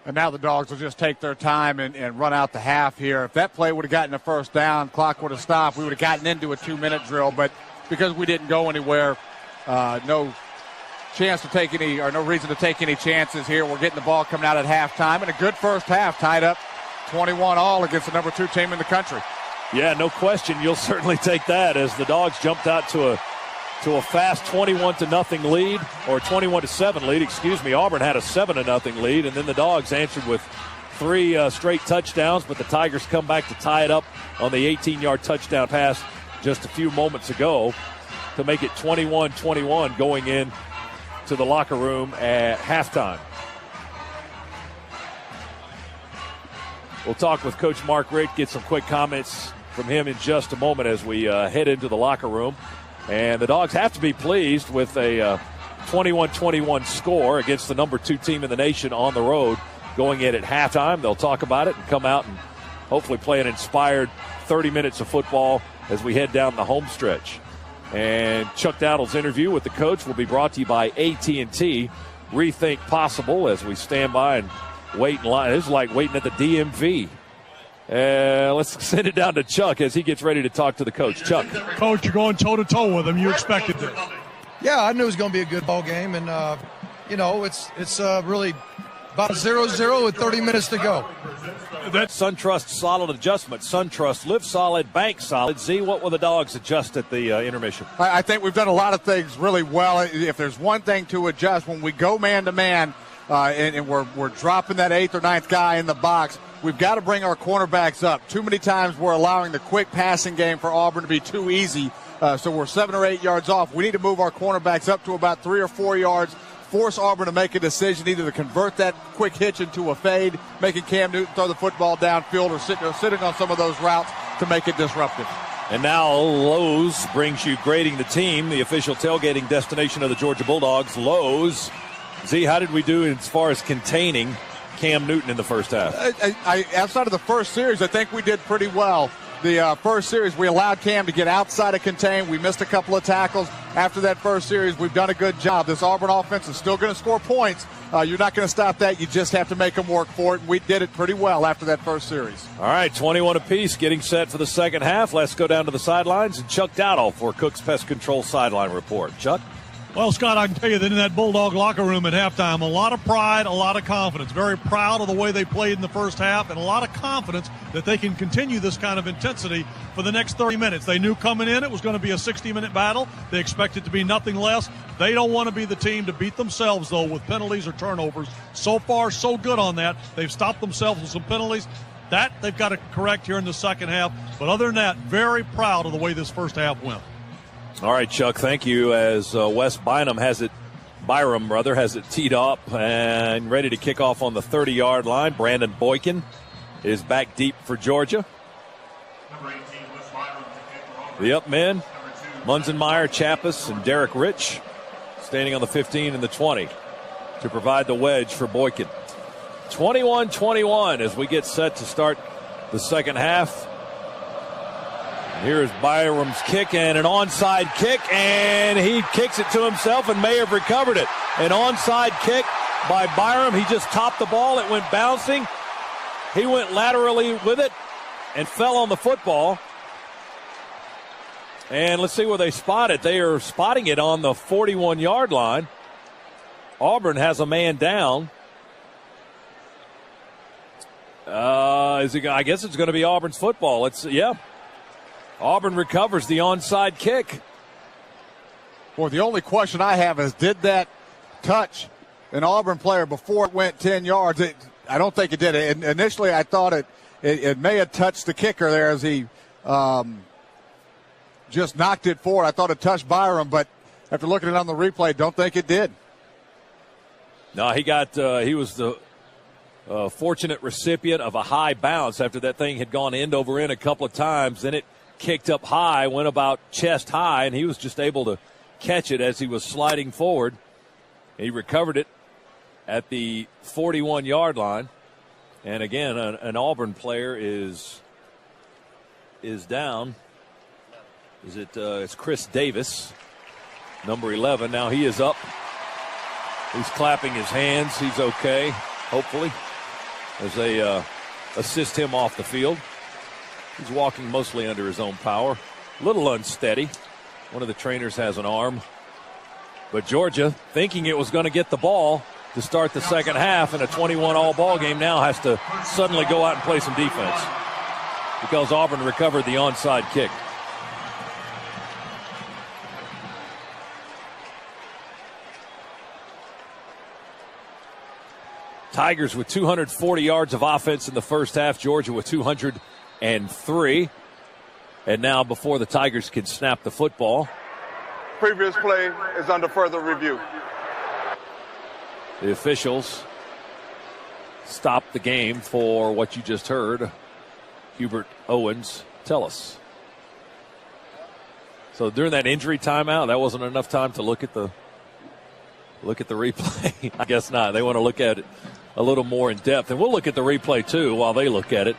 And now the Dogs will just take their time and run out the half here. If that play would have gotten a first down, clock would have stopped, we would have gotten into a 2-minute drill. But because we didn't go anywhere, no chance to take any, or no reason to take any chances here. We're getting the ball coming out at halftime, and a good first half, tied up 21-all against the number 2 team in the country. Yeah, no question. You'll certainly take that as the Dogs jumped out to a fast 21-0 lead, or 21-7 lead, excuse me. Auburn had a 7-0 lead, and then the Dogs answered with 3 straight touchdowns, but the Tigers come back to tie it up on the 18-yard touchdown pass just a few moments ago to make it 21-21 going in to the locker room at halftime. We'll talk with Coach Mark Richt, get some quick comments from him in just a moment as we head into the locker room. And the Dogs have to be pleased with a 21-21 score against the number 2 team in the nation on the road going in at halftime. They'll talk about it and come out and hopefully play an inspired 30 minutes of football as we head down the home stretch. And Chuck Dowdle's interview with the coach will be brought to you by AT&T. Rethink possible as we stand by and wait in line. This is like waiting at the DMV. Let's send it down to Chuck as he gets ready to talk to the coach. Chuck. Coach, you're going toe-to-toe with him. You expected this. Yeah, I knew it was going to be a good ball game, and, it's really about 0-0 with 30 minutes to go. That's SunTrust solid adjustment. SunTrust live solid, bank solid. Z, what will the Dogs adjust at the intermission? I think we've done a lot of things really well. If there's one thing to adjust, when we go man-to-man and we're dropping that 8th or 9th guy in the box, we've got to bring our cornerbacks up. Too many times we're allowing the quick passing game for Auburn to be too easy. So we're 7 or 8 yards off. We need to move our cornerbacks up to about 3 or 4 yards, force Auburn to make a decision, either to convert that quick hitch into a fade, making Cam Newton throw the football downfield, or sitting on some of those routes to make it disruptive. And now Lowe's brings you Grading the Team, the official tailgating destination of the Georgia Bulldogs. Lowe's. Z, how did we do as far as containing Cam Newton in the first half? Outside of the first series, I think we did pretty well. The first series, we allowed Cam to get outside of contain. We missed a couple of tackles. after that first series, we've done a good job. This Auburn offense is still going to score points. You're not going to stop that. You just have to make them work for it, and we did it pretty well after that first series. All right, 21 apiece, getting set for the second half. Let's go down to the sidelines and Chuck Dowdle for Cook's Pest Control Sideline Report. Chuck? Well, Scott, I can tell you that in that Bulldog locker room at halftime, a lot of pride, a lot of confidence. Very proud of the way they played in the first half, and a lot of confidence that they can continue this kind of intensity for the next 30 minutes. They knew coming in it was going to be a 60-minute battle. They expect it to be nothing less. They don't want to be the team to beat themselves, though, with penalties or turnovers. So far, so good on that. They've stopped themselves with some penalties. That they've got to correct here in the second half. But other than that, very proud of the way this first half went. All right, Chuck, thank you. As Wes Byram has it teed up and ready to kick off on the 30-yard line. Brandon Boykin is back deep for Georgia. The up men, Munzenmeyer, Chappis, and Derek Rich standing on the 15 and the 20 to provide the wedge for Boykin. 21-21 as we get set to start the second half. Here's Byram's kick and an onside kick, and he kicks it to himself and may have recovered it. An onside kick by Byram. He just topped the ball. It went bouncing. He went laterally with it and fell on the football. And let's see where they spot it. They are spotting it on the 41-yard line. Auburn has a man down. I guess it's going to be Auburn's football. Auburn recovers the onside kick. Well, the only question I have is, did that touch an Auburn player before it went 10 yards? I don't think it did. Initially, I thought it may have touched the kicker there as he just knocked it forward. I thought it touched Byram, but after looking at it on the replay, don't think it did. No, he was the fortunate recipient of a high bounce after that thing had gone end over end a couple of times. Then it kicked up high, went about chest high, and he was just able to catch it as he was sliding forward. He recovered it at the 41-yard line. And again, an Auburn player is down. It's Chris Davis, number 11. Now he is up. He's clapping his hands. He's okay, hopefully, as they assist him off the field. He's walking mostly under his own power. A little unsteady. One of the trainers has an arm. But Georgia, thinking it was going to get the ball to start the second half in a 21-all ball game, now has to suddenly go out and play some defense because Auburn recovered the onside kick. Tigers with 240 yards of offense in the first half. Georgia with 203. And now before the Tigers can snap the football, Previous play is under further review. The officials stopped the game for what you just heard. Hubert Owens tell us. So during that injury timeout, that wasn't enough time to look at the replay. I guess not. They want to look at it a little more in depth. And we'll look at the replay, too, while they look at it,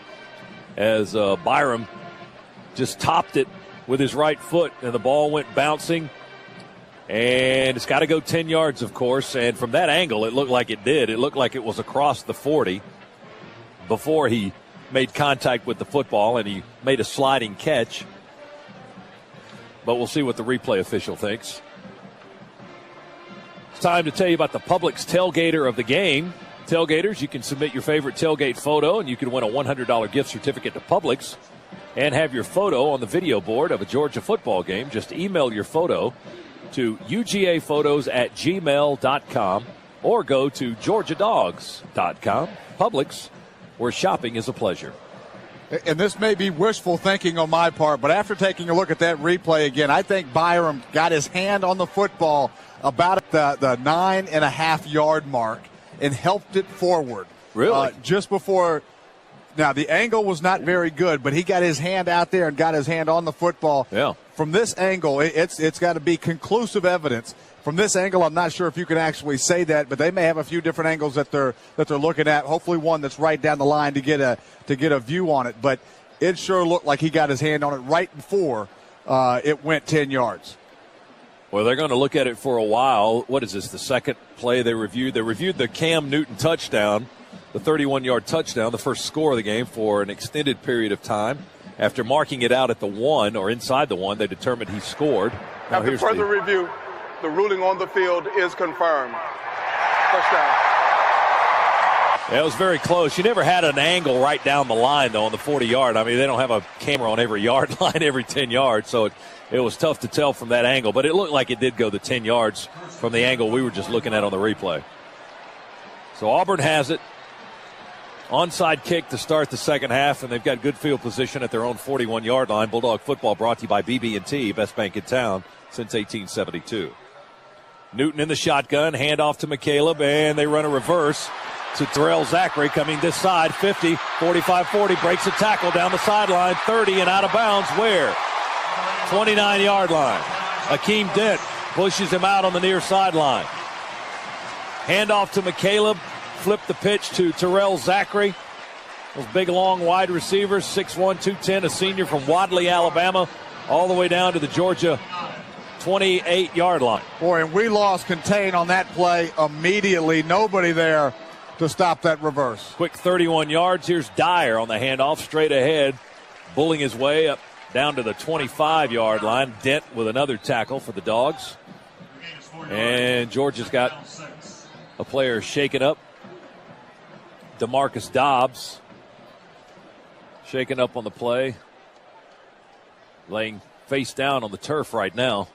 as Byram just topped it with his right foot, and the ball went bouncing. And it's got to go 10 yards, of course. And from that angle, it looked like it did. It looked like it was across the 40 before he made contact with the football, and he made a sliding catch. But we'll see what the replay official thinks. It's time to tell you about the Publix tailgater of the game. Tailgaters, you can submit your favorite tailgate photo, and you can win a $100 gift certificate to Publix and have your photo on the video board of a Georgia football game. Just email your photo to ugaafotos@gmail.com or go to georgiadogs.com. Publix, where shopping is a pleasure. And this may be wishful thinking on my part, but after taking a look at that replay again, I think Byram got his hand on the football about at the 9.5-yard mark and helped it forward. Really? Just before. Now, the angle was not very good, but he got his hand out there and got his hand on the football. Yeah. From this angle, it's got to be conclusive evidence. From this angle, I'm not sure if you can actually say that, but they may have a few different angles that they're looking at. Hopefully, one that's right down the line to get a view on it. But it sure looked like he got his hand on it right before it went 10 yards. Well, they're going to look at it for a while. What is this, the second play they reviewed? They reviewed the Cam Newton touchdown, the 31-yard touchdown, the first score of the game, for an extended period of time. After marking it out at the 1 or inside the 1, they determined he scored. Now, after further review, the ruling on the field is confirmed. Touchdown. Yeah, it was very close. You never had an angle right down the line, though, on the 40-yard. I mean, they don't have a camera on every yard line every 10 yards, so it was tough to tell from that angle. But it looked like it did go the 10 yards from the angle we were just looking at on the replay. So Auburn has it. Onside kick to start the second half, and they've got good field position at their own 41-yard line. Bulldog football brought to you by BB&T, best bank in town since 1872. Newton in the shotgun, handoff to McCaleb, and they run a reverse to Terrell Zachary coming this side, 50, 45, 40, breaks a tackle down the sideline, 30 and out of bounds. Where? 29-yard line. Akeem Dent pushes him out on the near sideline. Handoff to McCaleb, flip the pitch to Terrell Zachary. Those big, long, wide receivers, 6'1", 210, a senior from Wadley, Alabama, all the way down to the Georgia 28-yard line. Boy, and we lost contain on that play immediately. Nobody there to stop that reverse. Quick 31 yards. Here's Dyer on the handoff, straight ahead, bulling his way up down to the 25-yard line. Dent with another tackle for the Dogs. And Georgia's got a player shaken up. DeMarcus Dobbs shaken up on the play, laying face down on the turf right now.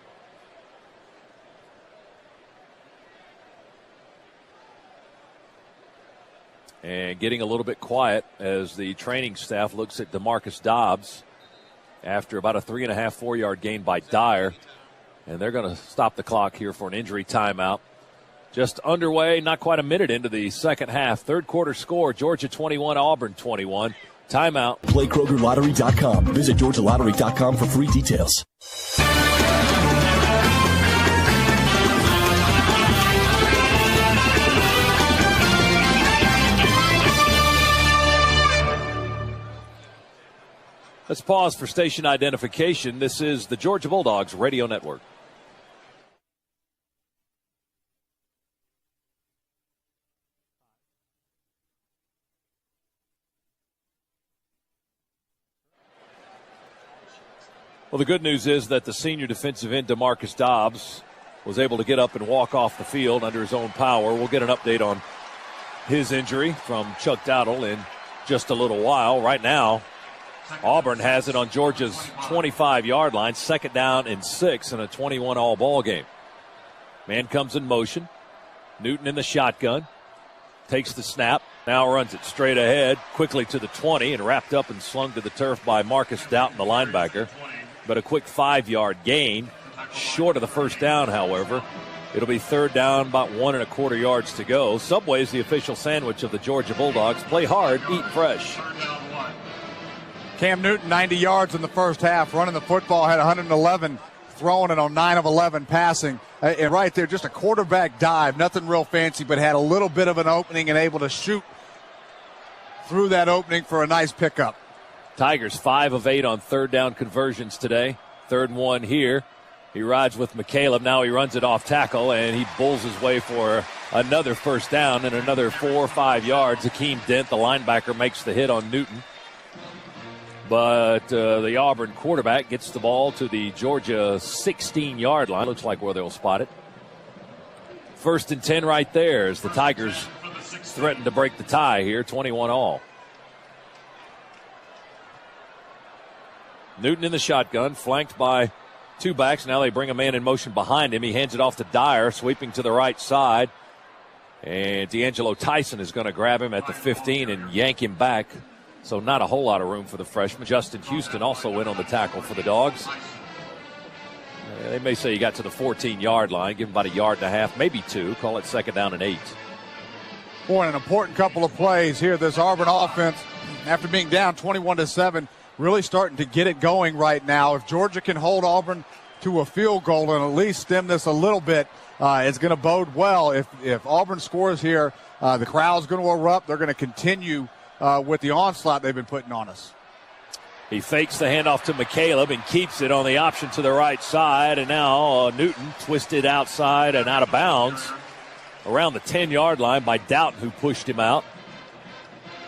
And getting a little bit quiet as the training staff looks at DeMarcus Dobbs after about a 3.5, 4-yard gain by Dyer. And they're going to stop the clock here for an injury timeout. Just underway, not quite a minute into the second half. Third quarter score, Georgia 21, Auburn 21. Timeout. Play KrogerLottery.com. Visit GeorgiaLottery.com for free details. Let's pause for station identification. This is the Georgia Bulldogs Radio Network. Well, the good news is that the senior defensive end, DeMarcus Dobbs, was able to get up and walk off the field under his own power. We'll get an update on his injury from Chuck Dowdle in just a little while. Right now, Auburn has it on Georgia's 25-yard line, 2nd down and 6 in a 21-all ball game. Man comes in motion. Newton in the shotgun. Takes the snap. Now runs it straight ahead, quickly to the 20, and wrapped up and slung to the turf by Marcus Doughton, the linebacker. But a quick 5-yard gain, short of the first down, however. It'll be 3rd down, about 1.25 yards to go. Subway's the official sandwich of the Georgia Bulldogs. Play hard, eat fresh. Cam Newton, 90 yards in the first half, running the football, had 111, throwing it on 9 of 11 passing. And right there, just a quarterback dive, nothing real fancy, but had a little bit of an opening and able to shoot through that opening for a nice pickup. Tigers 5 of 8 on 3rd down conversions today. 3rd and 1 here. He rides with McCaleb. Now he runs it off tackle, and he bulls his way for another first down and another 4 or 5 yards. Akeem Dent, the linebacker, makes the hit on Newton. But the Auburn quarterback gets the ball to the Georgia 16-yard line. Looks like where they'll spot it. 1st and 10 right there as the Tigers threaten to break the tie here, 21-all. Newton in the shotgun, flanked by 2 backs. Now they bring a man in motion behind him. He hands it off to Dyer, sweeping to the right side. And D'Angelo Tyson is going to grab him at the 15 and yank him back. So not a whole lot of room for the freshman. Justin Houston also in on the tackle for the Dogs. They may say he got to the 14-yard line, give him about 1.5 yards, maybe 2. Call it 2nd down and 8. Boy, an important couple of plays here. This Auburn offense, after being down 21-7, really starting to get it going right now. If Georgia can hold Auburn to a field goal and at least stem this a little bit, it's going to bode well. If Auburn scores here, the crowd's going to erupt. They're going to continue with the onslaught they've been putting on us. He fakes the handoff to McCaleb and keeps it on the option to the right side. And now Newton twisted outside and out of bounds around the 10-yard line by Doughton, who pushed him out.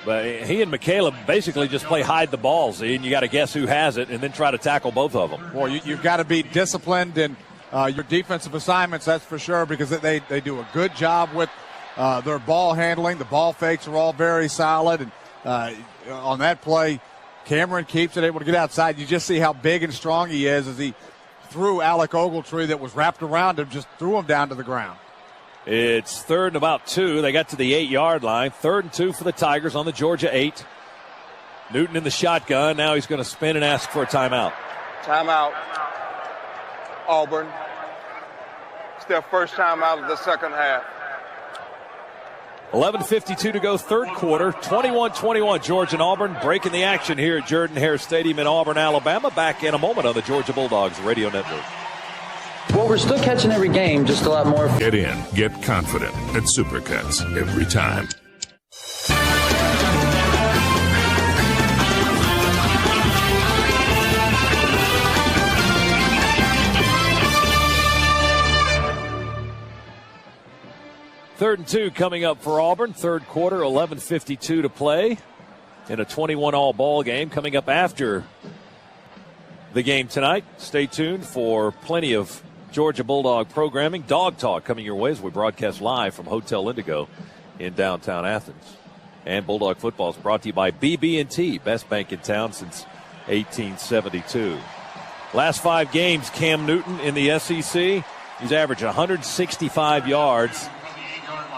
But he and McCaleb basically just play hide the ball, Z, and you got to guess who has it and then try to tackle both of them. Well, you've got to be disciplined in your defensive assignments, that's for sure, because they do a good job with their ball handling. The ball fakes are all very solid. And on that play, Cameron keeps it, able to get outside. You just see how big and strong he is as he threw Alec Ogletree that was wrapped around him, just threw him down to the ground. It's 3rd and about 2. They got to the 8-yard line. 3rd and 2 for the Tigers on the Georgia 8. Newton in the shotgun. Now he's going to spin and ask for a timeout. Timeout. Auburn. It's their first timeout of the second half. 11:52 to go, third quarter. 21-21, Georgia and Auburn breaking the action here at Jordan-Hare Stadium in Auburn, Alabama. Back in a moment on the Georgia Bulldogs Radio Network. Well, we're still catching every game, just a lot more. Get in, get confident at Supercuts every time. Third and 2 coming up for Auburn. Third quarter, 11:52 to play in a 21-all ball game. Coming up after the game tonight. Stay tuned for plenty of Georgia Bulldog programming. Dog Talk coming your way as we broadcast live from Hotel Indigo in downtown Athens. And Bulldog football is brought to you by BB&T, best bank in town since 1872. Last 5 games, Cam Newton in the SEC. He's averaged 165 yards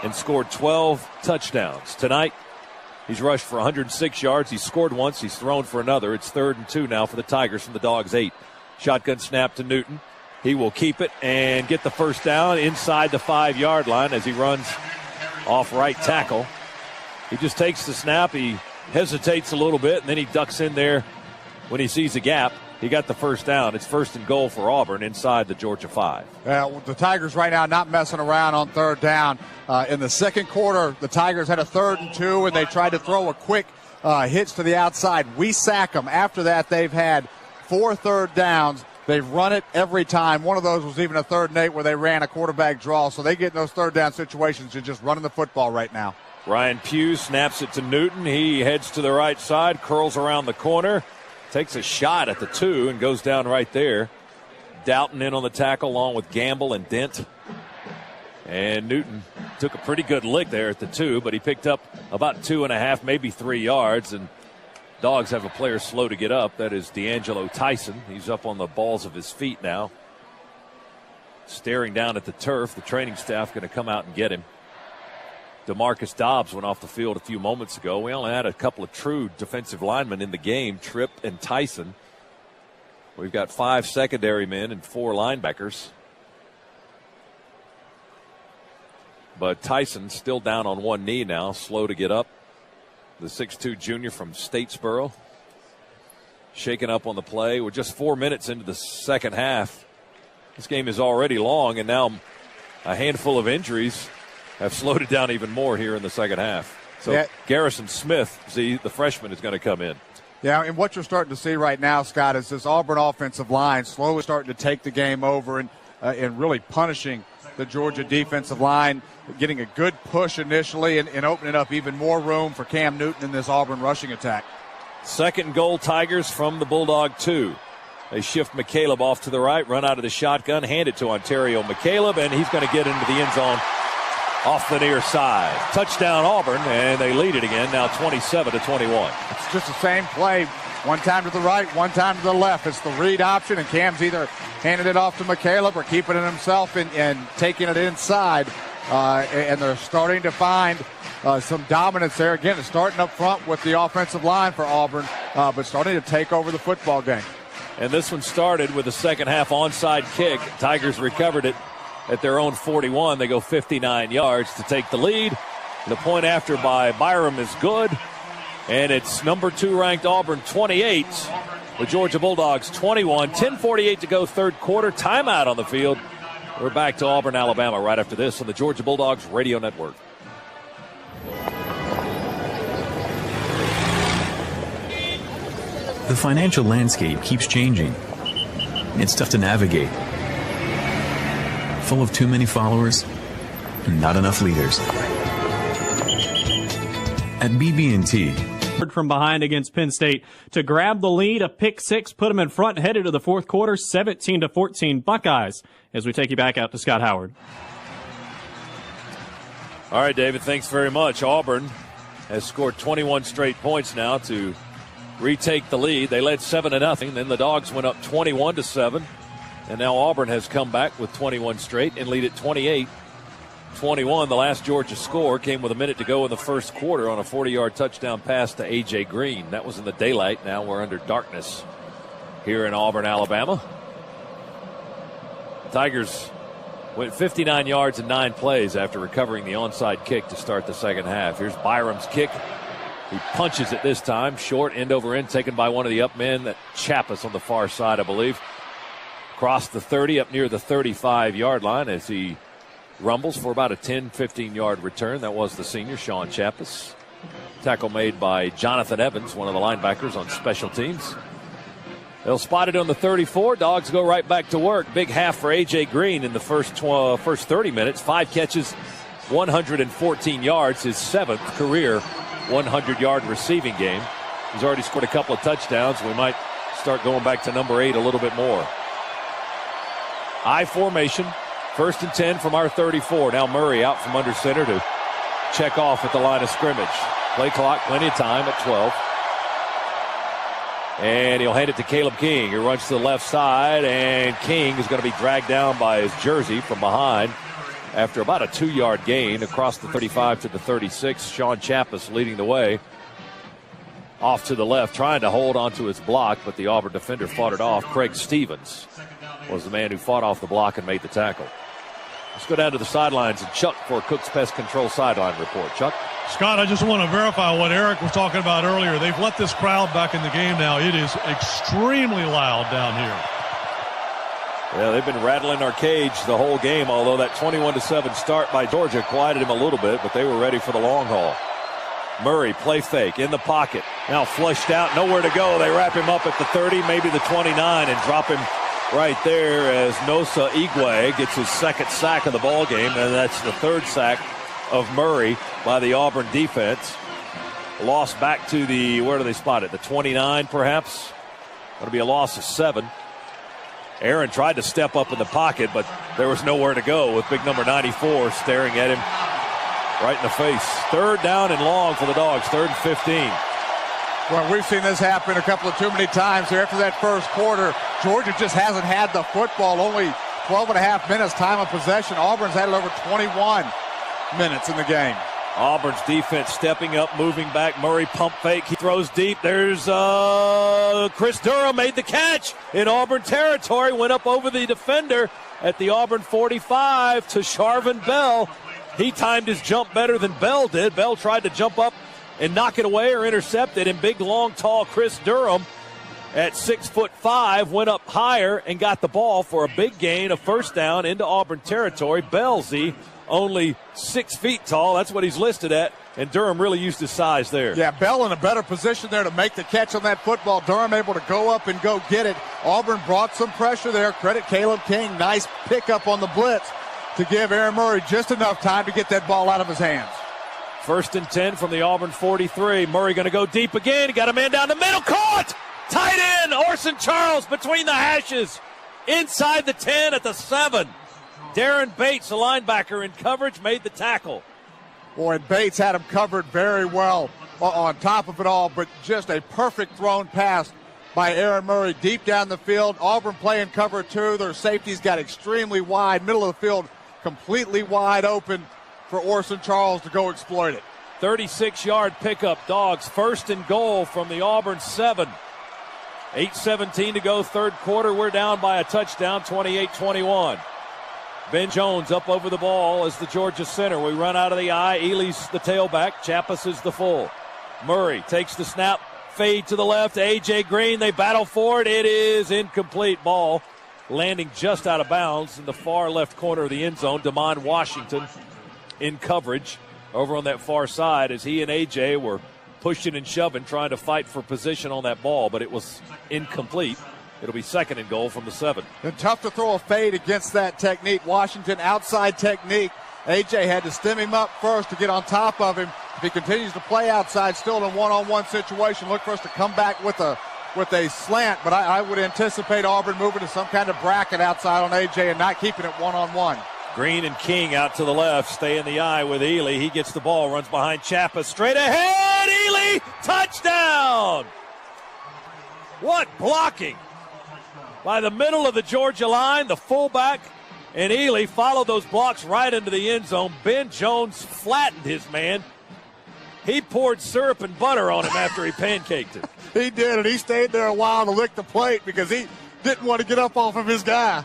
and scored 12 touchdowns. Tonight, he's rushed for 106 yards. He's scored once. He's thrown for another. It's 3rd and 2 now for the Tigers from the Dogs' 8. Shotgun snap to Newton. He will keep it and get the first down inside the 5-yard line as he runs off right tackle. He just takes the snap. He hesitates a little bit, and then he ducks in there when he sees a gap. He got the first down. It's 1st and goal for Auburn inside the Georgia 5. The Tigers right now not messing around on 3rd down. In the second quarter, the Tigers had a 3rd and 2, and they tried to throw a quick hitch to the outside. We sack them. After that, they've had 4 third downs. They've run it every time. One of those was even a 3rd and 8 where they ran a quarterback draw. So they get in those 3rd down situations and just running the football right now. Ryan Pugh snaps it to Newton. He heads to the right side, curls around the corner. Takes a shot at the 2 and goes down right there. Doughton in on the tackle along with Gamble and Dent. And Newton took a pretty good lick there at the 2, but he picked up about 2.5, maybe 3 yards. And Dogs have a player slow to get up. That is D'Angelo Tyson. He's up on the balls of his feet now. Staring down at the turf. The training staff going to come out and get him. DeMarcus Dobbs went off the field a few moments ago. We only had a couple of true defensive linemen in the game, Tripp and Tyson. We've got 5 secondary men and 4 linebackers. But Tyson still down on one knee now, slow to get up. The 6'2 junior from Statesboro. Shaken up on the play. We're just 4 minutes into the second half. This game is already long, and now a handful of injuries have slowed it down even more here in the second half. So yeah. Garrison Smith, the freshman, is going to come in. Yeah, and what you're starting to see right now, Scott, is this Auburn offensive line slowly starting to take the game over and really punishing the Georgia defensive line, getting a good push initially and opening up even more room for Cam Newton in this Auburn rushing attack. 2nd and goal, Tigers from the Bulldog 2. They shift McCaleb off to the right, run out of the shotgun, hand it to Ontario McCaleb, and he's going to get into the end zone off the near side. Touchdown Auburn, and they lead it again, now 27-21. It's just the same play. One time to the right, one time to the left. It's the read option, and Cam's either handing it off to McCaleb or keeping it himself and taking it inside. And they're starting to find some dominance there. Again, it's starting up front with the offensive line for Auburn, but starting to take over the football game. And this one started with a second half onside kick. Tigers recovered it at their own 41. They go 59 yards to take the lead. The point after by Byram is good. And it's number 2 ranked Auburn 28. The Georgia Bulldogs 21. 10:48 to go, third quarter. Timeout on the field. We're back to Auburn, Alabama right after this on the Georgia Bulldogs Radio Network. The financial landscape keeps changing. It's tough to navigate. Full of too many followers and not enough leaders. At BB&T, from behind against Penn State to grab the lead, a pick six, put them in front, headed to the fourth quarter, 17-14 Buckeyes, as we take you back out to Scott Howard. All right, David, thanks very much. Auburn has scored 21 straight points now to retake the lead. They led 7-0. Then the Dogs went up 21-7. And now Auburn has come back with 21 straight and lead at 28-21. The last Georgia score came with a minute to go in the first quarter on a 40-yard touchdown pass to A.J. Green. That was in the daylight. Now we're under darkness here in Auburn, Alabama. Tigers went 59 yards in 9 plays after recovering the onside kick to start the second half. Here's Byram's kick. He punches it this time. Short, end over end, taken by one of the up men. That Chappis on the far side, I believe. Across the 30, up near the 35-yard line as he rumbles for about a 10, 15-yard return. That was the senior, Sean Chappis. Tackle made by Jonathan Evans, one of the linebackers on special teams. They'll spot it on the 34. Dogs go right back to work. Big half for A.J. Green in the first 30 minutes. 5 catches, 114 yards, his 7th career 100-yard receiving game. He's already scored a couple of touchdowns. We might start going back to number 8 a little bit more. I formation, 1st and 10 from our 34. Now Murray out from under center to check off at the line of scrimmage. Play clock, plenty of time at 12. And he'll hand it to Caleb King, who runs to the left side, and King is going to be dragged down by his jersey from behind after about a 2-yard gain across the 35 to the 36. Sean Chappis leading the way. Off to the left, trying to hold onto his block, but the Auburn defender fought it off. Craig Stevens was the man who fought off the block and made the tackle. Let's go down to the sidelines and Chuck for Cook's Pest Control sideline report. Chuck? Scott, I just want to verify what Eric was talking about earlier. They've let this crowd back in the game now. It is extremely loud down here. Yeah, they've been rattling our cage the whole game, although that 21-7 start by Georgia quieted him a little bit, but they were ready for the long haul. Murray, play fake, in the pocket. Now flushed out, nowhere to go. They wrap him up at the 30, maybe the 29, and drop him right there as Nosa Igwe gets his 2nd sack of the ball game, and that's the 3rd sack of Murray by the Auburn defense. Loss back to the, where do they spot it? The 29, perhaps? Going to be a loss of 7. Aaron tried to step up in the pocket, but there was nowhere to go with big number 94 staring at him right in the face. 3rd down and long for the Dogs, 3rd and 15. Well, we've seen this happen a couple of too many times here. After that first quarter, Georgia just hasn't had the football. Only 12 and a half minutes time of possession. Auburn's had it over 21 minutes in the game. Auburn's defense stepping up, moving back. Murray pump fake. He throws deep. There's Chris Durham made the catch in Auburn territory. Went up over the defender at the Auburn 45 to Sharvin Bell. He timed his jump better than Bell did. Bell tried to jump up and knock it away or intercept it. And big, long, tall Chris Durham at 6'5" went up higher and got the ball for a big gain, a 1st down into Auburn territory. Bellsy only 6 feet tall. That's what he's listed at. And Durham really used his size there. Yeah, Bell in a better position there to make the catch on that football. Durham able to go up and go get it. Auburn brought some pressure there. Credit Caleb King. Nice pickup on the blitz to give Aaron Murray just enough time to get that ball out of his hands. 1st and 10 from the Auburn 43. Murray going to go deep again. He got a man down the middle. Caught! Tight end, Orson Charles between the hashes. Inside the 10 at the 7. Darren Bates, a linebacker in coverage, made the tackle. Boy, and Bates had him covered very well on top of it all, but just a perfect thrown pass by Aaron Murray deep down the field. Auburn playing cover 2. Their safeties got extremely wide. Middle of the field completely wide open for Orson Charles to go exploit it. 36-yard pickup. Dogs 1st and goal from the Auburn 7. 8:17 to go, 3rd quarter. We're down by a touchdown, 28-21. Ben Jones up over the ball as the Georgia center. We run out of the eye. Ely's the tailback. Chappis is the full. Murray takes the snap. Fade to the left. A.J. Green. They battle for it. It is incomplete. Ball landing just out of bounds in the far left corner of the end zone. Damon Washington in coverage over on that far side as he and A.J. were pushing and shoving, trying to fight for position on that ball, but it was incomplete. It'll be 2nd and goal from the 7. And tough to throw a fade against that technique. Washington outside technique. A.J. had to stem him up first to get on top of him. If he continues to play outside, still in a one-on-one situation, look for us to come back with a slant. But I would anticipate Auburn moving to some kind of bracket outside on A.J. and not keeping it one-on-one. Green and King out to the left, stay in the eye with Ely. He gets the ball, runs behind Chappa, straight ahead. Ely, touchdown! What blocking by the middle of the Georgia line, the fullback, and Ely followed those blocks right into the end zone. Ben Jones flattened his man. He poured syrup and butter on him after he pancaked it. He did, and he stayed there a while to lick the plate because he didn't want to get up off of his guy.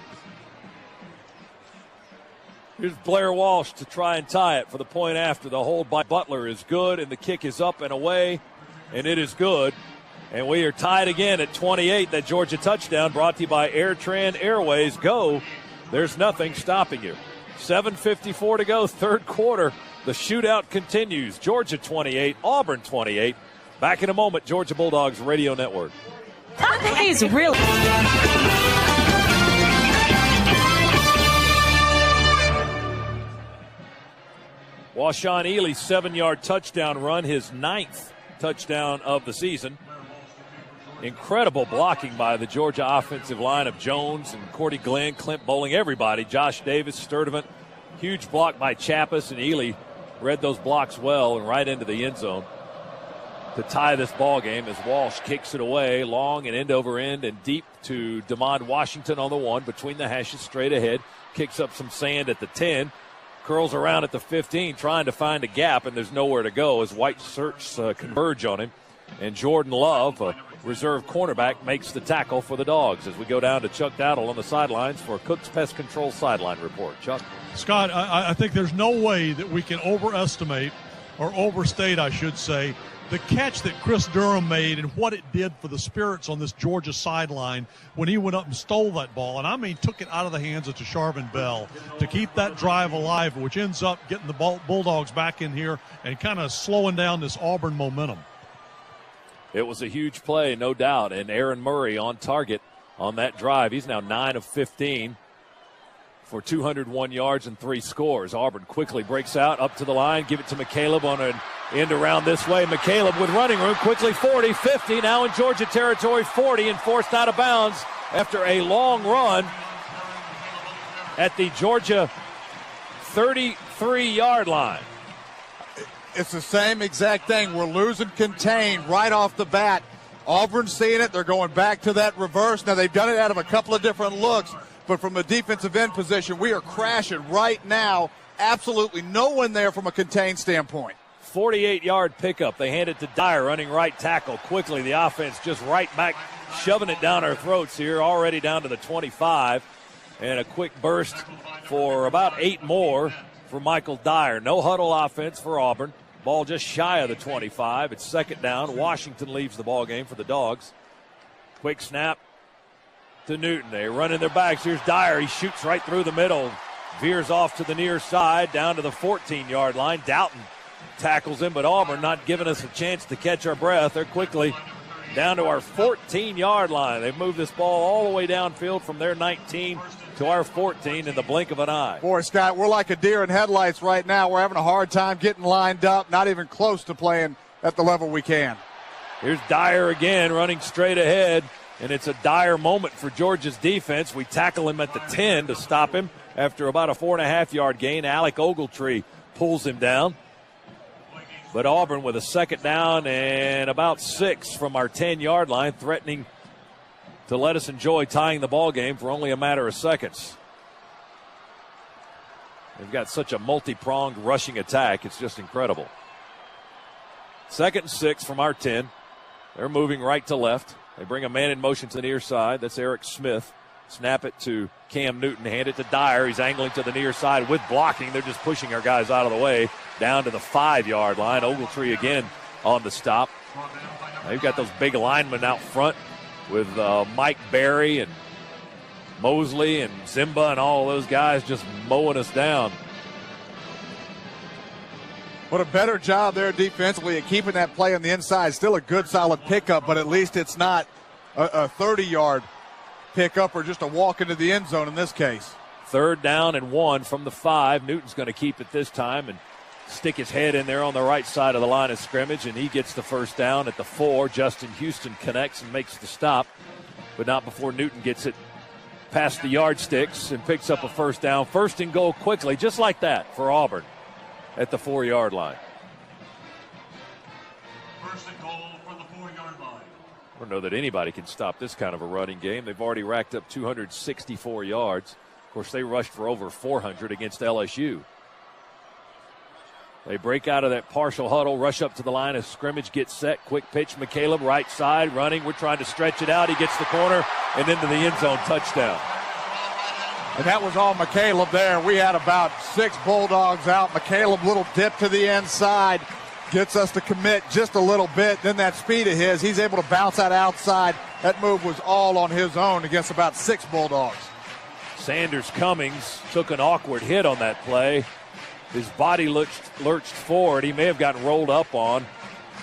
Here's Blair Walsh to try and tie it for the point after. The hold by Butler is good, and the kick is up and away, and it is good. And we are tied again at 28. That Georgia touchdown brought to you by AirTran Airways. Go. There's nothing stopping you. 7:54 to go, 3rd quarter. The shootout continues. Georgia 28, Auburn 28. Back in a moment, Georgia Bulldogs Radio Network. He's really... Washaun Ely's 7-yard touchdown run, his 9th touchdown of the season. Incredible blocking by the Georgia offensive line of Jones and Cordy Glenn, Clint Bowling, everybody. Josh Davis, Sturdivant. Huge block by Chappas, and Ely read those blocks well and right into the end zone to tie this ball game as Walsh kicks it away long and end over end and deep to DeMond Washington on the 1 between the hashes straight ahead. Kicks up some sand at the 10. Curls around at the 15 trying to find a gap, and there's nowhere to go as White Search converge on him. And Jordan Love, a reserve cornerback, makes the tackle for the Dogs as we go down to Chuck Dowdle on the sidelines for Cook's Pest Control sideline report. Chuck? Scott, I think there's no way that we can overestimate or overstate, I should say, the catch that Chris Durham made and what it did for the spirits on this Georgia sideline when he went up and stole that ball. And I mean, took it out of the hands of Tasharvin Bell to keep that drive alive, which ends up getting the Bulldogs back in here and kind of slowing down this Auburn momentum. It was a huge play, no doubt, and Aaron Murray on target on that drive. He's now 9 of 15 for 201 yards and 3 scores. Auburn quickly breaks out up to the line, give it to McCaleb on an end around this way. McCaleb with running room, quickly 40, 50, now in Georgia territory, 40, and forced out of bounds after a long run at the Georgia 33-yard line. It's the same exact thing. We're losing contain right off the bat. Auburn's seeing it. They're going back to that reverse. Now, they've done it out of a couple of different looks, but from a defensive end position, we are crashing right now. Absolutely no one there from a contained standpoint. 48-yard pickup. They hand it to Dyer, running right tackle. Quickly, the offense just right back, shoving it down our throats here, already down to the 25. And a quick burst for about 8 more for Michael Dyer. No huddle offense for Auburn. Ball just shy of the 25. It's 2nd down. Washington leaves the ball game for the Dogs. Quick snap to Newton. They run in their backs. Here's Dyer. He shoots right through the middle. Veers off to the near side, down to the 14-yard line. Doughton tackles him, but Auburn not giving us a chance to catch our breath. They're quickly down to our 14-yard line. They've moved this ball all the way downfield from their 19 to our 14 in the blink of an eye. Boy, Scott, we're like a deer in headlights right now. We're having a hard time getting lined up, not even close to playing at the level we can. Here's Dyer again, running straight ahead, and it's a dire moment for Georgia's defense. We tackle him at the 10 to stop him after about a 4.5-yard gain. Alec Ogletree pulls him down. But Auburn with a 2nd down and about 6 from our 10-yard line, threatening to let us enjoy tying the ball game for only a matter of seconds. They've got such a multi-pronged rushing attack. It's just incredible. 2nd and 6 from our 10. They're moving right to left. They bring a man in motion to the near side. That's Eric Smith. Snap it to Cam Newton. Hand it to Dyer. He's angling to the near side with blocking. They're just pushing our guys out of the way down to the 5-yard line. Ogletree again on the stop. They've got those big linemen out front with Mike Berry and Mosley and Zimba and all those guys just mowing us down. What a better job there defensively at keeping that play on the inside. Still a good, solid pickup, but at least it's not a 30-yard pickup or just a walk into the end zone in this case. 3rd down and 1 from the 5. Newton's going to keep it this time and stick his head in there on the right side of the line of scrimmage, and he gets the first down at the 4. Justin Houston connects and makes the stop, but not before Newton gets it past the yardsticks and picks up a first down. 1st and goal quickly, just like that for Auburn at the 4-yard line. 1st and goal from the 4-yard line. I don't know that anybody can stop this kind of a running game. They've already racked up 264 yards. Of course, they rushed for over 400 against LSU. They break out of that partial huddle, rush up to the line of scrimmage, get set, quick pitch, McCaleb, right side, running. We're trying to stretch it out. He gets the corner and into the end zone, touchdown. And that was all McCaleb there. We had about 6 Bulldogs out. McCaleb, little dip to the inside, gets us to commit just a little bit. Then that speed of his, he's able to bounce that outside. That move was all on his own against about 6 Bulldogs. Sanders Cummings took an awkward hit on that play. His body lurched forward. He may have gotten rolled up on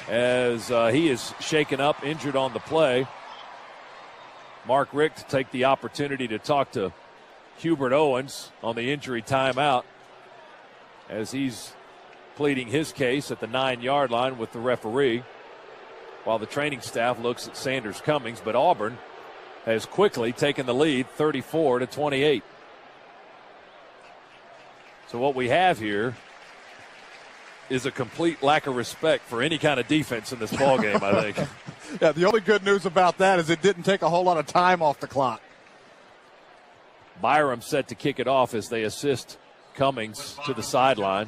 as he is shaken up, injured on the play. Mark Richt to take the opportunity to talk to Hubert Owens on the injury timeout as he's pleading his case at the 9-yard line with the referee while the training staff looks at Sanders Cummings. But Auburn has quickly taken the lead 34-28. So what we have here is a complete lack of respect for any kind of defense in this ballgame, I think. Yeah, the only good news about that is it didn't take a whole lot of time off the clock. Byram set to kick it off as they assist Cummings to the sideline.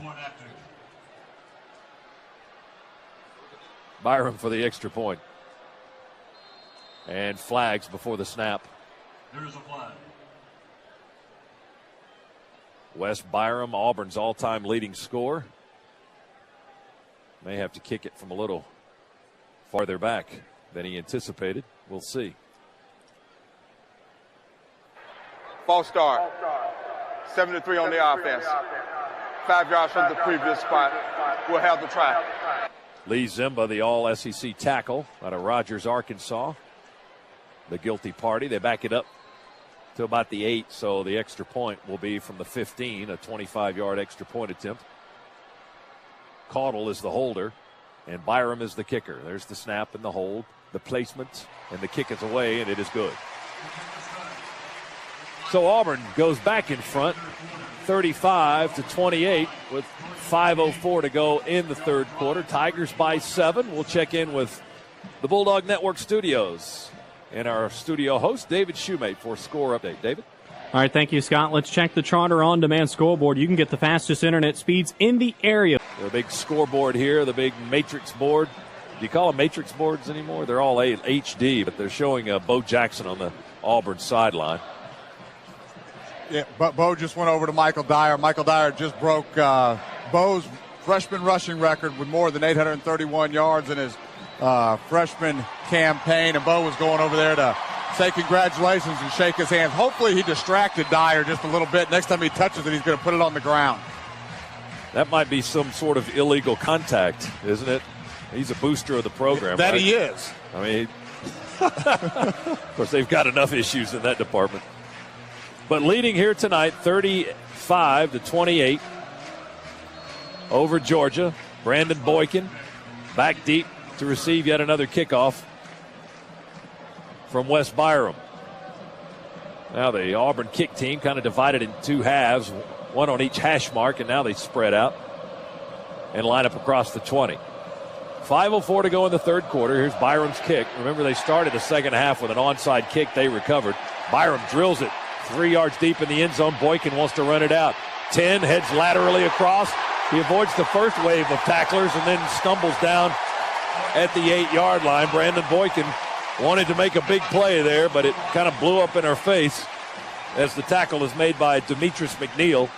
Byram for the extra point. And flags before the snap. There's a flag. Wes Byram, Auburn's all-time leading scorer. May have to kick it from a little farther back than he anticipated. We'll see. False start. 73 on the offense. 5 yards from the previous spot. We'll have the try. Lee Zimba, the all-SEC tackle out of Rogers, Arkansas. The guilty party. They back it up to about the 8, so the extra point will be from the 15, a 25-yard extra point attempt. Caudle is the holder, and Byram is the kicker. There's the snap and the hold, the placement, and the kick is away, and it is good. So Auburn goes back in front, 35-28, with 5:04 to go in the third quarter. Tigers by 7. We'll check in with the Bulldog Network studios and our studio host, David Shoemate, for score update. David? All right, thank you, Scott. Let's check the Charter On-Demand scoreboard. You can get the fastest internet speeds in the area. The big scoreboard here, the big matrix board. Do you call them matrix boards anymore? They're all HD, but they're showing Bo Jackson on the Auburn sideline. Yeah, but Bo just went over to Michael Dyer. Michael Dyer just broke Bo's freshman rushing record with more than 831 yards in his freshman campaign, and Bo was going over there to say congratulations and shake his hand. Hopefully he distracted Dyer just a little bit. Next time he touches it, he's going to put it on the ground. That might be some sort of illegal contact, isn't it? He's a booster of the program. That right? He is. I mean, of course, they've got enough issues in that department. But leading here tonight, 35-28 over Georgia. Brandon Boykin back deep to receive yet another kickoff from Wes Byram. Now the Auburn kick team kind of divided in 2 halves, one on each hash mark, and now they spread out and line up across the 20. 5:04 to go in the third quarter. Here's Byram's kick. Remember, they started the second half with an onside kick. They recovered. Byram drills it 3 yards deep in the end zone. Boykin wants to run it out. 10, heads laterally across. He avoids the first wave of tacklers and then stumbles down at the 8-yard line. Brandon Boykin wanted to make a big play there, but it kind of blew up in her face as the tackle is made by Demetrius McNeil.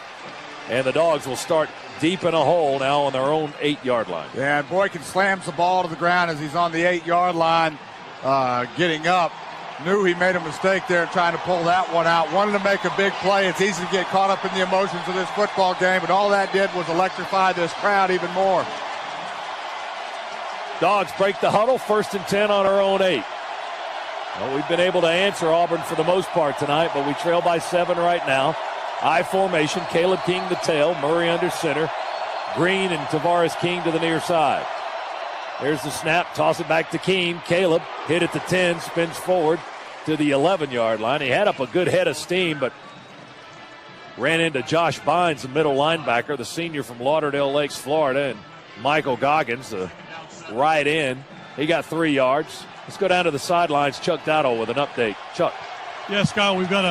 And the Dogs will start deep in a hole now on their own 8-yard line. Yeah, and Boykin slams the ball to the ground as he's on the 8-yard line, getting up. Knew he made a mistake there trying to pull that one out. Wanted to make a big play. It's easy to get caught up in the emotions of this football game, but all that did was electrify this crowd even more. Dogs break the huddle, 1st and 10 on our own 8. Well, we've been able to answer Auburn for the most part tonight, but we trail by 7 right now. I formation, Caleb King the tail, Murray under center, Green and Tavares King to the near side. There's the snap, toss it back to King. Caleb hit at the 10, spins forward to the 11-yard line. He had up a good head of steam, but ran into Josh Bynes, the middle linebacker, the senior from Lauderdale Lakes, Florida, and Michael Goggins, the right end. He got 3 yards. Let's go down to the sidelines. Chuck Dowdle with an update. Chuck. Yeah, Scott, we've got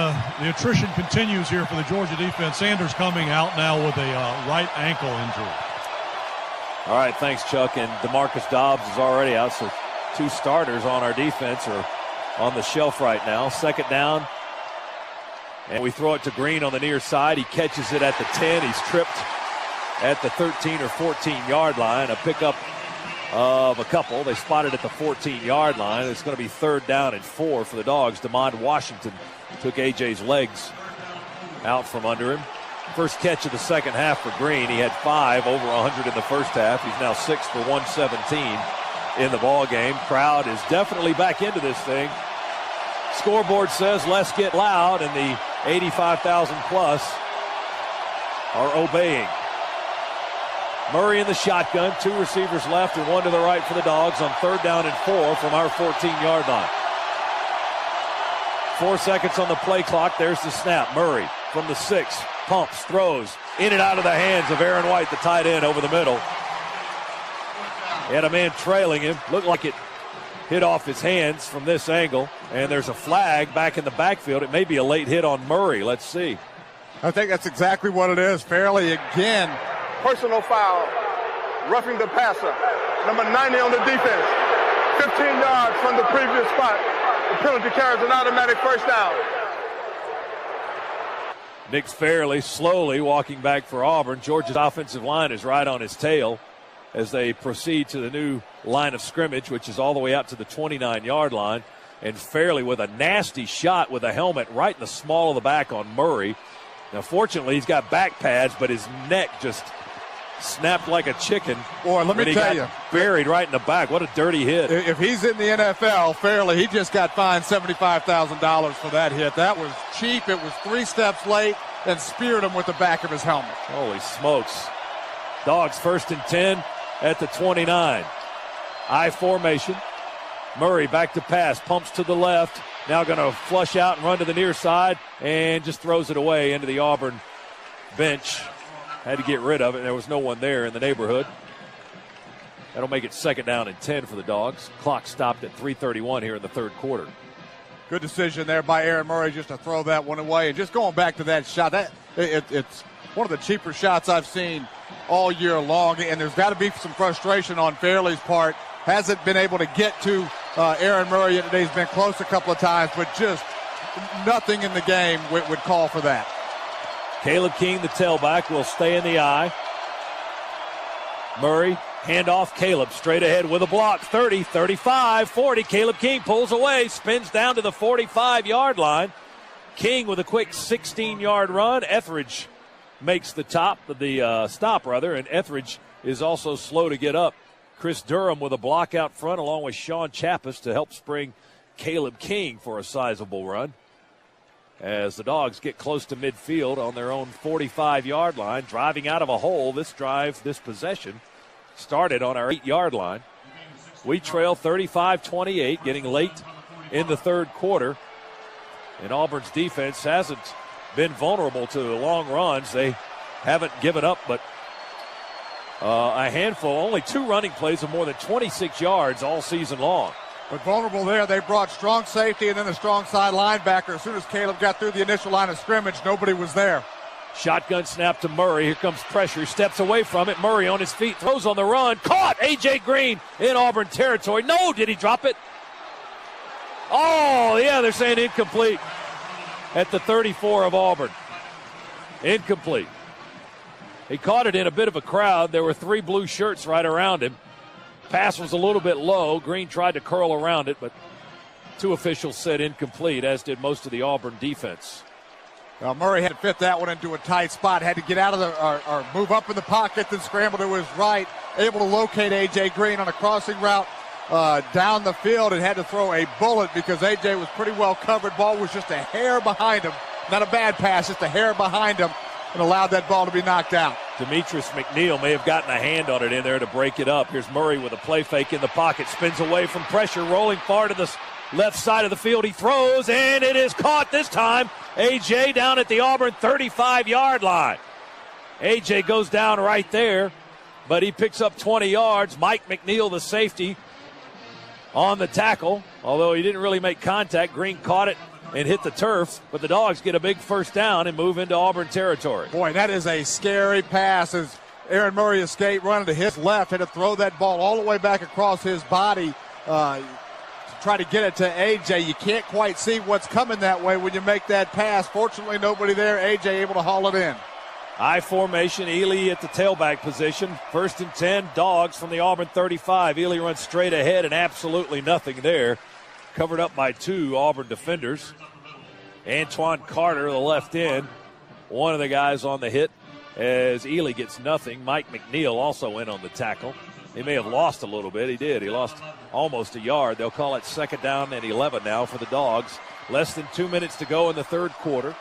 the attrition continues here for the Georgia defense. Sanders coming out now with a right ankle injury. All right, thanks, Chuck. And DeMarcus Dobbs is already out, so 2 starters on our defense are on the shelf right now. 2nd down, and we throw it to Green on the near side. He catches it at the 10. He's tripped at the 13 or 14-yard line. A pickup of a couple. They spotted at the 14-yard line. It's going to be 3rd down and 4 for the Dogs. DeMond Washington took A.J.'s legs out from under him. First catch of the second half for Green. He had 5 over 100 in the first half. He's now 6 for 117 in the ball game. Crowd is definitely back into this thing. Scoreboard says let's get loud, and the 85,000 plus are obeying. Murray in the shotgun, 2 receivers left and 1 to the right for the Dogs on 3rd down and 4 from our 14-yard line. 4 seconds on the play clock. There's the snap. Murray from the 6, pumps, throws, in and out of the hands of Aaron White, the tight end, over the middle. He had a man trailing him. Looked like it hit off his hands from this angle, and there's a flag back in the backfield. It may be a late hit on Murray. Let's see. I think that's exactly what it is. Fairley again. Personal foul, roughing the passer. Number 90 on the defense. 15 yards from the previous spot. The penalty carries an automatic 1st down. Nick Fairley slowly walking back for Auburn. Georgia's offensive line is right on his tail as they proceed to the new line of scrimmage, which is all the way out to the 29-yard line. And Fairley with a nasty shot with a helmet right in the small of the back on Murray. Now, fortunately, he's got back pads, but his neck just snapped like a chicken. Boy, let me tell you. Buried right in the back. What a dirty hit. If he's in the NFL, Fairley, he just got fined $75,000 for that hit. That was cheap. It was 3 steps late and speared him with the back of his helmet. Holy smokes. Dogs 1st and 10 at the 29. I formation. Murray back to pass. Pumps to the left. Now going to flush out and run to the near side and just throws it away into the Auburn bench. Had to get rid of it. There was no one there in the neighborhood. That'll make it 2nd down and 10 for the Dogs. Clock stopped at 3:31 here in the 3rd quarter. Good decision there by Aaron Murray just to throw that one away. And just going back to that shot, it's one of the cheaper shots I've seen all year long. And there's got to be some frustration on Fairley's part. Hasn't been able to get to Aaron Murray yet today. He's been close a couple of times, but just nothing in the game would call for that. Caleb King, the tailback, will stay in the eye. Murray, handoff. Caleb straight ahead with a block. 30, 35, 40. Caleb King pulls away, spins down to the 45-yard line. King with a quick 16-yard run. Etheridge makes the stop, and Etheridge is also slow to get up. Chris Durham with a block out front along with Sean Chappis to help spring Caleb King for a sizable run. As the Dogs get close to midfield on their own 45-yard line, driving out of a hole. This possession started on our 8-yard line. We trail 35-28, getting late in the 3rd quarter. And Auburn's defense hasn't been vulnerable to long runs. They haven't given up, but a handful, only 2 running plays of more than 26 yards all season long. But vulnerable there, they brought strong safety and then a strong side linebacker. As soon as Caleb got through the initial line of scrimmage, nobody was there. Shotgun snap to Murray. Here comes pressure. He steps away from it. Murray on his feet, throws on the run. Caught! A.J. Green in Auburn territory. No, did he drop it? Oh, yeah, they're saying incomplete at the 34 of Auburn. Incomplete. He caught it in a bit of a crowd. There were 3 blue shirts right around him. Pass was a little bit low. Green tried to curl around it, but 2 officials said incomplete, as did most of the Auburn defense. Murray had to fit that one into a tight spot, had to get out of or move up in the pocket, then scramble to his right, able to locate A.J. Green on a crossing route down the field, and had to throw a bullet because A.J. was pretty well covered. Ball was just a hair behind him. Not a bad pass, just a hair behind him, and allowed that ball to be knocked out. Demetrius McNeil may have gotten a hand on it in there to break it up. Here's Murray with a play fake in the pocket, spins away from pressure, rolling far to the left side of the field. He throws, and it is caught this time. A.J. down at the Auburn 35-yard line. A.J. goes down right there, but he picks up 20 yards. Mike McNeil, the safety, on the tackle, although he didn't really make contact. Green caught it and hit the turf, but the Dogs get a big first down and move into Auburn territory. Boy, that is a scary pass as Aaron Murray escaped, running to his left, had to throw that ball all the way back across his body to try to get it to A.J. You can't quite see what's coming that way when you make that pass. Fortunately, nobody there. A.J. able to haul it in. I formation, Ely at the tailback position. 1st and 10, Dogs from the Auburn 35. Ely runs straight ahead and absolutely nothing there. Covered up by 2 Auburn defenders. Antoine Carter, the left end, one of the guys on the hit as Ely gets nothing. Mike McNeil also in on the tackle. He may have lost a little bit. He did. He lost almost a yard. They'll call it 2nd down and 11 now for the Dogs. Less than 2 minutes to go in the third quarter.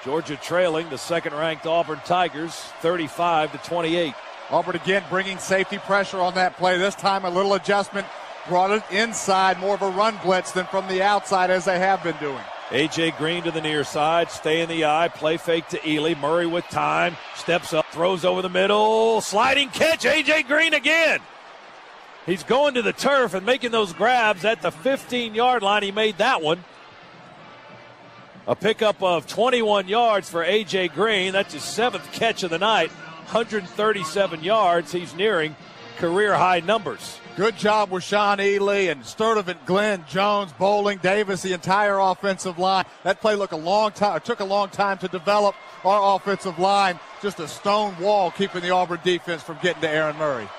Georgia trailing the 2nd-ranked Auburn Tigers 35-28. Auburn again bringing safety pressure on that play. This time a little adjustment. Brought it inside, more of a run blitz than from the outside as they have been doing. A.J. Green to the near side, stay in the eye, play fake to Ely. Murray with time, steps up, throws over the middle, sliding catch, A.J. Green again. He's going to the turf and making those grabs at the 15-yard line. He made that one. A pickup of 21 yards for A.J. Green. That's his 7th catch of the night, 137 yards. He's nearing career-high numbers. Good job with Sean Ely and Sturdivant, Glenn, Jones, Bowling, Davis, the entire offensive line. That play took a long time to develop. Our offensive line, just a stone wall keeping the Auburn defense from getting to Aaron Murray.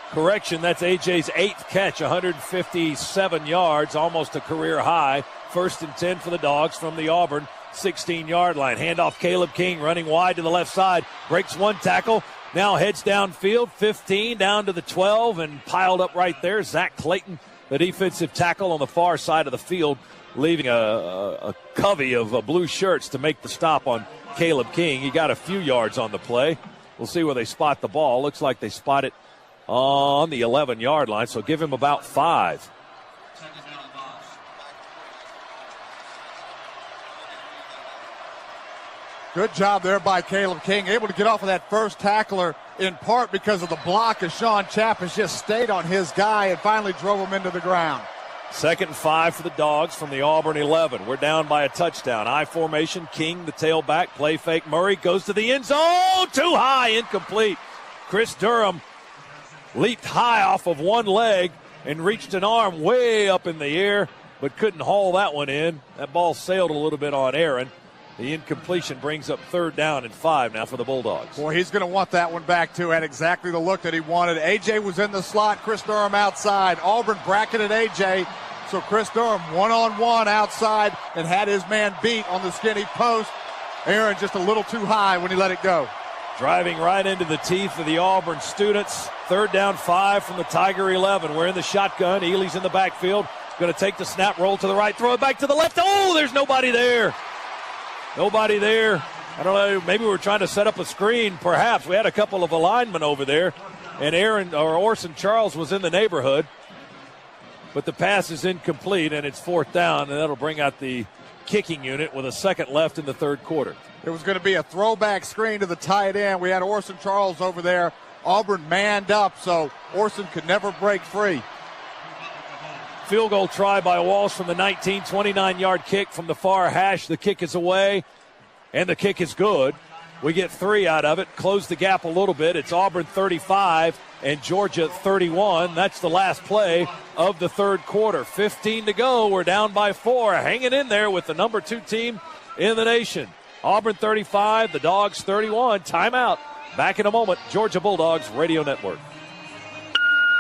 Correction, that's A.J.'s 8th catch, 157 yards, almost a career high. 1st and 10 for the Dogs from the Auburn 16-yard line. Handoff, Caleb King running wide to the left side, breaks one tackle. Now heads downfield, 15 down to the 12, and piled up right there. Zach Clayton, the defensive tackle on the far side of the field, leaving a covey of blue shirts to make the stop on Caleb King. He got a few yards on the play. We'll see where they spot the ball. Looks like they spot it on the 11-yard line, so give him about 5. Good job there by Caleb King, able to get off of that first tackler in part because of the block as Sean Chappis just stayed on his guy and finally drove him into the ground. 2nd and 5 for the Dogs from the Auburn 11. We're down by a touchdown. I formation, King, the tailback, play fake. Murray goes to the end zone, too high, incomplete. Chris Durham leaped high off of one leg and reached an arm way up in the air, but couldn't haul that one in. That ball sailed a little bit on Aaron. The incompletion brings up 3rd down and 5 now for the Bulldogs. Boy, he's going to want that one back, too. Had exactly the look that he wanted. A.J. was in the slot, Chris Durham outside. Auburn bracketed A.J., so Chris Durham one-on-one outside and had his man beat on the skinny post. Aaron just a little too high when he let it go. Driving right into the teeth of the Auburn students. 3rd down, 5 from the Tiger 11. We're in the shotgun. Ely's in the backfield. Going to take the snap, roll to the right, throw it back to the left. Oh, there's nobody there. Nobody there. I don't know, maybe we're trying to set up a screen, perhaps. We had a couple of linemen over there, and Orson Charles was in the neighborhood. But the pass is incomplete, and it's 4th down, and that'll bring out the kicking unit with a second left in the third quarter. It was going to be a throwback screen to the tight end. We had Orson Charles over there. Auburn manned up, so Orson could never break free. Field goal try by Walsh from the 19, 29-yard kick from the far hash. The kick is away, and the kick is good. We get 3 out of it, close the gap a little bit. It's Auburn 35 and Georgia 31. That's the last play of the third quarter. 15 to go. We're down by 4, hanging in there with the number 2 team in the nation. Auburn 35, the Dogs 31. Timeout. Back in a moment. Georgia Bulldogs Radio Network.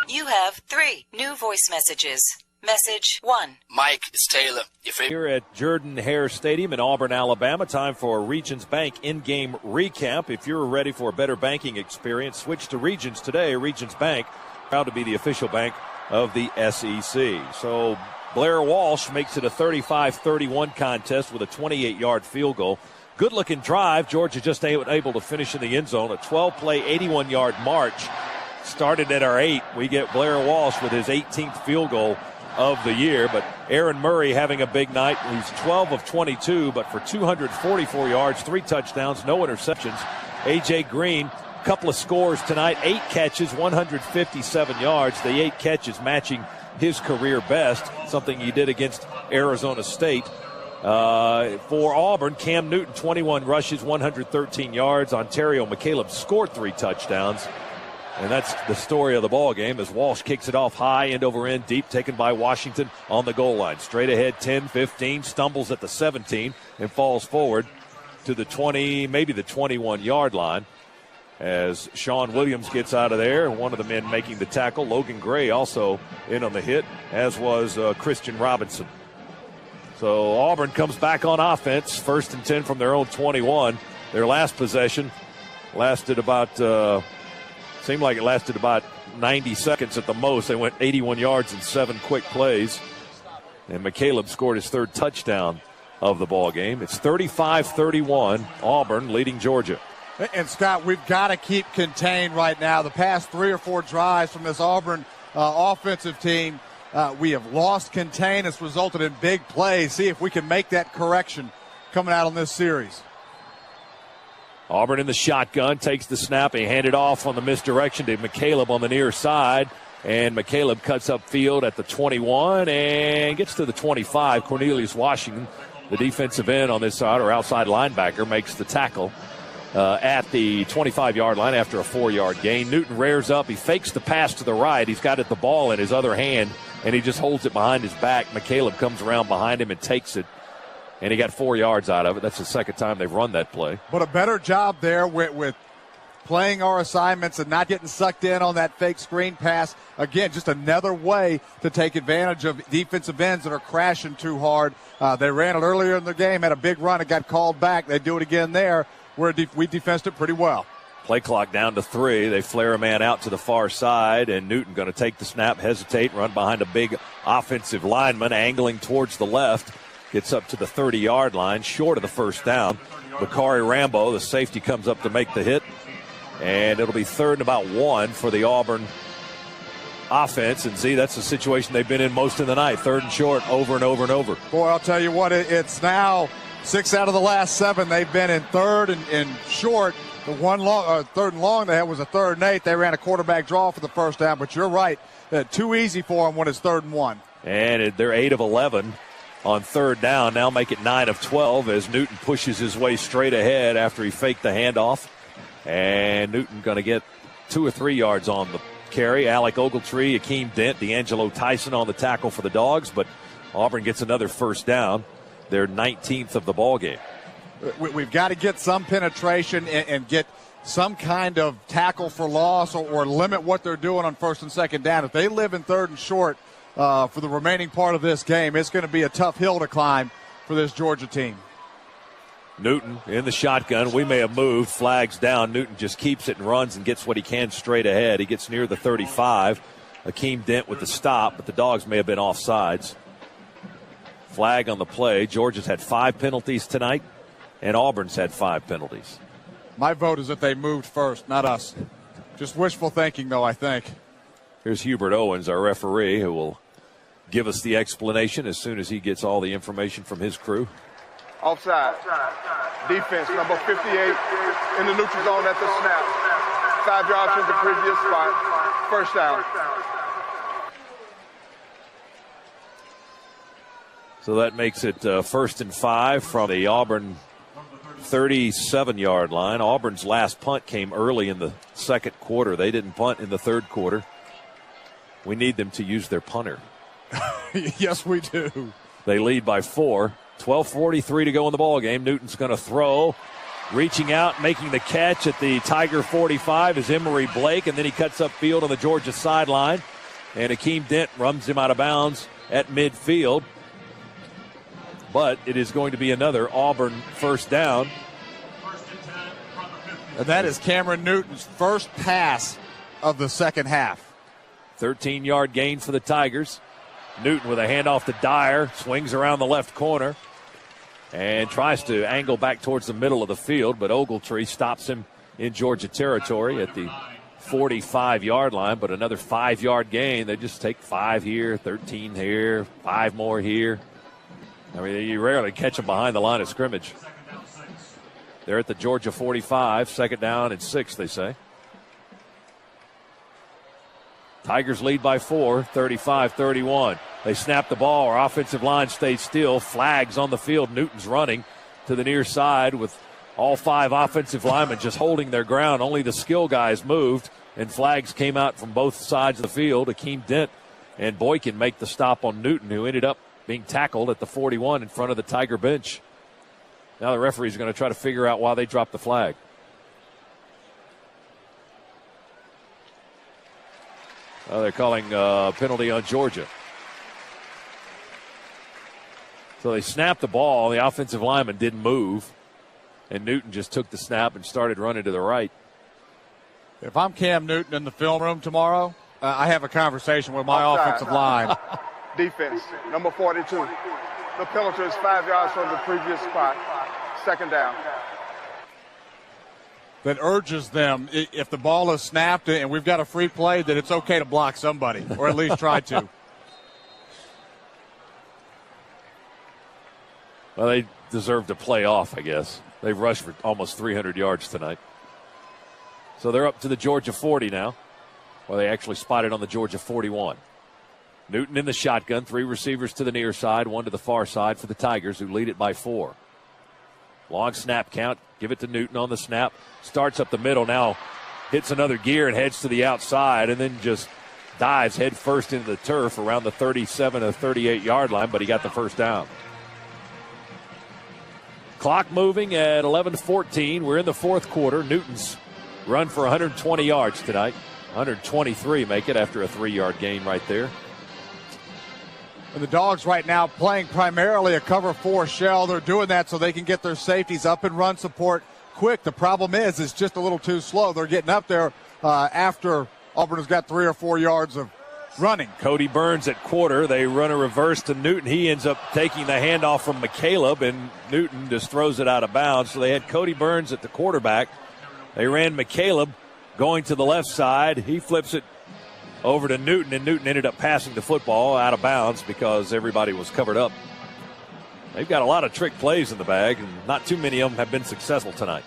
You have 3 new voice messages. Message 1. Mike, it's Taylor. Here at Jordan-Hare Stadium in Auburn, Alabama, time for Regions Bank in-game recap. If you're ready for a better banking experience, switch to Regions today. Regions Bank, proud to be the official bank of the SEC. So Blair Walsh makes it a 35-31 contest with a 28-yard field goal. Good-looking drive. Georgia just able to finish in the end zone. A 12-play, 81-yard march. Started at our 8. We get Blair Walsh with his 18th field goal of the year, but Aaron Murray having a big night. He's 12 of 22, but for 244 yards, 3 touchdowns, no interceptions. A.J. Green, a couple of scores tonight, 8 catches, 157 yards. The 8 catches matching his career best, something he did against Arizona State. For Auburn, Cam Newton, 21 rushes, 113 yards. Ontario McCaleb scored 3 touchdowns. And that's the story of the ball game as Walsh kicks it off high, end over end, deep, taken by Washington on the goal line. Straight ahead, 10, 15, stumbles at the 17 and falls forward to the 20, maybe the 21-yard line as Sean Williams gets out of there. One of the men making the tackle, Logan Gray, also in on the hit, as was Christian Robinson. So Auburn comes back on offense, 1st and 10 from their own 21. Their last possession lasted about... seemed like it lasted about 90 seconds at the most. They went 81 yards in 7 quick plays. And McCaleb scored his 3rd touchdown of the ball game. It's 35-31, Auburn leading Georgia. And, Scott, we've got to keep contained right now. The past 3 or 4 drives from this Auburn offensive team, we have lost contain. It's resulted in big plays. See if we can make that correction coming out on this series. Auburn in the shotgun, takes the snap, and hand it off on the misdirection to McCaleb on the near side. And McCaleb cuts upfield at the 21 and gets to the 25. Cornelius Washington, the defensive end on this side, or outside linebacker, makes the tackle at the 25-yard line after a 4-yard gain. Newton rears up. He fakes the pass to the right. He's got the ball in his other hand, and he just holds it behind his back. McCaleb comes around behind him and takes it. And he got 4 yards out of it. That's the second time they've run that play. But a better job there with playing our assignments and not getting sucked in on that fake screen pass. Again, just another way to take advantage of defensive ends that are crashing too hard. They ran it earlier in the game, had a big run. It got called back. They do it again there where we defensed it pretty well. Play clock down to 3. They flare a man out to the far side, and Newton going to take the snap, hesitate, run behind a big offensive lineman, angling towards the left. Gets up to the 30-yard line, short of the first down. Bakari Rambo, the safety, comes up to make the hit. And it'll be 3rd and about 1 for the Auburn offense. And, that's the situation they've been in most of the night. 3rd and short, over and over and over. Boy, I'll tell you what, it's now 6 out of the last 7. They've been in 3rd and short. The 3rd and long they had was a 3rd and 8. They ran a quarterback draw for the first down. But you're right, too easy for them when it's 3rd and 1. And they're 8 of 11. On 3rd down, now make it 9 of 12 as Newton pushes his way straight ahead after he faked the handoff. And Newton going to get 2 or 3 yards on the carry. Alec Ogletree, Akeem Dent, D'Angelo Tyson on the tackle for the Dogs, but Auburn gets another first down. Their 19th of the ball game. We've got to get some penetration and get some kind of tackle for loss or limit what they're doing on 1st and 2nd down. If they live in 3rd and short, for the remaining part of this game, it's going to be a tough hill to climb for this Georgia team. Newton in the shotgun. We may have moved. Flags down. Newton just keeps it and runs and gets what he can straight ahead. He gets near the 35. Akeem Dent with the stop, but the Dogs may have been offsides. Flag on the play. Georgia's had 5 penalties tonight, and Auburn's had 5 penalties. My vote is that they moved first, not us. Just wishful thinking, though, I think. Here's Hubert Owens, our referee, who will give us the explanation as soon as he gets all the information from his crew. Offside. Defense, number 58, in the neutral zone at the snap. 5 yards from the previous spot. First down. So that makes it 1st and 5 from the Auburn 37-yard line. Auburn's last punt came early in the 2nd quarter. They didn't punt in the 3rd quarter. We need them to use their punter. Yes, we do. They lead by 4. 12:43 to go in the ball game. Newton's going to throw. Reaching out, making the catch at the Tiger 45 is Emory Blake, and then he cuts upfield on the Georgia sideline. And Akeem Dent runs him out of bounds at midfield. But it is going to be another Auburn first down. And that is Cameron Newton's first pass of the second half. 13-yard gain for the Tigers. Newton with a handoff to Dyer, swings around the left corner and tries to angle back towards the middle of the field, but Ogletree stops him in Georgia territory at the 45-yard line, but another 5-yard gain. They just take 5 here, 13 here, 5 more here. I mean, you rarely catch them behind the line of scrimmage. They're at the Georgia 45, second down and 6, they say. Tigers lead by 4, 35-31. They snap the ball. Our offensive line stays still. Flags on the field. Newton's running to the near side with all 5 offensive linemen just holding their ground. Only the skill guys moved, and flags came out from both sides of the field. Akeem Dent and Boykin make the stop on Newton, who ended up being tackled at the 41 in front of the Tiger bench. Now the referee's going to try to figure out why they dropped the flag. They're calling a penalty on Georgia. So they snapped the ball. The offensive lineman didn't move. And Newton just took the snap and started running to the right. If I'm Cam Newton in the film room tomorrow, I have a conversation with my offensive line. Defense, number 42. The penalty is 5 yards from the previous spot. Second down. That urges them, if the ball is snapped and we've got a free play, that it's okay to block somebody, or at least try to. Well, they deserve to play off, I guess. They've rushed for almost 300 yards tonight. So they're up to the Georgia 40 now. Well, they actually spotted on the Georgia 41. Newton in the shotgun, 3 receivers to the near side, 1 to the far side for the Tigers, who lead it by 4. Long snap count. Give it to Newton on the snap. Starts up the middle now. Hits another gear and heads to the outside and then just dives head first into the turf around the 37 or 38-yard line, but he got the first down. Clock moving at 11:14. We're in the fourth quarter. Newton's run for 120 yards tonight. 123 make it after a 3-yard gain right there. And the Dogs right now playing primarily a cover 4 shell. They're doing that so they can get their safeties up and run support quick. The problem is it's just a little too slow. They're getting up there after Auburn has got 3 or 4 yards of running. Cody Burns at quarter. They run a reverse to Newton. He ends up taking the handoff from McCaleb, and Newton just throws it out of bounds. So they had Cody Burns at the quarterback. They ran McCaleb going to the left side. He flips it over to Newton, and Newton ended up passing the football out of bounds because everybody was covered up. They've got a lot of trick plays in the bag, and not too many of them have been successful tonight.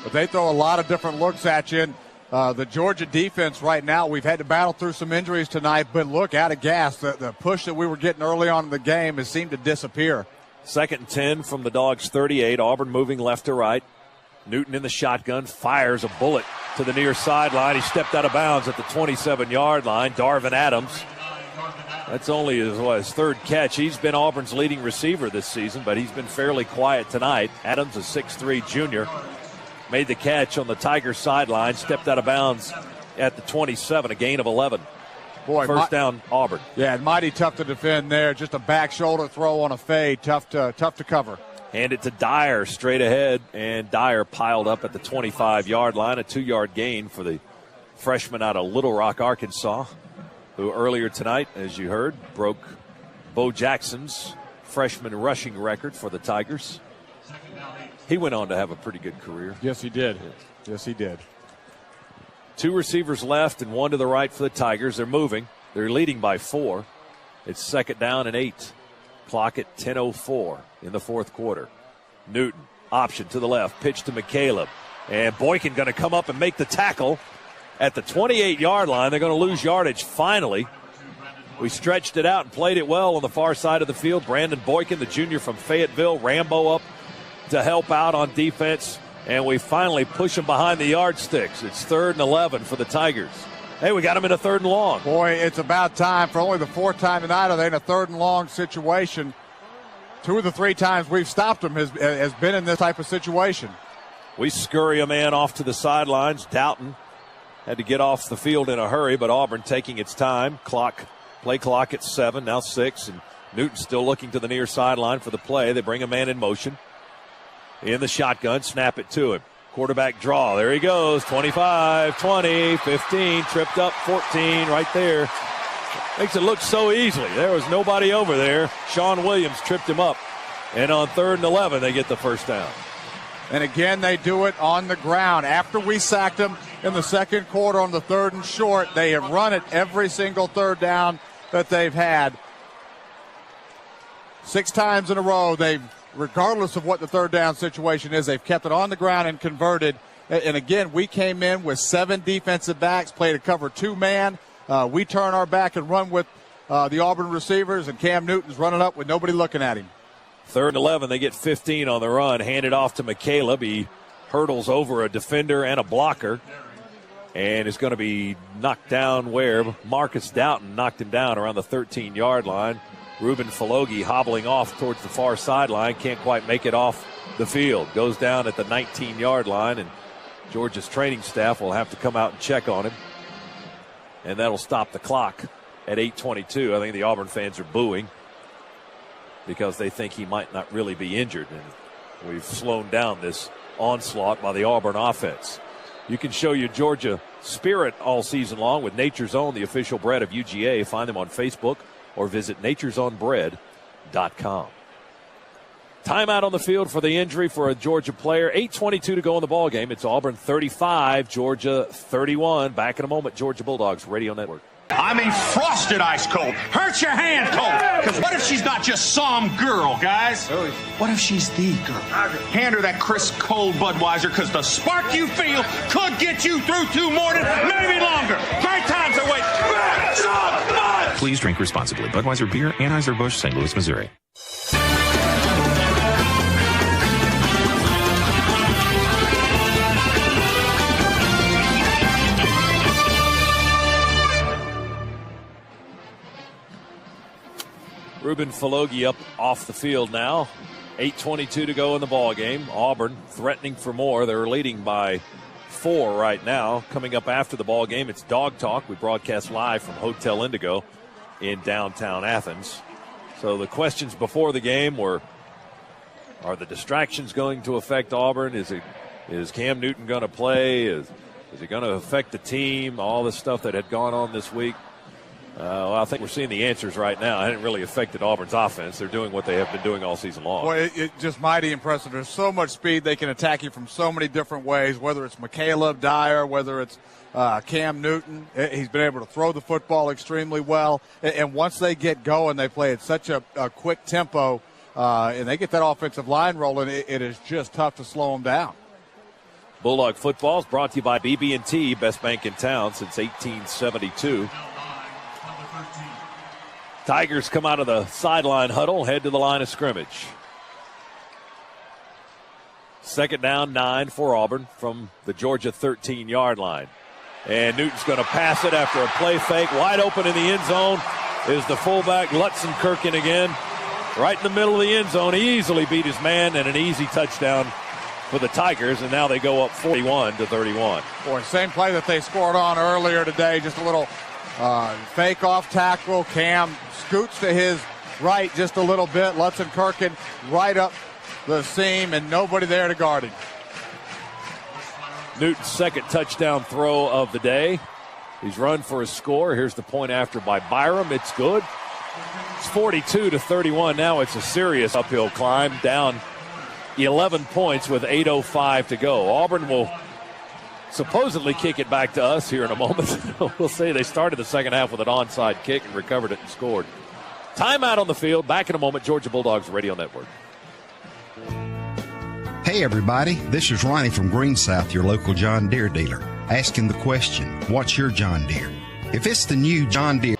But they throw a lot of different looks at you. The Georgia defense right now, we've had to battle through some injuries tonight, but look, out of gas. The push that we were getting early on in the game has seemed to disappear. 2nd and 10 from the Dogs' 38. Auburn moving left to right. Newton in the shotgun, fires a bullet to the near sideline. He stepped out of bounds at the 27-yard line. Darvin Adams, that's only his 3rd catch. He's been Auburn's leading receiver this season, but he's been fairly quiet tonight. Adams, a 6'3 junior, made the catch on the Tigers sideline, stepped out of bounds at the 27, a gain of 11. Boy, first down, Auburn. Yeah, mighty tough to defend there. Just a back shoulder throw on a fade. Tough to cover. Hand it to Dyer straight ahead, and Dyer piled up at the 25-yard line. A 2-yard gain for the freshman out of Little Rock, Arkansas, who earlier tonight, as you heard, broke Bo Jackson's freshman rushing record for the Tigers. He went on to have a pretty good career. Yes, he did. Yes, he did. 2 receivers left and 1 to the right for the Tigers. They're moving. They're leading by 4. It's 2nd down and 8. Clock at 10:04 in the fourth quarter. Newton, option to the left, pitch to McCaleb. And Boykin going to come up and make the tackle at the 28-yard line. They're going to lose yardage finally. We stretched it out and played it well on the far side of the field. Brandon Boykin, the junior from Fayetteville, Rambo up to help out on defense. And we finally push him behind the yardsticks. It's 3rd and 11 for the Tigers. Hey, we got him in a 3rd and long. Boy, it's about time. For only the 4th time tonight, are they in a 3rd and long situation? 2 of the 3 times we've stopped him has been in this type of situation. We scurry a man off to the sidelines. Doughton had to get off the field in a hurry, but Auburn taking its time. Play clock at 7, now 6, and Newton still looking to the near sideline for the play. They bring a man in motion. In the shotgun, snap it to him. Quarterback draw. There he goes. 25, 20, 15, tripped up, 14 right there. Makes it look so easily. There was nobody over there. Sean Williams tripped him up. And on 3rd and 11, they get the first down. And again, they do it on the ground. After we sacked them in the second quarter on the 3rd and short, they have run it every single 3rd down that they've had. 6 times in a row, regardless of what the 3rd down situation is, they've kept it on the ground and converted. And again, we came in with 7 defensive backs, played a cover 2-man. We turn our back and run with the Auburn receivers, and Cam Newton's running up with nobody looking at him. 3rd and 11, they get 15 on the run. Handed off to McCaleb. He hurdles over a defender and a blocker and is going to be knocked down where Marcus Doughton knocked him down around the 13-yard line. Ruben Filogi hobbling off towards the far sideline. Can't quite make it off the field. Goes down at the 19-yard line, and Georgia's training staff will have to come out and check on him. And that'll stop the clock at 8:22. I think the Auburn fans are booing because they think he might not really be injured. And we've slowed down this onslaught by the Auburn offense. You can show your Georgia spirit all season long with Nature's Own, the official bread of UGA. Find them on Facebook or visit nature'sonbread.com. Timeout on the field for the injury for a Georgia player. 8:22 to go in the ball game. It's Auburn 35, Georgia 31. Back in a moment, Georgia Bulldogs Radio Network. I mean frosted ice cold. Hurt your hand cold. Because what if she's not just some girl, guys? What if she's the girl? Hand her that crisp cold Budweiser, because the spark you feel could get you through 2 mornings, maybe longer. Great times are waiting. Please drink responsibly. Budweiser Beer, Anheuser-Busch, St. Louis, Missouri. Ruben Filogi up off the field now. 8:22 to go in the ball game. Auburn threatening for more. They're leading by 4 right now. Coming up after the ball game, it's Dog Talk. We broadcast live from Hotel Indigo in downtown Athens. So the questions before the game were, are the distractions going to affect Auburn? Is Cam Newton going to play? Is it going to affect the team? All the stuff that had gone on this week. Well, I think we're seeing the answers right now. It hasn't really affected Auburn's offense. They're doing what they have been doing all season long. Boy, it's just mighty impressive. There's so much speed. They can attack you from so many different ways, whether it's McCaleb, Dyer, whether it's Cam Newton. He's been able to throw the football extremely well. And once they get going, they play at such a quick tempo, and they get that offensive line rolling, it is just tough to slow them down. Bulldog football is brought to you by BB&T, best bank in town since 1872. Tigers come out of the sideline huddle, head to the line of scrimmage. 2nd down, 9 for Auburn from the Georgia 13-yard line. And Newton's going to pass it after a play fake. Wide open in the end zone is the fullback, Lutzenkirchen again. Right in the middle of the end zone. He easily beat his man, and an easy touchdown for the Tigers, and now they go up 41-31. Boy, same play that they scored on earlier today, just a little fake off tackle. Cam scoots to his right just a little bit. Lutzenkirchen right up the seam, and nobody there to guard him. Newton's second touchdown throw of the day. He's run for a score. Here's the point after by Byram. It's good. It's 42-31. Now it's a serious uphill climb, down 11 points with 8:05 to go. Auburn will supposedly kick it back to us here in a moment. We'll see. They started the second half with an onside kick and recovered it and scored. Timeout on the field. Back in a moment. Georgia Bulldogs Radio Network. Hey everybody, this is Ronnie from Green South, your local John Deere dealer, asking the question, what's your John Deere? If it's the new John Deere.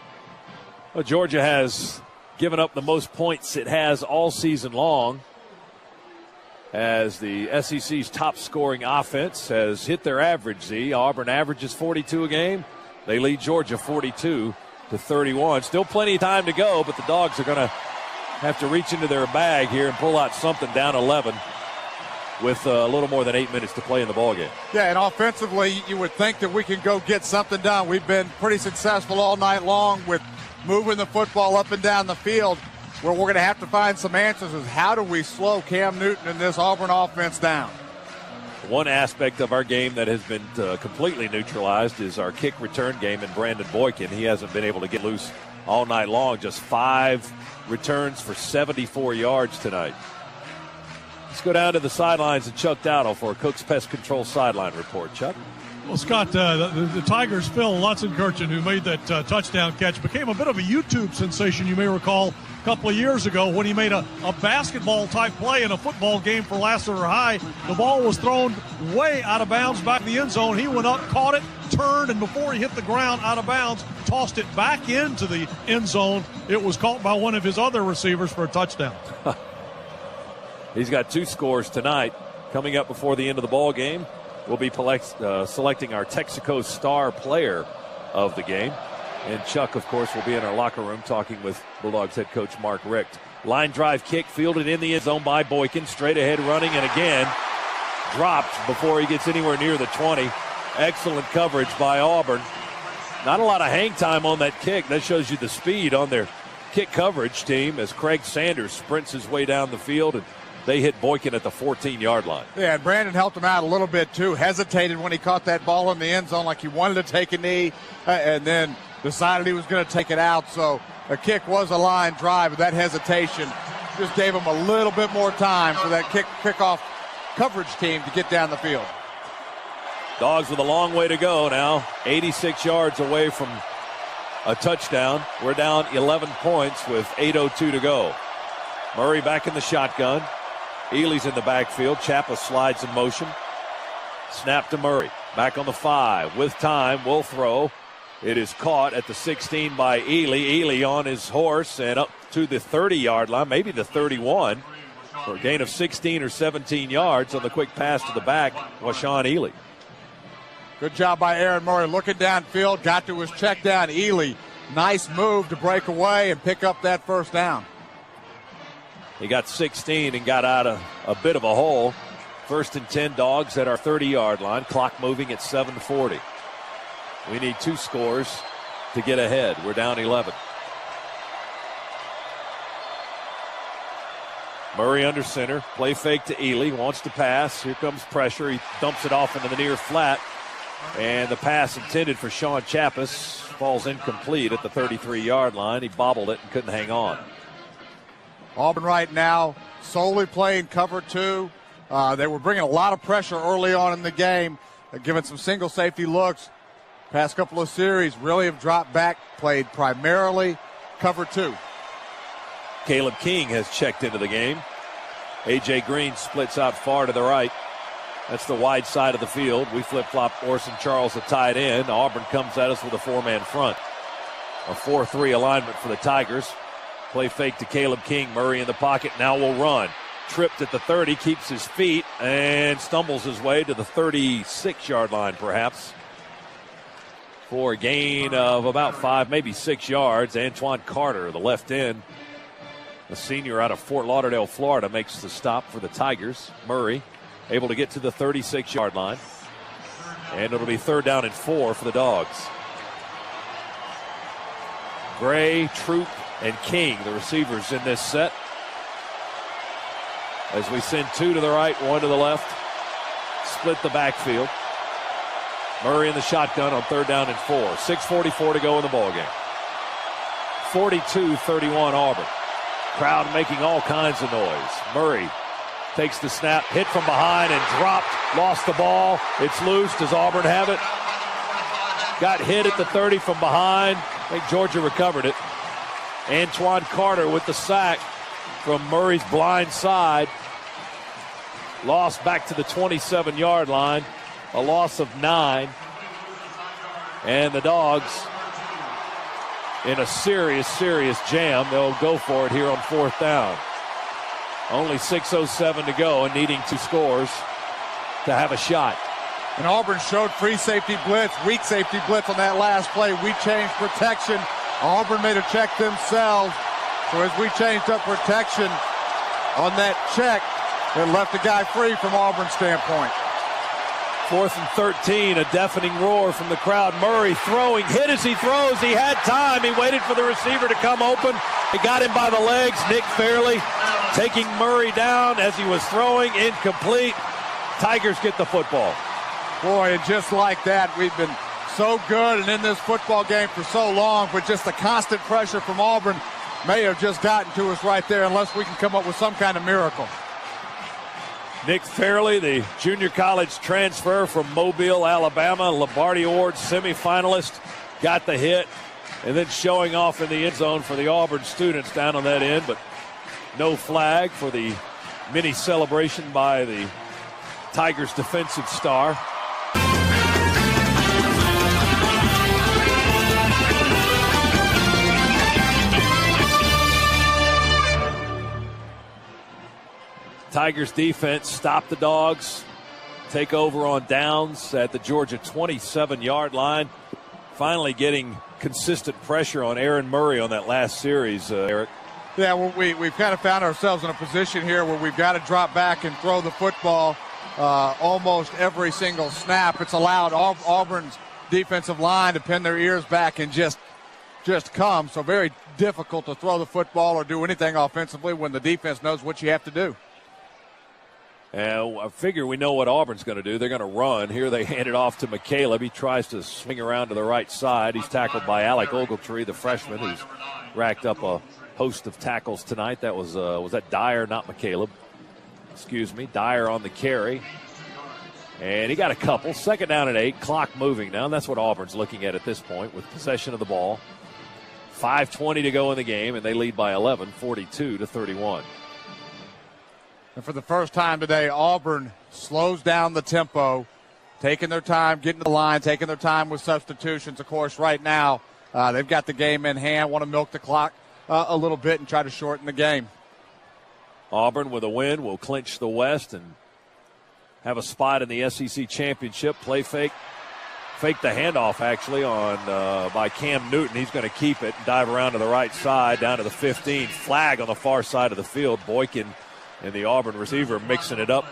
Well, Georgia has given up the most points it has all season long, as the SEC's top scoring offense has hit their average. Auburn averages 42 a game. They lead Georgia 42-31. Still plenty of time to go, but the Dogs are going to have to reach into their bag here and pull out something down 11 with a little more than 8 minutes to play in the ballgame. Yeah, and offensively, you would think that we can go get something done. We've been pretty successful all night long with moving the football up and down the field. Where we're going to have to find some answers is how do we slow Cam Newton and this Auburn offense down? One aspect of our game that has been completely neutralized is our kick return game in Brandon Boykin. He hasn't been able to get loose all night long. Just 5 returns for 74 yards tonight. Let's go down to the sidelines and Chuck Dowdle for a Cook's Pest Control sideline report. Chuck? Well, Scott, the Tigers' Phil Lutzenkirchen, who made that touchdown catch, became a bit of a YouTube sensation, you may recall, a couple of years ago when he made a basketball-type play in a football game for Lassiter High. The ball was thrown way out of bounds back in the end zone. He went up, caught it, turned, and before he hit the ground out of bounds, tossed it back into the end zone. It was caught by one of his other receivers for a touchdown. He's got 2 scores tonight. Coming up before the end of the ball game, we'll be selecting our Texaco star player of the game. And Chuck, of course, will be in our locker room talking with Bulldogs head coach Mark Richt. Line drive kick fielded in the end zone by Boykin. Straight ahead running, and again dropped before he gets anywhere near the 20. Excellent coverage by Auburn. Not a lot of hang time on that kick. That shows you the speed on their kick coverage team as Craig Sanders sprints his way down the field, and they hit Boykin at the 14-yard line. Yeah, and Brandon helped him out a little bit, too. Hesitated when he caught that ball in the end zone like he wanted to take a knee, and then decided he was going to take it out. So a kick was a line drive, but that hesitation just gave him a little bit more time for that kickoff coverage team to get down the field. Dogs with a long way to go now, 86 yards away from a touchdown. We're down 11 points with 8:02 to go. Murray back in the shotgun. Ely's in the backfield. Chappa slides in motion. Snap to Murray. Back on the 5. With time, will throw. It is caught at the 16 by Ely. Ely on his horse and up to the 30-yard line, maybe the 31. For a gain of 16 or 17 yards on the quick pass to the back, Washawn Ely. Good job by Aaron Murray looking downfield. Got to his check down. Ely, nice move to break away and pick up that first down. He got 16 and got out of a bit of a hole. 1st and 10, Dogs at our 30-yard line. Clock moving at 7:40. We need 2 scores to get ahead. We're down 11. Murray under center. Play fake to Ely. Wants to pass. Here comes pressure. He dumps it off into the near flat. And the pass intended for Sean Chappas falls incomplete at the 33-yard line. He bobbled it and couldn't hang on. Auburn right now solely playing cover 2. They were bringing a lot of pressure early on in the game, giving some single safety looks. Past couple of series really have dropped back, played primarily cover 2. Caleb King has checked into the game. A.J. Green splits out far to the right. That's the wide side of the field. We flip-flop Orson Charles the tight end. Auburn comes at us with a 4-man front. A 4-3 alignment for the Tigers. Play fake to Caleb King. Murray in the pocket. Now will run. Tripped at the 30. Keeps his feet and stumbles his way to the 36-yard line perhaps. For a gain of about 5, maybe 6 yards. Antoine Carter, the left end, a senior out of Fort Lauderdale, Florida, makes the stop for the Tigers. Murray able to get to the 36-yard line. And it'll be 3rd down and 4 for the Dogs. Gray, Troop, and King, the receivers in this set. As we send 2 to the right, 1 to the left. Split the backfield. Murray in the shotgun on 3rd down and 4. 6:44 to go in the ballgame. 42-31 Auburn. Crowd making all kinds of noise. Murray takes the snap, hit from behind and dropped. Lost the ball. It's loose. Does Auburn have it? Got hit at the 30 from behind. I think Georgia recovered it. Antoine Carter with the sack from Murray's blind side. Lost back to the 27-yard line. A loss of 9. And the Dogs in a serious jam. They'll go for it here on 4th down. Only 6:07 to go and needing 2 scores to have a shot. And Auburn showed free safety blitz, weak safety blitz on that last play. We changed protection. Auburn made a check themselves. So as we changed up protection on that check, It left the guy free from Auburn's standpoint. 4th and 13, a deafening roar from the crowd. Murray throwing, hit as he throws. He had time. He waited for the receiver to come open. He got him by the legs. Nick Fairley taking Murray down as he was throwing, incomplete. Tigers get the football. Boy, and just like that, we've been so good and in this football game for so long, but just the constant pressure from Auburn may have just gotten to us right there unless we can come up with some kind of miracle. Nick Fairley, the junior college transfer from Mobile, Alabama, Lombardi Award semifinalist, got the hit, and then showing off in the end zone for the Auburn students down on that end, but no flag for the mini celebration by the Tigers defensive star. Tigers defense stop the Dogs, take over on downs at the Georgia 27-yard line. Finally getting consistent pressure on Aaron Murray on that last series, Eric. Yeah, well, we've kind of found ourselves in a position here where we've got to drop back and throw the football almost every single snap. It's allowed Auburn's defensive line to pin their ears back and just come. So very difficult to throw the football or do anything offensively when the defense knows what you have to do. I figure we know what Auburn's going to do. They're going to run. Here they hand it off to McCaleb. He tries to swing around to the right side. He's tackled by Alec Ogletree, the freshman, who's racked up a host of tackles tonight. That was that Dyer, not McCaleb. Excuse me. Dyer on the carry. And he got a couple. 2nd down and 8. Clock moving now. And that's what Auburn's looking at this point with possession of the ball. 5:20 to go in the game, and they lead by 11, 42-31. And for the first time today, Auburn slows down the tempo, taking their time, getting to the line, taking their time with substitutions. Of course, right now, they've got the game in hand, want to milk the clock a little bit and try to shorten the game. Auburn with a win will clinch the West and have a spot in the SEC championship. Play fake the handoff actually by Cam Newton. He's going to keep it and dive around to the right side down to the 15. Flag on the far side of the field. Boykin and the Auburn receiver mixing it up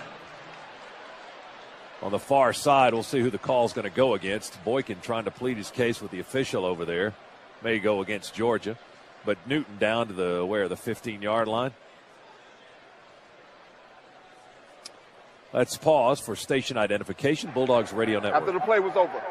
on the far side. We'll see who the call is going to go against. Boykin trying to plead his case with the official over there. May go against Georgia. But Newton down to the 15-yard line. Let's pause for station identification. Bulldogs Radio Network. After the play was over.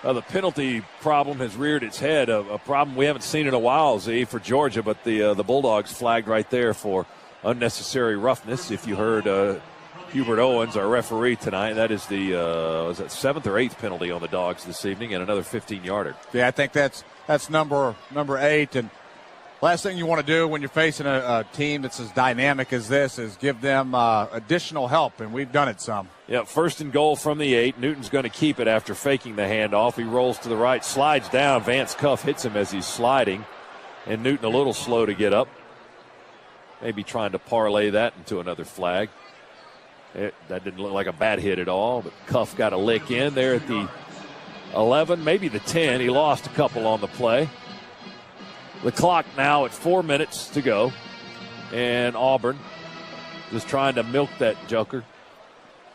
The penalty problem has reared its head, a problem we haven't seen in a while, Z, for Georgia, but the Bulldogs flagged right there for unnecessary roughness. If you heard Hubert Owens, our referee tonight, that is the was that 7th or 8th penalty on the Dogs this evening, and another 15-yarder. Yeah, I think that's number 8, and last thing you want to do when you're facing a team that's as dynamic as this is give them additional help, and we've done it some. Yeah, 1st and goal from the 8. Newton's going to keep it after faking the handoff. He rolls to the right, slides down. Vance Cuff hits him as he's sliding, and Newton a little slow to get up. Maybe trying to parlay that into another flag. That didn't look like a bad hit at all, but Cuff got a lick in there at the 11, maybe the 10. He lost a couple on the play. The clock now at 4 minutes to go, and Auburn just trying to milk that joker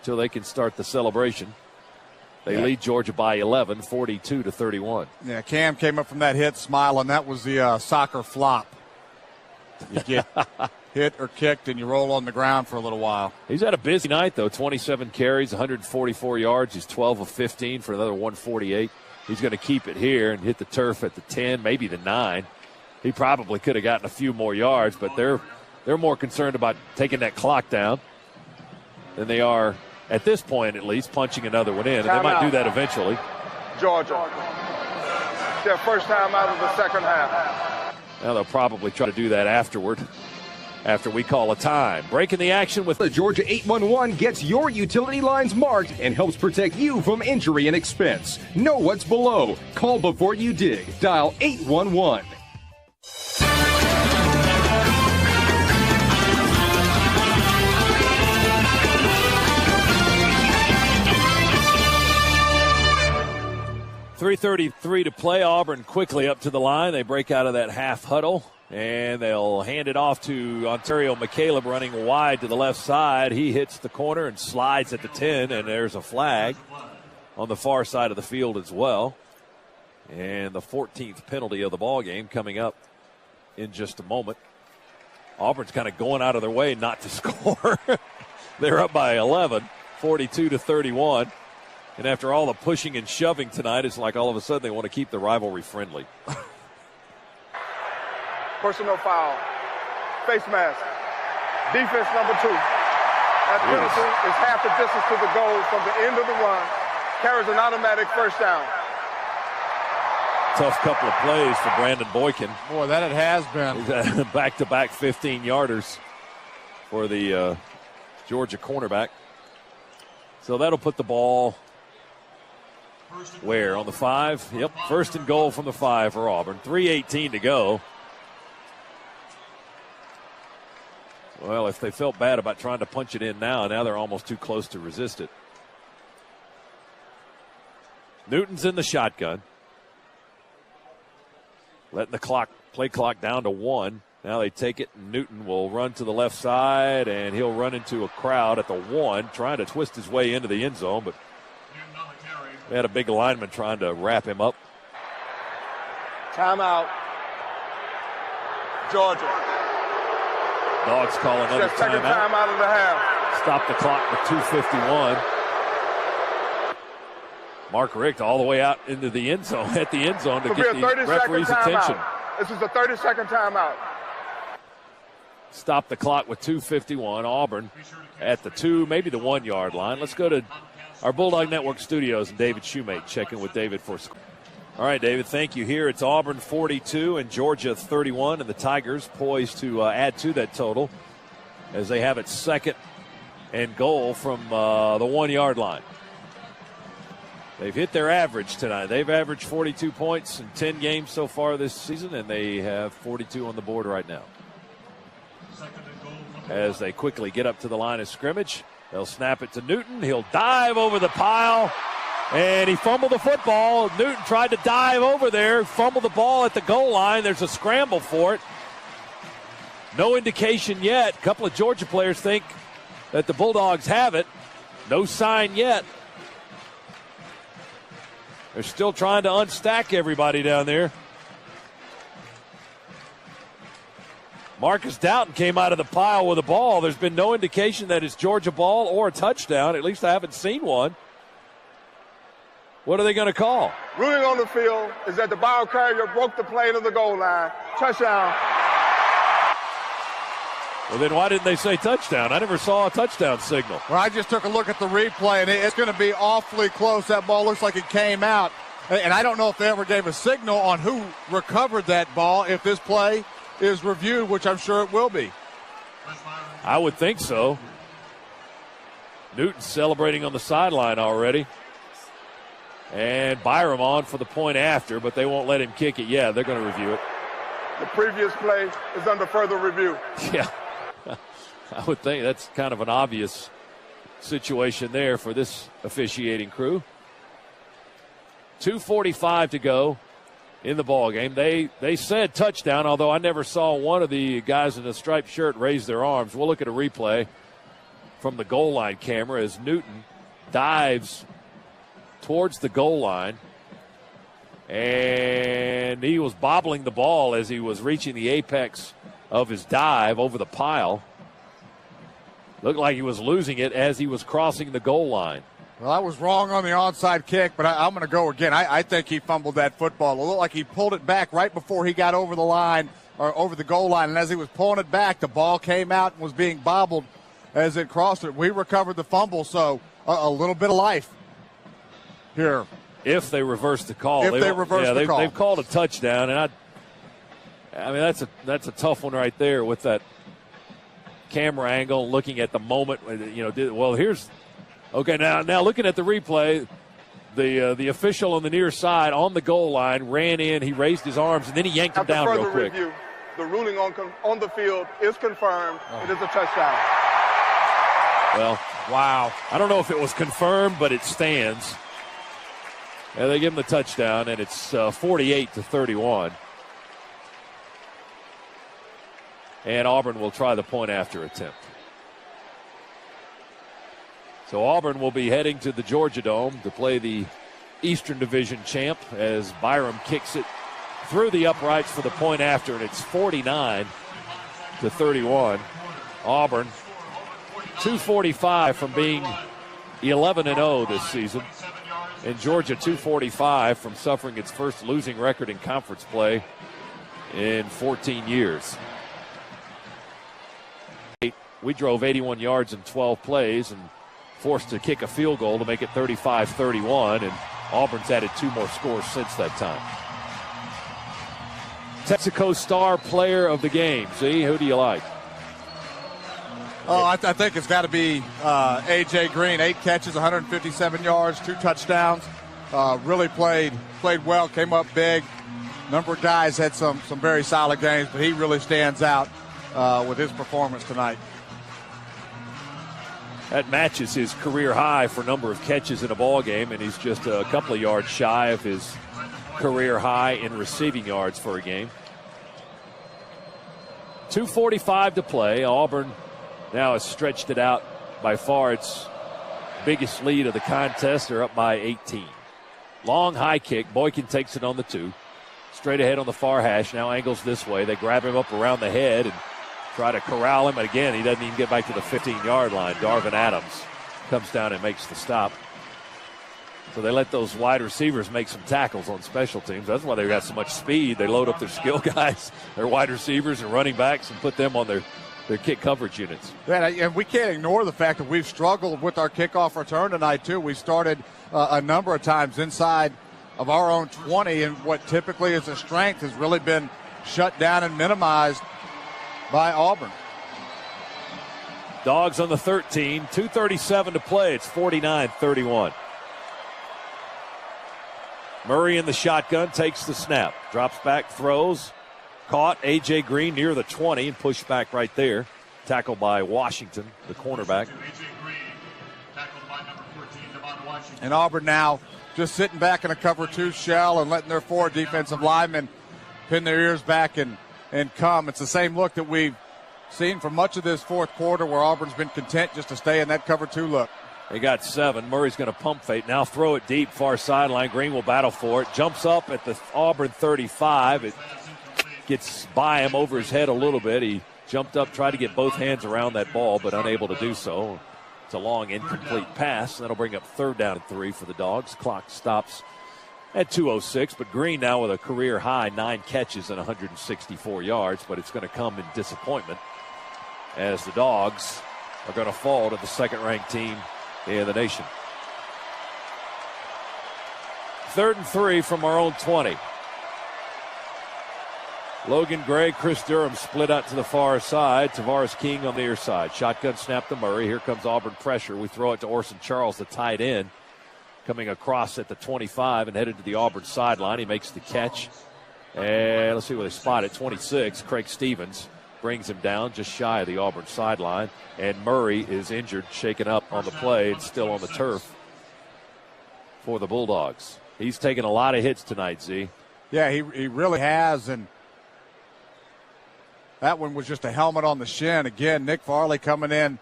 until they can start the celebration. They lead Georgia by 11, 42-31. Yeah, Cam came up from that hit smiling. That was the soccer flop. You get hit or kicked and you roll on the ground for a little while. He's had a busy night, though. 27 carries, 144 yards. He's 12 of 15 for another 148. He's going to keep it here and hit the turf at the 10, maybe the 9. He probably could have gotten a few more yards, but they're more concerned about taking that clock down than they are, at this point at least, punching another one in. And they might do that eventually. Georgia. Their first time out of the second half. Now they'll probably try to do that afterward, after we call a time. Breaking the action with the Georgia 811 gets your utility lines marked and helps protect you from injury and expense. Know what's below. Call before you dig. Dial 811. 3:33 to play. Auburn quickly up to the line. They break out of that half huddle, and they'll hand it off to Ontario McCaleb running wide to the left side. He hits the corner and slides at the 10, and there's a flag on the far side of the field as well. And the 14th penalty of the ball game coming up in just a moment. Auburn's kind of going out of their way not to score. They're up by 11, 42-31. And after all the pushing and shoving tonight, it's like all of a sudden they want to keep the rivalry friendly. Personal foul. Face mask. Defense number 2. That penalty is half the distance to the goal from the end of the run. Carries an automatic first down. Tough couple of plays for Brandon Boykin. Boy, that it has been. Back-to-back 15-yarders for the Georgia cornerback. So that'll put the ball where? On the 5? Yep, first and goal from the 5 for Auburn. 3:18 to go. Well, if they felt bad about trying to punch it in now they're almost too close to resist it. Newton's in the shotgun. Letting the play clock down to 1. Now they take it, and Newton will run to the left side, and he'll run into a crowd at the 1, trying to twist his way into the end zone, but they had a big lineman trying to wrap him up. Timeout. Georgia. Dogs call another second timeout of the half. Stop the clock with 2:51. Mark Richt all the way out into the end zone, at the end zone to get the referee's attention. This is a 30-second timeout. Stop the clock with 2:51. Auburn at the 2, maybe the 1 yard line. Let's go to our Bulldog Network studios and David Shoemate checking with David for score. All right, David, thank you. Here it's Auburn 42 and Georgia 31, and the Tigers poised to add to that total as they have it second and goal from the 1 yard line. They've hit their average tonight. They've averaged 42 points in 10 games so far this season, and they have 42 on the board right now. As they quickly get up to the line of scrimmage, they'll snap it to Newton. He'll dive over the pile, and he fumbled the football. Newton tried to dive over there, fumbled the ball at the goal line. There's a scramble for it. No indication yet. A couple of Georgia players think that the Bulldogs have it. No sign yet. They're still trying to unstack everybody down there. Marcus Doughton came out of the pile with a ball. There's been no indication that it's Georgia ball or a touchdown. At least I haven't seen one. What are they going to call? Ruling on the field is that the ball carrier broke the plane of the goal line. Touchdown. Well, then why didn't they say touchdown? I never saw a touchdown signal. Well, I just took a look at the replay, and it's going to be awfully close. That ball looks like it came out. And I don't know if they ever gave a signal on who recovered that ball if this play is reviewed, which I'm sure it will be. I would think so. Newton celebrating on the sideline already. And Byram on for the point after, but they won't let him kick it. Yeah, they're going to review it. The previous play is under further review. Yeah. I would think that's kind of an obvious situation there for this officiating crew. 2:45 to go in the ball game. They said touchdown, although I never saw one of the guys in the striped shirt raise their arms. We'll look at a replay from the goal line camera as Newton dives towards the goal line. And he was bobbling the ball as he was reaching the apex of his dive over the pile. Looked like he was losing it as he was crossing the goal line. Well, I was wrong on the onside kick, but I'm going to go again. I think he fumbled that football. It looked like he pulled it back right before he got over the line or over the goal line. And as he was pulling it back, the ball came out and was being bobbled as it crossed it. We recovered the fumble, so a little bit of life here. If they reverse the call. They've called a touchdown, and I mean that's a tough one right there with that camera angle, looking at the moment. Now looking at the replay, the official on the near side on the goal line ran in. He raised his arms and then he yanked him down real quick. Review, the ruling on the field is confirmed. It is a touchdown. Well, wow. I don't know if it was confirmed, but it stands. And they give him the touchdown, and it's 48-31. And Auburn will try the point after attempt. So Auburn will be heading to the Georgia Dome to play the Eastern Division champ as Byram kicks it through the uprights for the point after, and it's 49-31. Auburn, 245 from being 11-0 this season. And Georgia, 245 from suffering its first losing record in conference play in 14 years. We drove 81 yards in 12 plays and forced to kick a field goal to make it 35-31, and Auburn's added 2 more scores since that time. Texaco star player of the game. See, who do you like? Oh, I think it's got to be A.J. Green. 8 catches, 157 yards, 2 touchdowns. Really played well, came up big. Number of guys had some very solid games, but he really stands out with his performance tonight. That matches his career high for number of catches in a ball game, and he's just a couple of yards shy of his career high in receiving yards for a game. 2:45 to play. Auburn now has stretched it out by far its biggest lead of the contest. They're up by 18. Long high kick. Boykin takes it on the 2. Straight ahead on the far hash. Now angles this way. They grab him up around the head and try to corral him. And again, he doesn't even get back to the 15-yard line. Darvin Adams comes down and makes the stop. So they let those wide receivers make some tackles on special teams. That's why they got so much speed. They load up their skill guys, their wide receivers and running backs, and put them on their kick coverage units. Yeah, and we can't ignore the fact that we've struggled with our kickoff return tonight, too. We started a number of times inside of our own 20, and what typically is a strength has really been shut down and minimized by Auburn. Dogs on the 13, 2:37 to play. It's 49-31. Murray in the shotgun, takes the snap, drops back, throws, caught. A.J. Green near the 20 and pushed back right there. Tackled by Washington, the cornerback. And Auburn now just sitting back in a cover 2 shell and letting their 4 defensive linemen pin their ears back and come. It's the same look that we've seen for much of this fourth quarter, where Auburn's been content just to stay in that cover 2 look. They got 7. Murray's going to pump fake. Now throw it deep, far sideline. Green will battle for it. Jumps up at the Auburn 35. It gets by him over his head a little bit. He jumped up, tried to get both hands around that ball, but unable to do so. It's a long, incomplete pass. That'll bring up 3rd down and 3 for the Dogs. Clock stops at 2:06, but Green now with a career high 9 catches and 164 yards, but it's going to come in disappointment as the Dogs are going to fall to the second-ranked team in the nation. 3rd and 3 from our own 20. Logan Gray, Chris Durham split out to the far side. Tavares King on the near side. Shotgun snap to Murray. Here comes Auburn pressure. We throw it to Orson Charles, the tight end, coming across at the 25 and headed to the Auburn sideline. He makes the catch. And let's see where they spot it. 26, Craig Stevens brings him down just shy of the Auburn sideline. And Murray is injured, shaken up on the play, and still on the turf for the Bulldogs. He's taken a lot of hits tonight, Z. Yeah, he really has, and that one was just a helmet on the shin. Again, Nick Farley coming in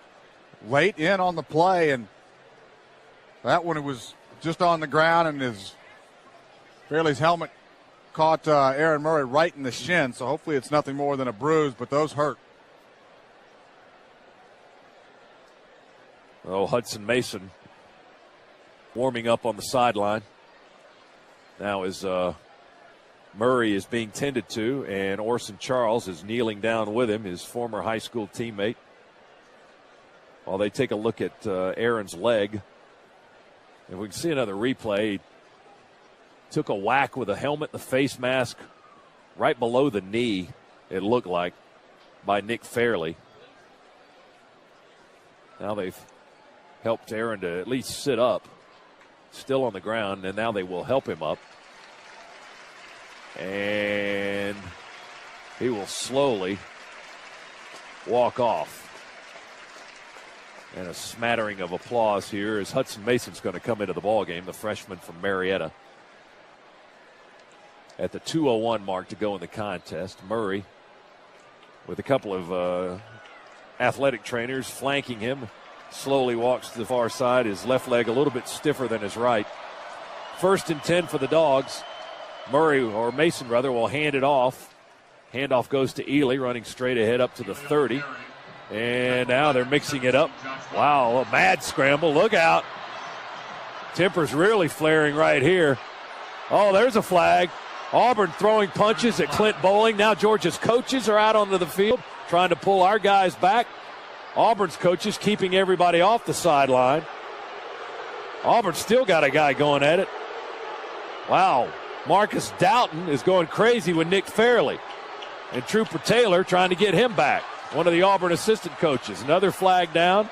late in on the play, and that one was just on the ground, and Farley's helmet caught Aaron Murray right in the shin, so hopefully it's nothing more than a bruise, but those hurt. Oh, Hudson Mason warming up on the sideline. Now as Murray is being tended to, and Orson Charles is kneeling down with him, his former high school teammate. While they take a look at Aaron's leg. And we can see another replay. He took a whack with a helmet, the face mask, right below the knee, it looked like, by Nick Fairley. Now they've helped Aaron to at least sit up, still on the ground, and now they will help him up. And he will slowly walk off. And a smattering of applause here as Hudson Mason's going to come into the ballgame, the freshman from Marietta. at the 2:01 mark to go in the contest. Murray with a couple of athletic trainers flanking him. Slowly walks to the far side, his left leg a little bit stiffer than his right. 1st and 10 for the Dogs. Murray, or Mason rather, will hand it off. Handoff goes to Ely, running straight ahead up to the 30. And now they're mixing it up. Wow, a mad scramble. Look out. Temper's really flaring right here. Oh, there's a flag. Auburn throwing punches at Clint Bowling. Now Georgia's coaches are out onto the field trying to pull our guys back. Auburn's coaches keeping everybody off the sideline. Auburn still got a guy going at it. Wow. Marcus Doughton is going crazy with Nick Fairley. And Trooper Taylor trying to get him back. One of the Auburn assistant coaches. Another flag down.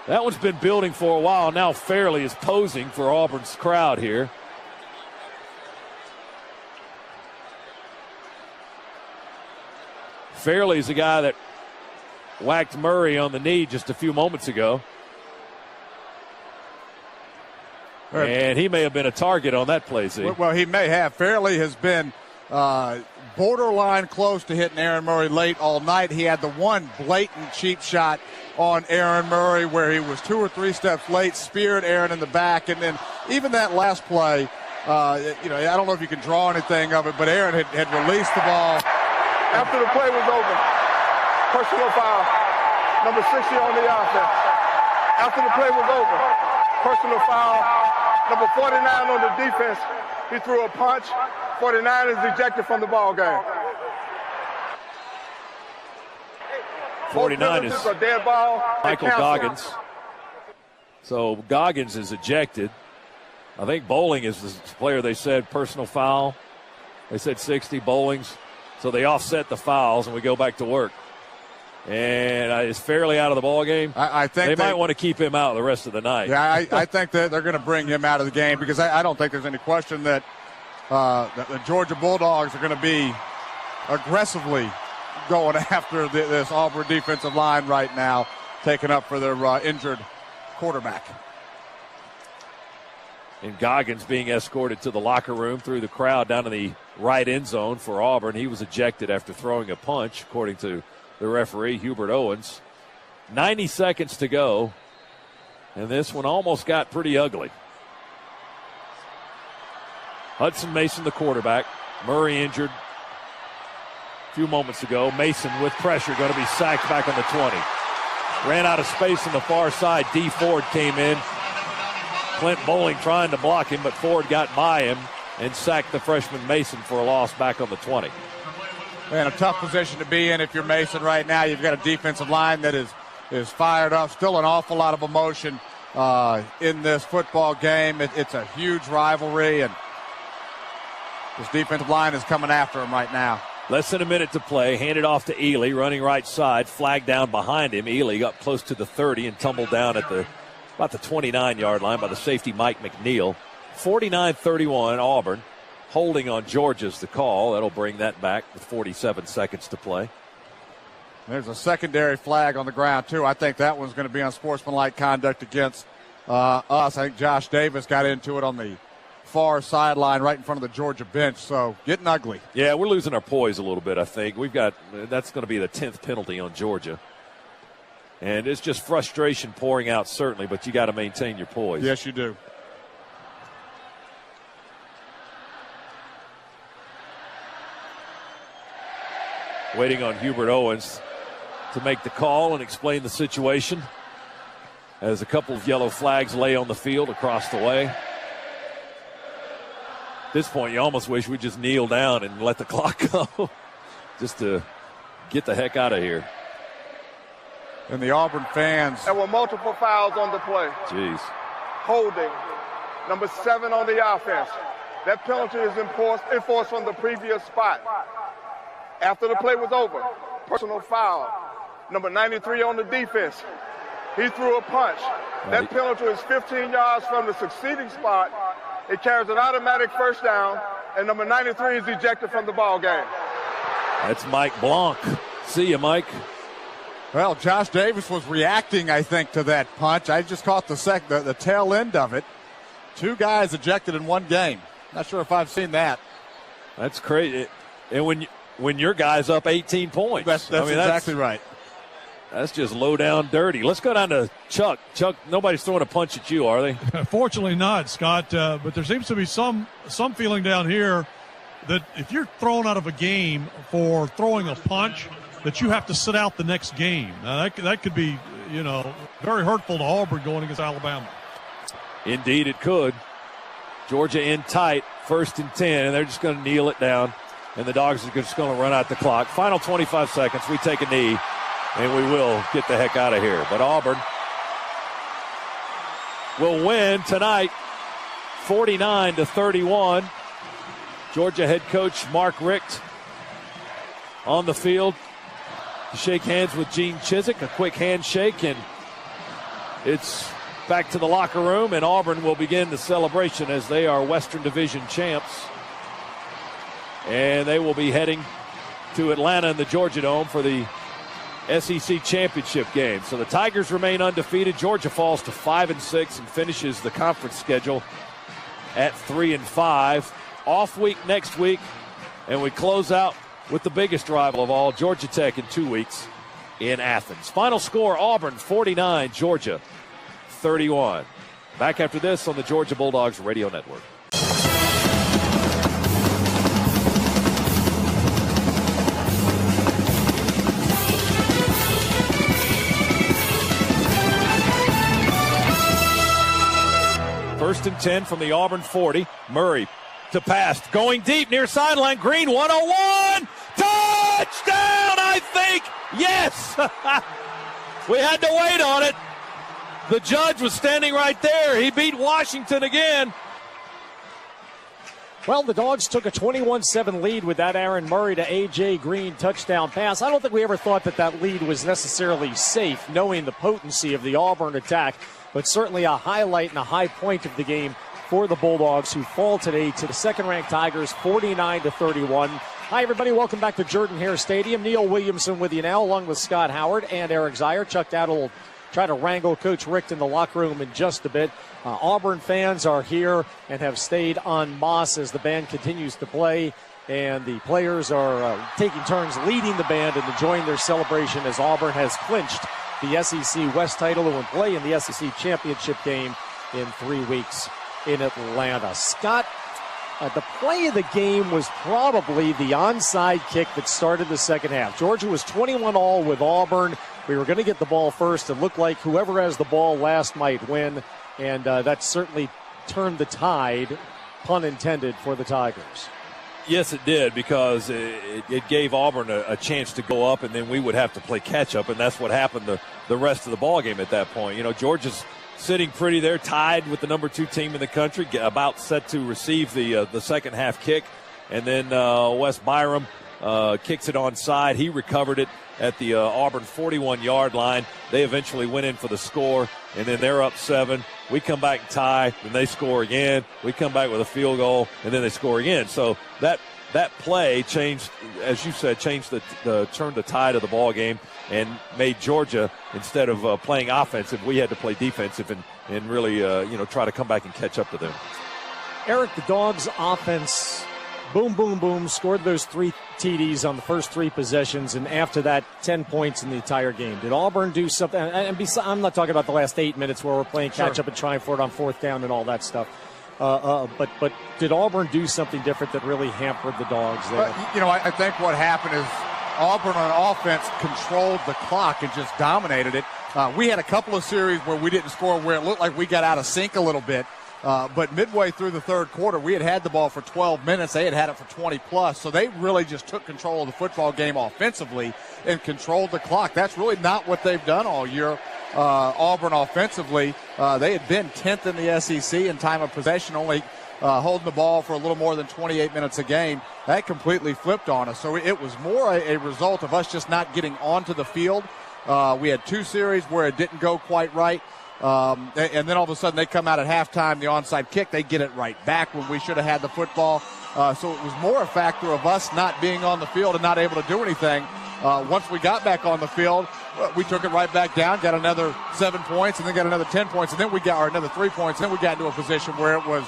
That one's been building for a while. Now Fairley is posing for Auburn's crowd here. Fairley's the guy that whacked Murray on the knee just a few moments ago. And he may have been a target on that play, Z. Well, he may have. Fairley has been borderline close to hitting Aaron Murray late all night. He had the one blatant cheap shot on Aaron Murray where he was 2 or 3 steps late, speared Aaron in the back, and then even that last play, I don't know if you can draw anything of it, but Aaron had released the ball. After the play was over, personal foul, number 60 on the offense. After the play was over, personal foul, number 49 on the defense. He threw a punch. 49 is ejected from the ball game. 49 is a dead ball. Michael Goggins. So Goggins is ejected. I think Bowling is the player they said personal foul. They said 60, Bowling's. So they offset the fouls, and we go back to work. And is Fairley out of the ball game? I think they might want to keep him out the rest of the night. Yeah, I think that they're going to bring him out of the game because I don't think there's any question that the Georgia Bulldogs are going to be aggressively going after this Auburn defensive line right now, taking up for their injured quarterback. And Goggins being escorted to the locker room through the crowd down in the right end zone for Auburn. He was ejected after throwing a punch, according to the referee, Hubert Owens. 90 seconds to go, and this one almost got pretty ugly. Hudson Mason, the quarterback. Murray injured a few moments ago. Mason with pressure, going to be sacked back on the 20. Ran out of space on the far side. D. Ford came in. Clint Bowling trying to block him, but Ford got by him and sacked the freshman Mason for a loss back on the 20. Man, a tough position to be in if you're Mason right now. You've got a defensive line that is fired up. Still an awful lot of emotion in this football game. It's a huge rivalry, and this defensive line is coming after him right now. Less than a minute to play. Handed off to Ely, running right side. Flag down behind him. Ely got close to the 30 and tumbled down at about the 29-yard line by the safety Mike McNeil. 49-31 Auburn. Holding on Georgia's the call. That'll bring that back with 47 seconds to play. There's a secondary flag on the ground, too. I think that one's going to be unsportsmanlike conduct against us. I think Josh Davis got into it on the far sideline right in front of the Georgia bench, so getting ugly. Yeah, we're losing our poise a little bit, I think. That's going to be the 10th penalty on Georgia. And it's just frustration pouring out, certainly, but you got to maintain your poise. Yes, you do. Waiting on Hubert Owens to make the call and explain the situation as a couple of yellow flags lay on the field across the way. At this point, you almost wish we'd just kneel down and let the clock go just to get the heck out of here. And the Auburn fans. There were multiple fouls on the play. Jeez. Holding. Number 7 on the offense. That penalty is enforced from the previous spot. After the play was over, personal foul. Number 93 on the defense. He threw a punch. That penalty is 15 yards from the succeeding spot. It carries an automatic first down, and number 93 is ejected from the ball game. That's Mike Blanc. See you, Mike. Well, Josh Davis was reacting, I think, to that punch. I just caught the tail end of it. 2 guys ejected in one game. Not sure if I've seen that. That's crazy. And when your guy's up 18 points. That's exactly right. That's just low down dirty. Let's go down to Chuck. Chuck, nobody's throwing a punch at you, are they? Fortunately not, Scott. But there seems to be some feeling down here that if you're thrown out of a game for throwing a punch, that you have to sit out the next game. Now, that could be, very hurtful to Auburn going against Alabama. Indeed, it could. Georgia in tight, 1st and 10, and they're just going to kneel it down, and the Dogs are just going to run out the clock. Final 25 seconds. We take a knee, and we will get the heck out of here. But Auburn will win tonight, 49-31. Georgia head coach Mark Richt on the field to shake hands with Gene Chizik. A quick handshake, and it's back to the locker room, and Auburn will begin the celebration as they are Western Division champs. And they will be heading to Atlanta in the Georgia Dome for the SEC championship game. So the Tigers remain undefeated. Georgia falls to 5-6 and finishes the conference schedule at 3-5. Off week next week, and we close out with the biggest rival of all, Georgia Tech, in 2 weeks in Athens. Final score, Auburn 49, Georgia 31. Back after this on the Georgia Bulldogs Radio Network. First and 10 from the Auburn 40. Murray to pass, going deep near sideline. Green 101. Touchdown, I think. Yes. We had to wait on it. The judge was standing right there. He beat Washington again. Well, the Dogs took a 21-7 lead with that Aaron Murray to A.J. Green touchdown pass. I don't think we ever thought that lead was necessarily safe, knowing the potency of the Auburn attack, but certainly a highlight and a high point of the game for the Bulldogs, who fall today to the second-ranked Tigers, 49-31. Hi, everybody. Welcome back to Jordan-Hare Stadium. Neil Williamson with you now, along with Scott Howard and Eric Zier. Chuck Dowdle will try to wrangle Coach Richt in the locker room in just a bit. Auburn fans are here and have stayed en masse as the band continues to play, and the players are taking turns leading the band and enjoying their celebration as Auburn has clinched the SEC West title and will play in the SEC championship game in 3 weeks in Atlanta. Scott, the play of the game was probably the onside kick that started the second half. Georgia was 21-all with Auburn. We were going to get the ball first. It looked like whoever has the ball last might win, and that certainly turned the tide, pun intended, for the Tigers. Yes, it did, because it gave Auburn a chance to go up, and then we would have to play catch-up, and that's what happened the rest of the ball game at that point. Georgia's sitting pretty there, tied with the number 2 team in the country, about set to receive the second half kick, and then Wes Byram kicks it onside. He recovered it at the Auburn 41-yard line. They eventually went in for the score, and then they're up 7. We come back and tie, then they score again. We come back with a field goal, and then they score again. So that play changed, as you said, turned the tide of the ball game and made Georgia, instead of playing offensive, we had to play defensive and really try to come back and catch up to them. Eric, the Dogs' offense, boom, boom, boom, scored those 3 TDs on the first 3 possessions, and after that, 10 points in the entire game. Did Auburn do something? And I'm not talking about the last 8 minutes where we're playing catch-up and trying for it on 4th down and all that stuff. But did Auburn do something different that really hampered the Dogs there? I think what happened is Auburn on offense controlled the clock and just dominated it. We had a couple of series where we didn't score, where it looked like we got out of sync a little bit. But midway through the third quarter, we had the ball for 12 minutes. They had it for 20-plus. So they really just took control of the football game offensively and controlled the clock. That's really not what they've done all year. Auburn offensively, they had been 10th in the SEC in time of possession, only holding the ball for a little more than 28 minutes a game. That completely flipped on us. So it was more a result of us just not getting onto the field. We had 2 series where it didn't go quite right. And then all of a sudden they come out at halftime, the onside kick, they get it right back when we should have had the football. So it was more a factor of us not being on the field and not able to do anything. Once we got back on the field, we took it right back down, got another 7 points, and then got another 10 points, and then we got another 3 points, and then we got into a position where it was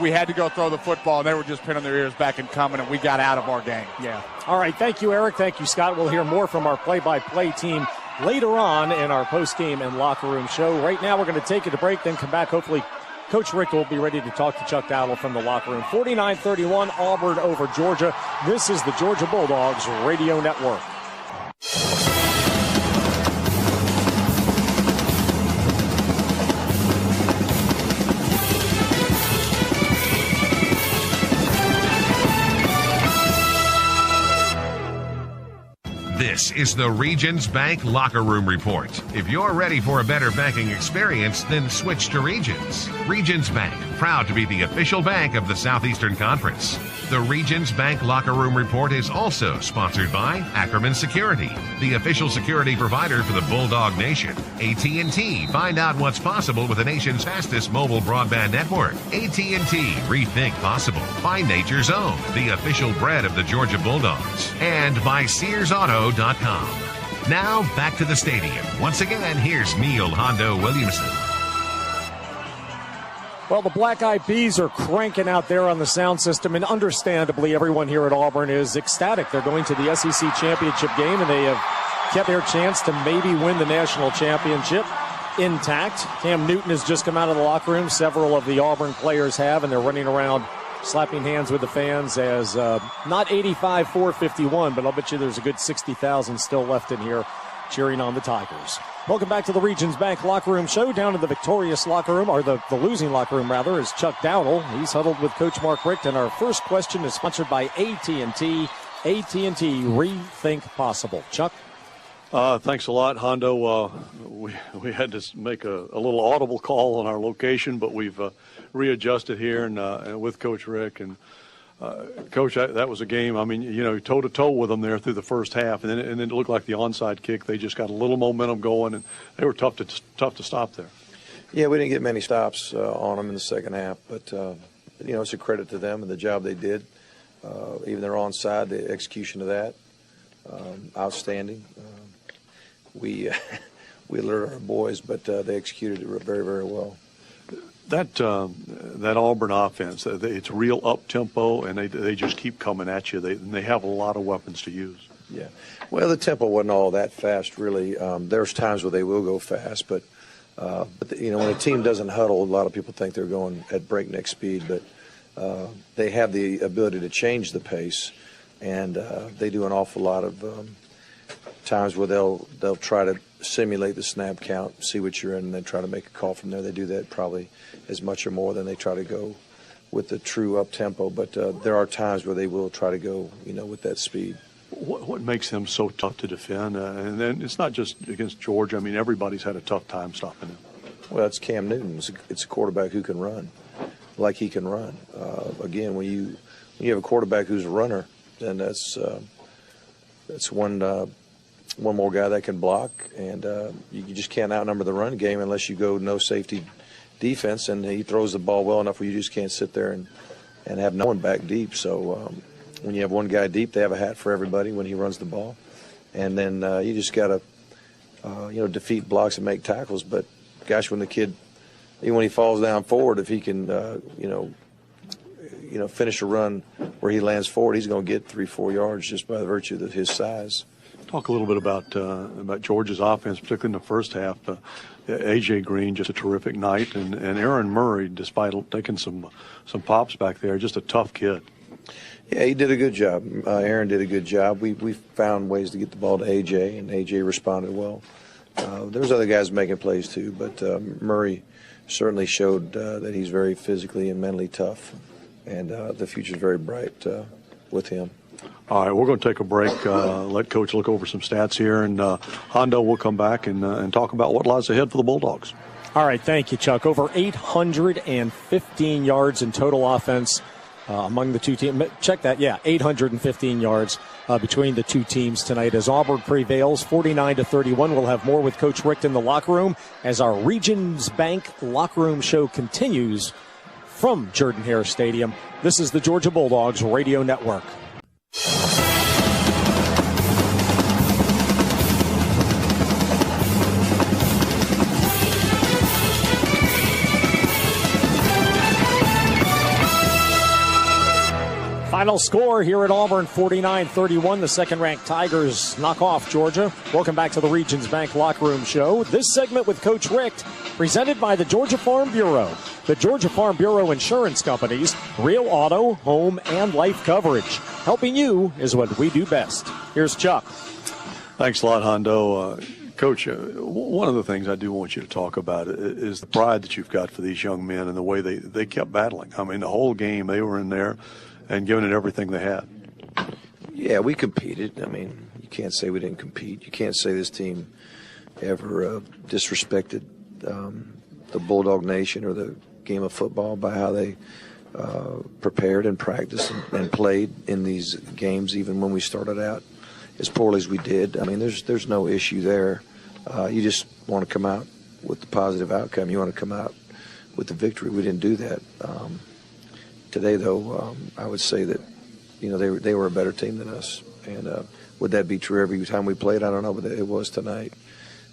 we had to go throw the football, and they were just pinning their ears back and coming, and we got out of our game. Yeah. All right. Thank you, Eric. Thank you, Scott. We'll hear more from our play-by-play team later on in our post-game and locker room show. Right now, we're going to take it to break, then come back. Hopefully, Coach Rick will be ready to talk to Chuck Dowdle from the locker room. 49-31, Auburn over Georgia. This is the Georgia Bulldogs Radio Network. This is the Regions Bank Locker Room Report. If you're ready for a better banking experience, then switch to Regions. Regions Bank, proud to be the official bank of the Southeastern Conference. The Regions Bank Locker Room Report is also sponsored by Ackerman Security, the official security provider for the Bulldog Nation. AT&T, find out what's possible with the nation's fastest mobile broadband network. AT&T, rethink possible. By Nature's Own, the official bread of the Georgia Bulldogs. And by SearsAuto.com. Now, back to the stadium. Once again, here's Neil Hondo Williamson. Well, the Black Eyed Peas are cranking out there on the sound system, and understandably, everyone here at Auburn is ecstatic. They're going to the SEC championship game, and they have kept their chance to maybe win the national championship intact. Cam Newton has just come out of the locker room. Several of the Auburn players have, and they're running around slapping hands with the fans as not 85-451, but I'll bet you there's a good 60,000 still left in here cheering on the Tigers. Welcome back to the Regions Bank Locker Room Show. Down in the victorious locker room, or the losing locker room, rather, is Chuck Dowdle. He's huddled with Coach Mark Richt, and our first question is sponsored by AT&T. AT&T, rethink possible. Chuck? Thanks a lot, Hondo. We had to make a little audible call on our location, but we've readjusted here and with Coach Rick. And Coach, that was a game. I mean, toe to toe with them there through the first half, and then it looked like the onside kick. They just got a little momentum going, and they were tough to stop there. Yeah, we didn't get many stops on them in the second half, but it's a credit to them and the job they did. Even their onside, the execution of that, outstanding. We alerted our boys, but they executed it very, very well. That Auburn offense, it's real up tempo, and they just keep coming at you. They have a lot of weapons to use. Yeah, well, the tempo wasn't all that fast, really. There's times where they will go fast, but when a team doesn't huddle, a lot of people think they're going at breakneck speed, but they have the ability to change the pace, and they do an awful lot of times where they'll try to simulate the snap count, see what you're in, and then try to make a call from there. They do that probably as much or more than they try to go with the true up tempo. But there are times where they will try to go, with that speed. What makes them so tough to defend? And then it's not just against Georgia. I mean, everybody's had a tough time stopping them. Well, it's Cam Newton. It's a quarterback who can run, like he can run. Again, when you have a quarterback who's a runner, then that's one more guy that can block, and you just can't outnumber the run game unless you go no safety defense, and he throws the ball well enough where you just can't sit there and have no one back deep. So when you have one guy deep, they have a hat for everybody when he runs the ball, and then you just got to defeat blocks and make tackles. But gosh, when the kid, even when he falls down forward, if he can finish a run where he lands forward, he's going to get 3-4 yards just by the virtue of his size. Talk a little bit about Georgia's offense, particularly in the first half. A.J. Green, just a terrific night, and Aaron Murray, despite taking some pops back there, just a tough kid. Yeah, he did a good job. Aaron did a good job. We found ways to get the ball to A.J., and A.J. responded well. There was other guys making plays too, but Murray certainly showed that he's very physically and mentally tough, and the future's very bright with him. All right, we're going to take a break, let Coach look over some stats here, and Hondo will come back and talk about what lies ahead for the Bulldogs. All right, thank you, Chuck. Over 815 yards in total offense among the two teams. Check that, 815 yards between the two teams tonight as Auburn prevails 49-31. We'll have more with Coach Richt in the locker room as our Regions Bank Locker Room Show continues from Jordan-Hare Stadium. This is the Georgia Bulldogs Radio Network. Final score here at Auburn, 49-31. The second-ranked Tigers knock off Georgia. Welcome back to the Regions Bank Locker Room Show. This segment with Coach Richt, presented by the Georgia Farm Bureau. The Georgia Farm Bureau Insurance Companies, real auto, home, and life coverage. Helping you is what we do best. Here's Chuck. Thanks a lot, Hondo. Coach, one of the things I do want you to talk about is the pride that you've got for these young men and the way they kept battling. I mean, the whole game, they were in there and giving it everything they had. Yeah, we competed. I mean, you can't say we didn't compete. You can't say this team ever disrespected the Bulldog Nation or the game of football by how they prepared and practiced and played in these games, even when we started out as poorly as we did. I mean, there's no issue there. You just want to come out with the positive outcome. You want to come out with the victory. We didn't do that. Today, though, I would say that, they were a better team than us. And would that be true every time we played? I don't know, but it was tonight.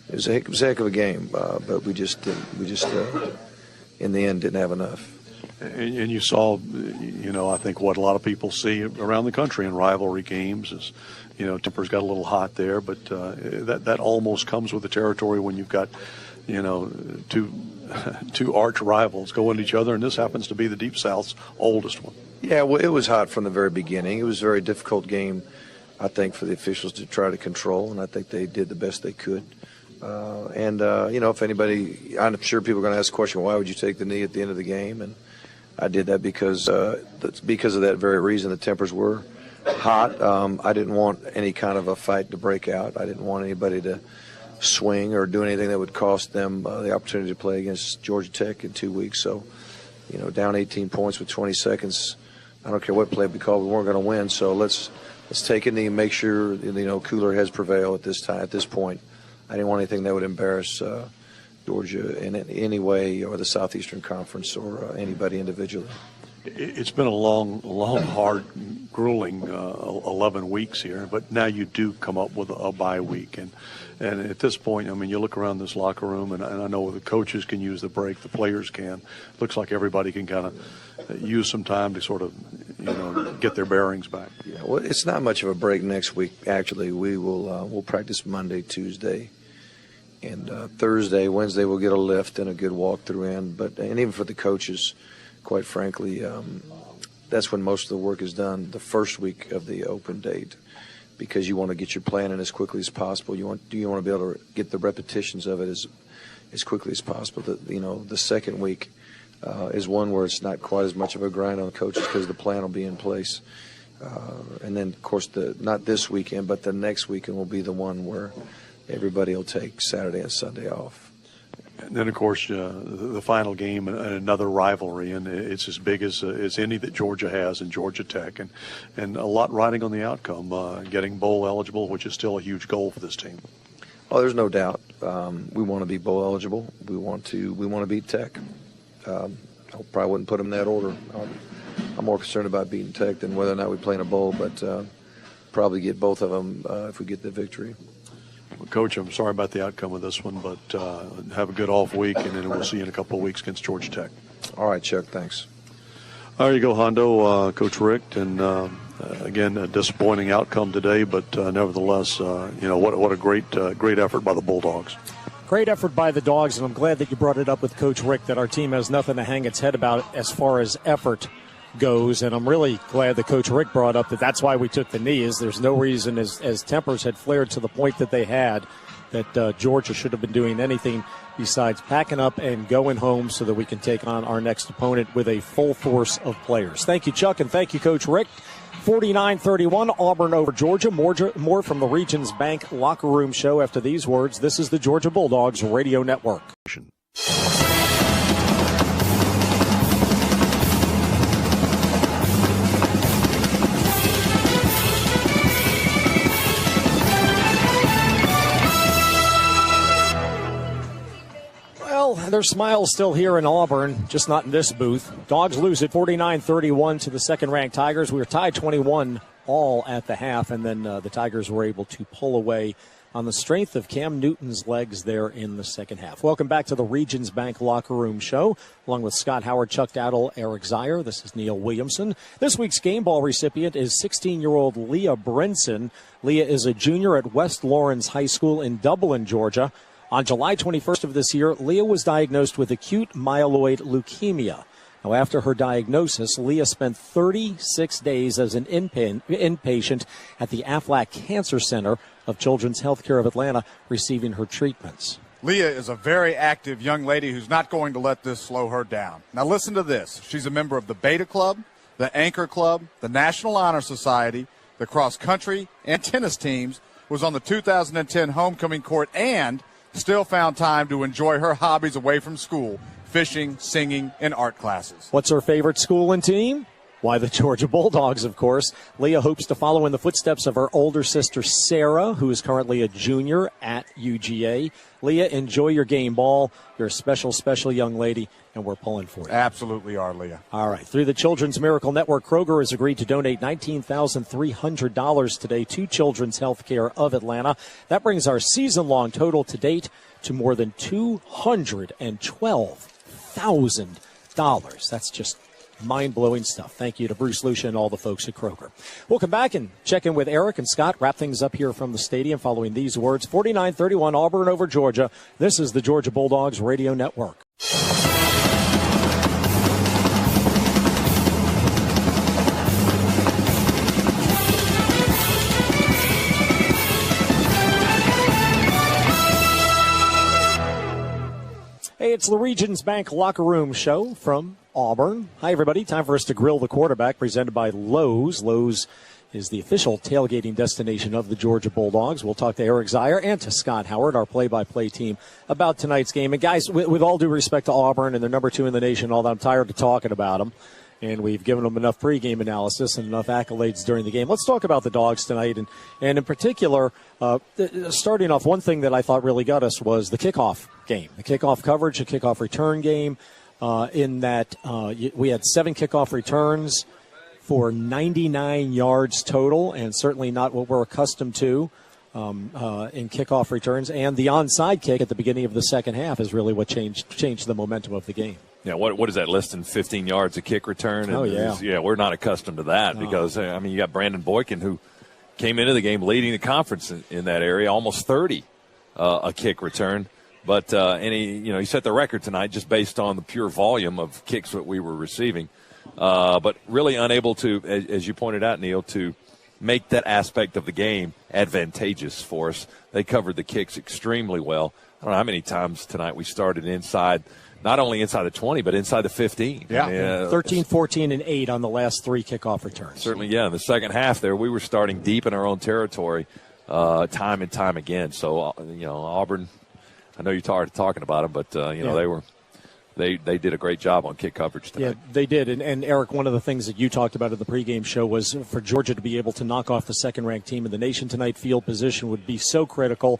It was a heck of a game, but we just in the end didn't have enough. And you saw, I think what a lot of people see around the country in rivalry games is, tempers got a little hot there, but that almost comes with the territory when you've got, two arch rivals going at each other, and this happens to be the Deep South's oldest one. Yeah, well, it was hot from the very beginning. It was a very difficult game, I think, for the officials to try to control, and I think they did the best they could. If anybody, I'm sure people are going to ask the question, why would you take the knee at the end of the game? And I did that because of that very reason. The tempers were hot. I didn't want any kind of a fight to break out. I didn't want anybody to swing or do anything that would cost them the opportunity to play against Georgia Tech in 2 weeks. So, down 18 points with 20 seconds, I don't care what play we called, we weren't going to win. So let's take a knee and make sure cooler heads prevail at this point. I didn't want anything that would embarrass Georgia in any way, or the Southeastern Conference, or anybody individually. It's been a long, hard, grueling 11 weeks here, but now you do come up with a bye week. And at this point, I mean, you look around this locker room, and I know the coaches can use the break, the players can. Looks like everybody can kind of use some time to sort of, get their bearings back. Yeah, well, it's not much of a break next week. Actually, we'll practice Monday, Tuesday, and Thursday, Wednesday we'll get a lift and a good walkthrough in. And even for the coaches, quite frankly, that's when most of the work is done, the first week of the open date, because you want to get your plan in as quickly as possible. You want to be able to get the repetitions of it as quickly as possible. The second week is one where it's not quite as much of a grind on the coaches because the plan will be in place. And then, of course, not this weekend, but the next weekend will be the one where everybody will take Saturday and Sunday off. And then, of course, the final game, another rivalry, and it's as big as any that Georgia has, in Georgia Tech, and a lot riding on the outcome, getting bowl eligible, which is still a huge goal for this team. Oh, there's no doubt. We want to be bowl eligible. We want to beat Tech. I probably wouldn't put them in that order. I'm more concerned about beating Tech than whether or not we play in a bowl, but probably get both of them if we get the victory. Well, Coach, I'm sorry about the outcome of this one, but have a good off week, and then we'll see you in a couple of weeks against Georgia Tech. All right, Chuck, thanks. There you go, Hondo, Coach Richt, and again, a disappointing outcome today, but nevertheless, what a great effort by the Bulldogs. Great effort by the Dogs, and I'm glad that you brought it up with Coach Richt, that our team has nothing to hang its head about as far as effort goes, and I'm really glad that Coach Rick brought up that's why we took the knee. Is there's no reason, as tempers had flared to the point that they had, that Georgia should have been doing anything besides packing up and going home so that we can take on our next opponent with a full force of players. Thank you, Chuck, and thank you, Coach Rick. 49-31, Auburn over Georgia. More from the Regions Bank Locker Room Show after these words. This is the Georgia Bulldogs Radio Network. There's smiles still here in Auburn, just not in this booth. Dogs lose at 49-31 to the second-ranked Tigers. We were tied 21 all at the half, and then the Tigers were able to pull away on the strength of Cam Newton's legs there in the second half. Welcome back to the Regions Bank Locker Room Show, along with Scott Howard, Chuck Dowdle, Eric Zier. This is Neil Williamson. This week's game ball recipient is 16-year-old Leah Brinson. Leah is a junior at West Lawrence High School in Dublin, Georgia. On July 21st of this year, Leah was diagnosed with acute myeloid leukemia. Now, after her diagnosis, Leah spent 36 days as an inpatient at the Aflac Cancer Center of Children's Healthcare of Atlanta, receiving her treatments. Leah is a very active young lady who's not going to let this slow her down. Now listen to this. She's a member of the Beta Club, the Anchor Club, the National Honor Society, the cross country and tennis teams, was on the 2010 homecoming court, and still found time to enjoy her hobbies away from school: fishing, singing, and art classes. What's her favorite school and team? Why, the Georgia Bulldogs, of course. Leah hopes to follow in the footsteps of her older sister, Sarah, who is currently a junior at UGA. Leah, enjoy your game ball. You're a special, special young lady, and we're pulling for you. Absolutely are, Leah. All right. Through the Children's Miracle Network, Kroger has agreed to donate $19,300 today to Children's Healthcare of Atlanta. That brings our season-long total to date to more than $212,000. That's just mind-blowing stuff. Thank you to Bruce Lucia and all the folks at Kroger. We'll come back and check in with Eric and Scott, wrap things up here from the stadium following these words. 49-31 Auburn over Georgia. This is the Georgia Bulldogs Radio Network. Hey, it's the Regions Bank Locker Room Show from Auburn. Hi, everybody. Time for us to grill the quarterback, presented by Lowe's. Lowe's is the official tailgating destination of the Georgia Bulldogs. We'll talk to Eric Zier and to Scott Howard, our play-by-play team, about tonight's game. And, guys, with all due respect to Auburn, and they're number 2 in the nation, although I'm tired of talking about them, and we've given them enough pregame analysis and enough accolades during the game. Let's talk about the Dogs tonight. And in particular, starting off, one thing that I thought really got us was the kickoff game, the kickoff coverage, the kickoff return game, in that we had 7 kickoff returns for 99 yards total, and certainly not what we're accustomed to in kickoff returns. And the onside kick at the beginning of the second half is really what changed the momentum of the game. Yeah, what is that, less than 15 yards a kick return? Oh, yeah. Yeah, we're not accustomed to that because, I mean, you got Brandon Boykin, who came into the game leading the conference in that area, almost 30 a kick return. But and he set the record tonight just based on the pure volume of kicks that we were receiving. But really unable to, as you pointed out, Neil, to make that aspect of the game advantageous for us. They covered the kicks extremely well. I don't know how many times tonight we started inside, not only inside the 20, but inside the 15. Yeah, 13, 14, and 8 on the last 3 kickoff returns. Certainly, yeah. In the second half there, we were starting deep in our own territory time and time again. So, Auburn, I know you're tired of talking about them, but, they did a great job on kick coverage tonight. Yeah, they did. And Eric, one of the things that you talked about at the pregame show was for Georgia to be able to knock off the second-ranked team in the nation tonight, field position would be so critical.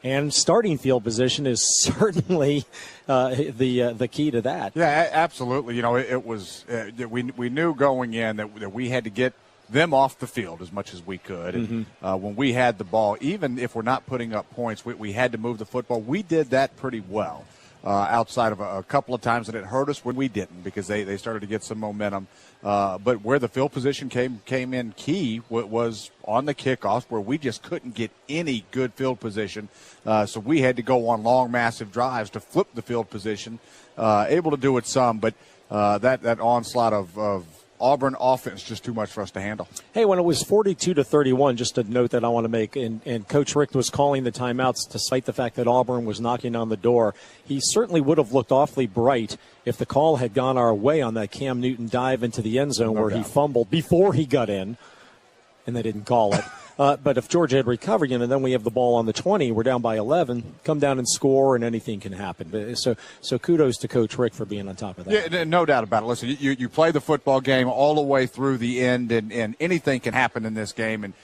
And starting field position is certainly the key to that. Yeah, absolutely. It was we knew going in that we had to get them off the field as much as we could. And when we had the ball, even if we're not putting up points, we had to move the football. We did that pretty well. Outside of a couple of times that it hurt us when we didn't, because they started to get some momentum. But where the field position came in key was on the kickoffs, where we just couldn't get any good field position. So we had to go on long, massive drives to flip the field position. Able to do it some, but that onslaught of Auburn offense just too much for us to handle. Hey, when it was 42-31, just a note that I want to make, and Coach Richt was calling the timeouts despite the fact that Auburn was knocking on the door. He certainly would have looked awfully bright if the call had gone our way on that Cam Newton dive into the end zone where he fumbled before he got in, and they didn't call it. But if Georgia had recovered, and then we have the ball on the 20, we're down by 11, come down and score, and anything can happen. So kudos to Coach Richt for being on top of that. Yeah, no doubt about it. Listen, you play the football game all the way through the end, and anything can happen in this game. And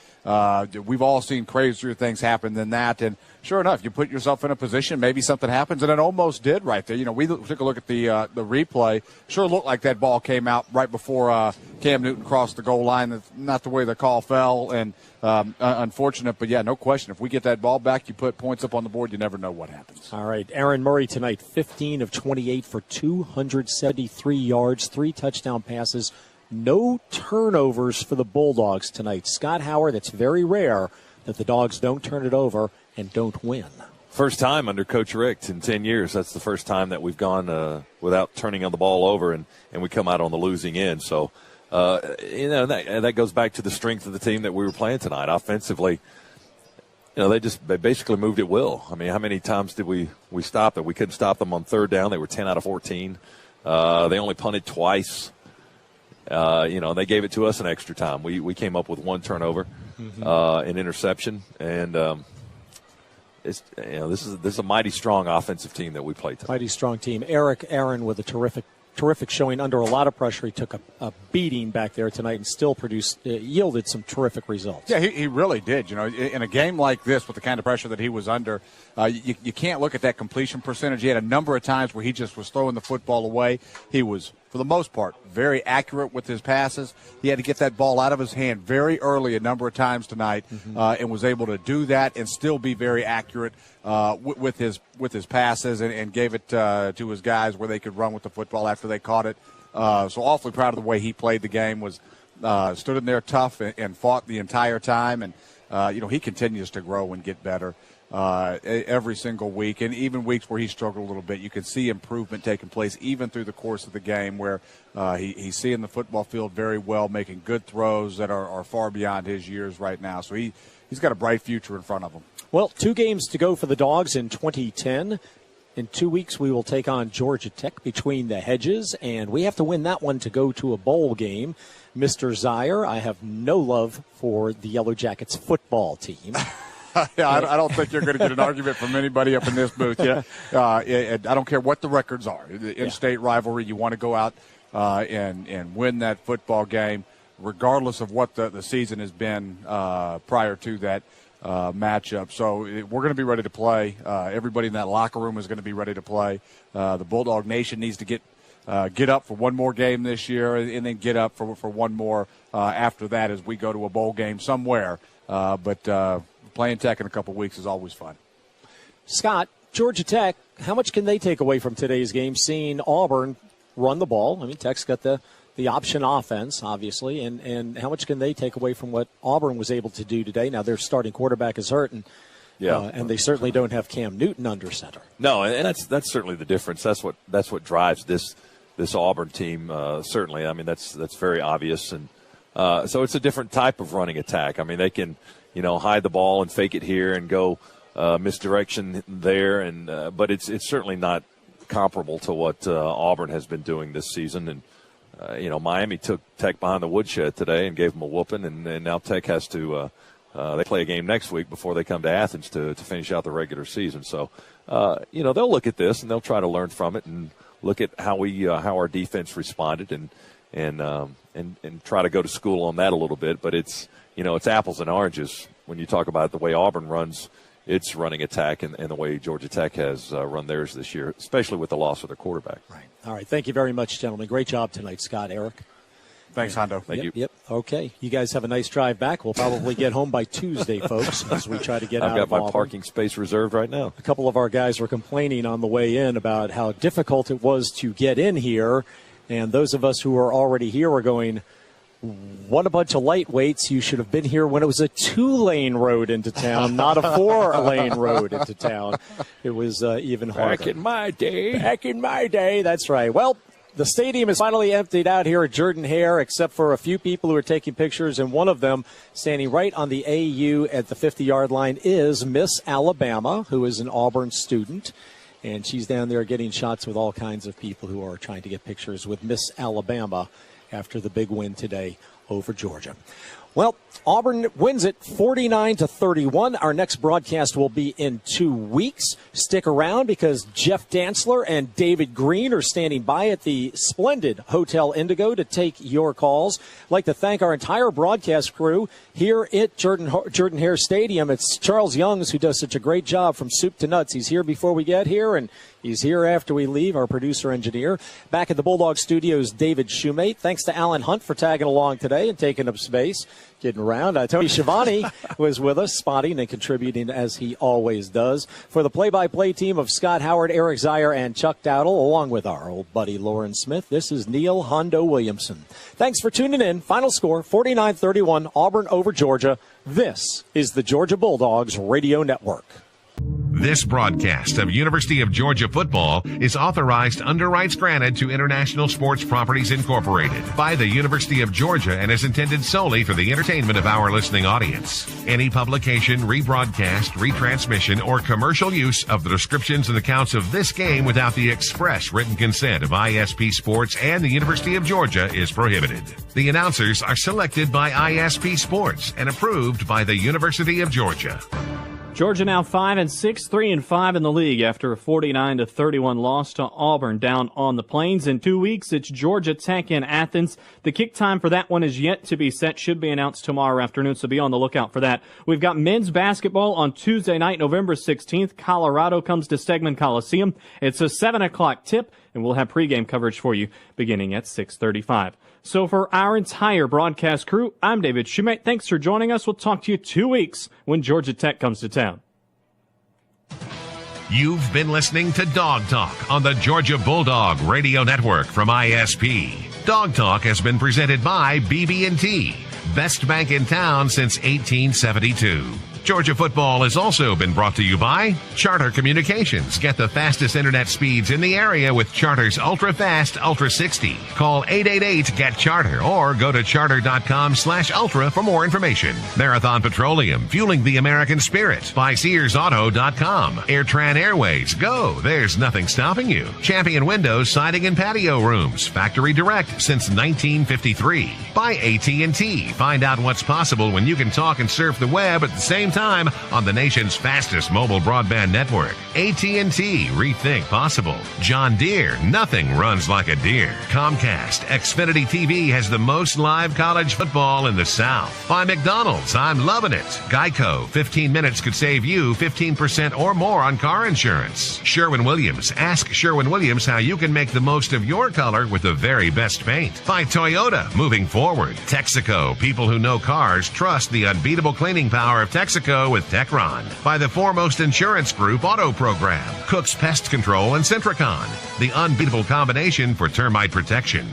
We've all seen crazier things happen than that. And sure enough, you put yourself in a position, maybe something happens, and it almost did right there. You know, we took a look at the replay. Sure looked like that ball came out right before Cam Newton crossed the goal line. That's not the way the call fell, and unfortunate. But, yeah, no question. If we get that ball back, you put points up on the board, you never know what happens. All right, Aaron Murray tonight, 15 of 28 for 273 yards, 3 touchdown passes. No turnovers for the Bulldogs tonight. Scott Howard, it's very rare that the Dogs don't turn it over and don't win. First time under Coach Richt in 10 years. That's the first time that we've gone without turning on the ball over, and we come out on the losing end. So, that goes back to the strength of the team that we were playing tonight. Offensively, they basically moved at will. I mean, how many times did we stop them? We couldn't stop them on third down. They were 10 out of 14. They only punted twice. They gave it to us in extra time. We came up with 1 turnover, an interception, and this is a mighty strong offensive team that we played tonight. Mighty strong team. Aaron with a terrific showing under a lot of pressure. He took a beating back there tonight and still yielded some terrific results. Yeah, he really did. In a game like this with the kind of pressure that he was under, you can't look at that completion percentage. He had a number of times where he just was throwing the football away. He was, for the most part, very accurate with his passes. He had to get that ball out of his hand very early a number of times tonight, and was able to do that and still be very accurate with his passes, and gave it to his guys where they could run with the football after they caught it. So awfully proud of the way he played the game. Was stood in there tough and fought the entire time, and he continues to grow and get better every single week, and even weeks where he struggled a little bit, you can see improvement taking place even through the course of the game, where he's seeing the football field very well, making good throws that are far beyond his years right now. So he's got a bright future in front of him. Well, 2 games to go for the Dogs in 2010. In 2 weeks, we will take on Georgia Tech between the hedges, and we have to win that one to go to a bowl game. Mr. Zier, I have no love for the Yellow Jackets football team. Yeah, I don't think you're going to get an argument from anybody up in this booth. Yeah, I don't care what the records are. The in-state rivalry, you want to go out and win that football game, regardless of what the season has been prior to that matchup. So we're going to be ready to play. Everybody in that locker room is going to be ready to play. The Bulldog Nation needs to get up for one more game this year, and then get up for one more after that as we go to a bowl game somewhere. But playing Tech in a couple weeks is always fun. Scott, Georgia Tech, how much can they take away from today's game, seeing Auburn run the ball? I mean, Tech's got the option offense, obviously, and how much can they take away from what Auburn was able to do today? Now, their starting quarterback is hurt, and they certainly don't have Cam Newton under center. No, and that's certainly the difference. That's what drives this Auburn team. Certainly, I mean that's very obvious, and so it's a different type of running attack. I mean, they can hide the ball and fake it here and go misdirection there, and but it's certainly not comparable to what Auburn has been doing this season. And Miami took Tech behind the woodshed today and gave them a whooping, and now Tech has to they play a game next week before they come to Athens to finish out the regular season. So they'll look at this and they'll try to learn from it and look at how our defense responded and try to go to school on that a little bit. But it's apples and oranges when you talk about the way Auburn runs its running attack and the way Georgia Tech has run theirs this year, especially with the loss of their quarterback. Right. All right. Thank you very much, gentlemen. Great job tonight, Scott, Eric. Thanks, Hondo. Thank you. Yep. Okay. You guys have a nice drive back. We'll probably get home by Tuesday, folks, as we try to get out of I've got my Auburn. parking space reserved right now. A couple of our guys were complaining on the way in about how difficult it was to get in here, and those of us who are already here were going, what a bunch of lightweights. You should have been here when it was a 2-lane road into town, not a 4-lane road into town. It was even harder. Back in my day. Back in my day. That's right. Well, the stadium is finally emptied out here at Jordan-Hare, except for a few people who are taking pictures, and one of them standing right on the AU at the 50-yard line is Miss Alabama, who is an Auburn student. And she's down there getting shots with all kinds of people who are trying to get pictures with Miss Alabama after the big win today over Georgia. Well, Auburn wins it 49-31. Our next broadcast will be in 2 weeks. Stick around because Jeff Dantzler and David Green are standing by at the splendid Hotel Indigo to take your calls. I'd like to thank our entire broadcast crew here at Jordan-Hare Stadium. It's Charles Youngs who does such a great job from soup to nuts. He's here before we get here, and he's here after we leave, our producer-engineer. Back at the Bulldog Studios, David Shoemate. Thanks to Alan Hunt for tagging along today and taking up space, getting around. Tony Schiavone was with us, spotting and contributing as he always does. For the play-by-play team of Scott Howard, Eric Zier, and Chuck Dowdle, along with our old buddy Lauren Smith, this is Neil Hondo Williamson. Thanks for tuning in. Final score, 49-31, Auburn over Georgia. This is the Georgia Bulldogs Radio Network. This broadcast of University of Georgia football is authorized under rights granted to International Sports Properties Incorporated by the University of Georgia and is intended solely for the entertainment of our listening audience. Any publication, rebroadcast, retransmission, or commercial use of the descriptions and accounts of this game without the express written consent of ISP Sports and the University of Georgia is prohibited. The announcers are selected by ISP Sports and approved by the University of Georgia. Georgia now 5-6, 3-5 in the league after a 49-31 loss to Auburn down on the Plains. In 2 weeks, it's Georgia Tech in Athens. The kick time for that one is yet to be set. Should be announced tomorrow afternoon, so be on the lookout for that. We've got men's basketball on Tuesday night, November 16th. Colorado comes to Stegman Coliseum. It's a 7 o'clock tip, and we'll have pregame coverage for you beginning at 6:35. So for our entire broadcast crew, I'm David Shoemate. Thanks for joining us. We'll talk to you 2 weeks when Georgia Tech comes to town. You've been listening to Dog Talk on the Georgia Bulldog Radio Network from ISP. Dog Talk has been presented by BB&T, best bank in town since 1872. Georgia football has also been brought to you by Charter Communications. Get the fastest internet speeds in the area with Charter's ultra-fast Ultra 60. Call 888-GET-CHARTER or go to charter.com/ultra for more information. Marathon Petroleum, fueling the American spirit. By SearsAuto.com. AirTran Airways, go. There's nothing stopping you. Champion Windows, Siding and Patio Rooms. Factory direct since 1953. By AT&T. Find out what's possible when you can talk and surf the web at the same time on the nation's fastest mobile broadband network. AT&T, rethink possible. John Deere, nothing runs like a deer. Comcast, Xfinity TV has the most live college football in the South. By McDonald's, I'm loving it. Geico, 15 minutes could save you 15% or more on car insurance. Sherwin-Williams, ask Sherwin-Williams how you can make the most of your color with the very best paint. By Toyota, moving forward. Texaco, people who know cars trust the unbeatable cleaning power of Texaco with Techron. By the Foremost Insurance Group Auto Program, Cook's Pest Control, and Centricon, the unbeatable combination for termite protection.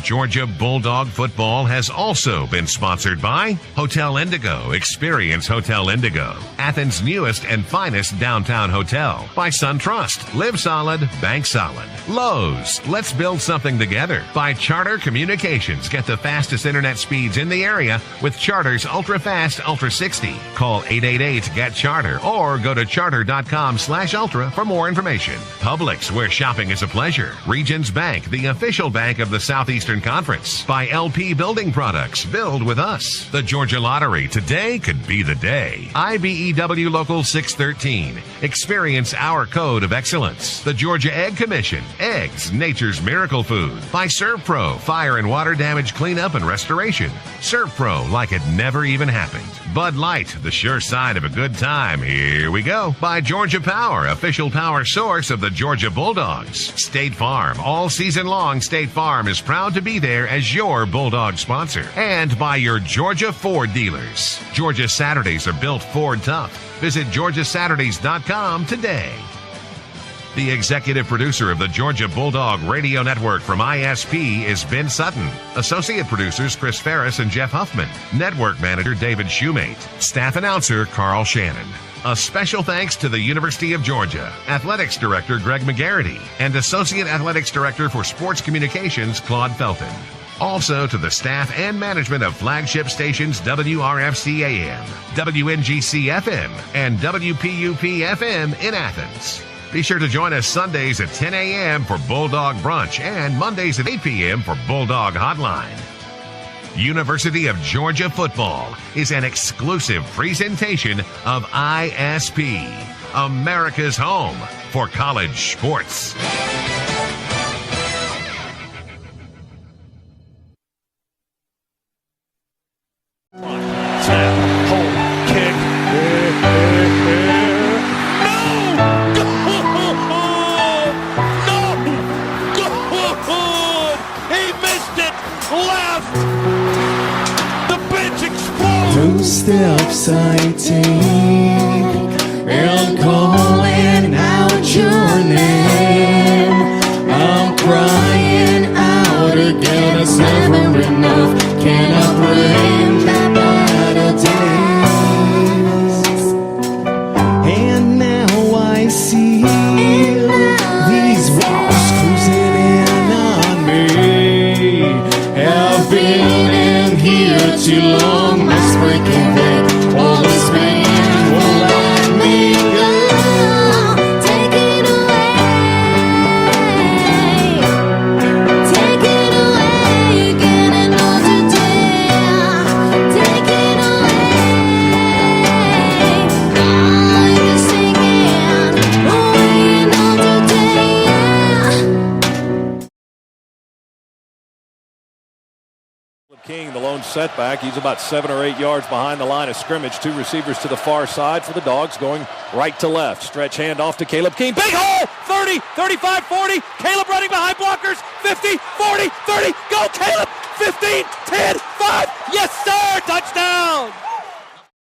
Georgia Bulldog football has also been sponsored by Hotel Indigo. Experience Hotel Indigo, Athens' newest and finest downtown hotel. By SunTrust. Live solid, bank solid. Lowe's. Let's build something together. By Charter Communications. Get the fastest internet speeds in the area with Charter's ultra-fast Ultra 60. Call 888-GET-CHARTER or go to charter.com/ultra for more information. Publix, where shopping is a pleasure. Regions Bank, the official bank of the Southeastern Conference. By LP Building Products. Build with us. The Georgia Lottery. Today could be the day. IBEW Local 613. Experience our code of excellence. The Georgia Egg Commission. Eggs, nature's miracle food. By ServPro. Fire and water damage cleanup and restoration. ServPro, like it never even happened. Bud Light, the sure sign of a good time. Here we go. By Georgia Power, official power source of the Georgia Bulldogs. State Farm. All season long, State Farm is proud to be there as your Bulldog sponsor. And by your Georgia Ford dealers. Georgia Saturdays are built Ford tough. Visit GeorgiaSaturdays.com today. The executive producer of the Georgia Bulldog Radio Network from ISP is Ben Sutton. Associate producers Chris Ferris and Jeff Huffman. Network manager David Shoemate. Staff announcer Carl Shannon. A special thanks to the University of Georgia, Athletics Director Greg McGarity, and Associate Athletics Director for Sports Communications Claude Felton. Also to the staff and management of flagship stations WRFC AM, WNGC FM, and WPUP FM in Athens. Be sure to join us Sundays at 10 a.m. for Bulldog Brunch and Mondays at 8 p.m. for Bulldog Hotline. University of Georgia football is an exclusive presentation of ISP, America's home for college sports. Snap, hold, kick. Left! The bench explodes! Those steps I take and calling out your name, I'm crying out again. It's never enough. Can I bring back better days? And now I see these walls closing in on me. Have been in here too long, must break away. All this pain won't let me go. Take it away, getting on today. Take it away, all you're singing, waiting on today. King, the lone setback. He's about 7 or 8 yards behind the line of scrimmage. 2 receivers to the far side for the Dogs, going right to left. Stretch handoff to Caleb King. Big hole! 30, 35, 40. Caleb running behind blockers. 50, 40, 30. Go Caleb! 15, 10, 5. Yes, sir! Touchdown!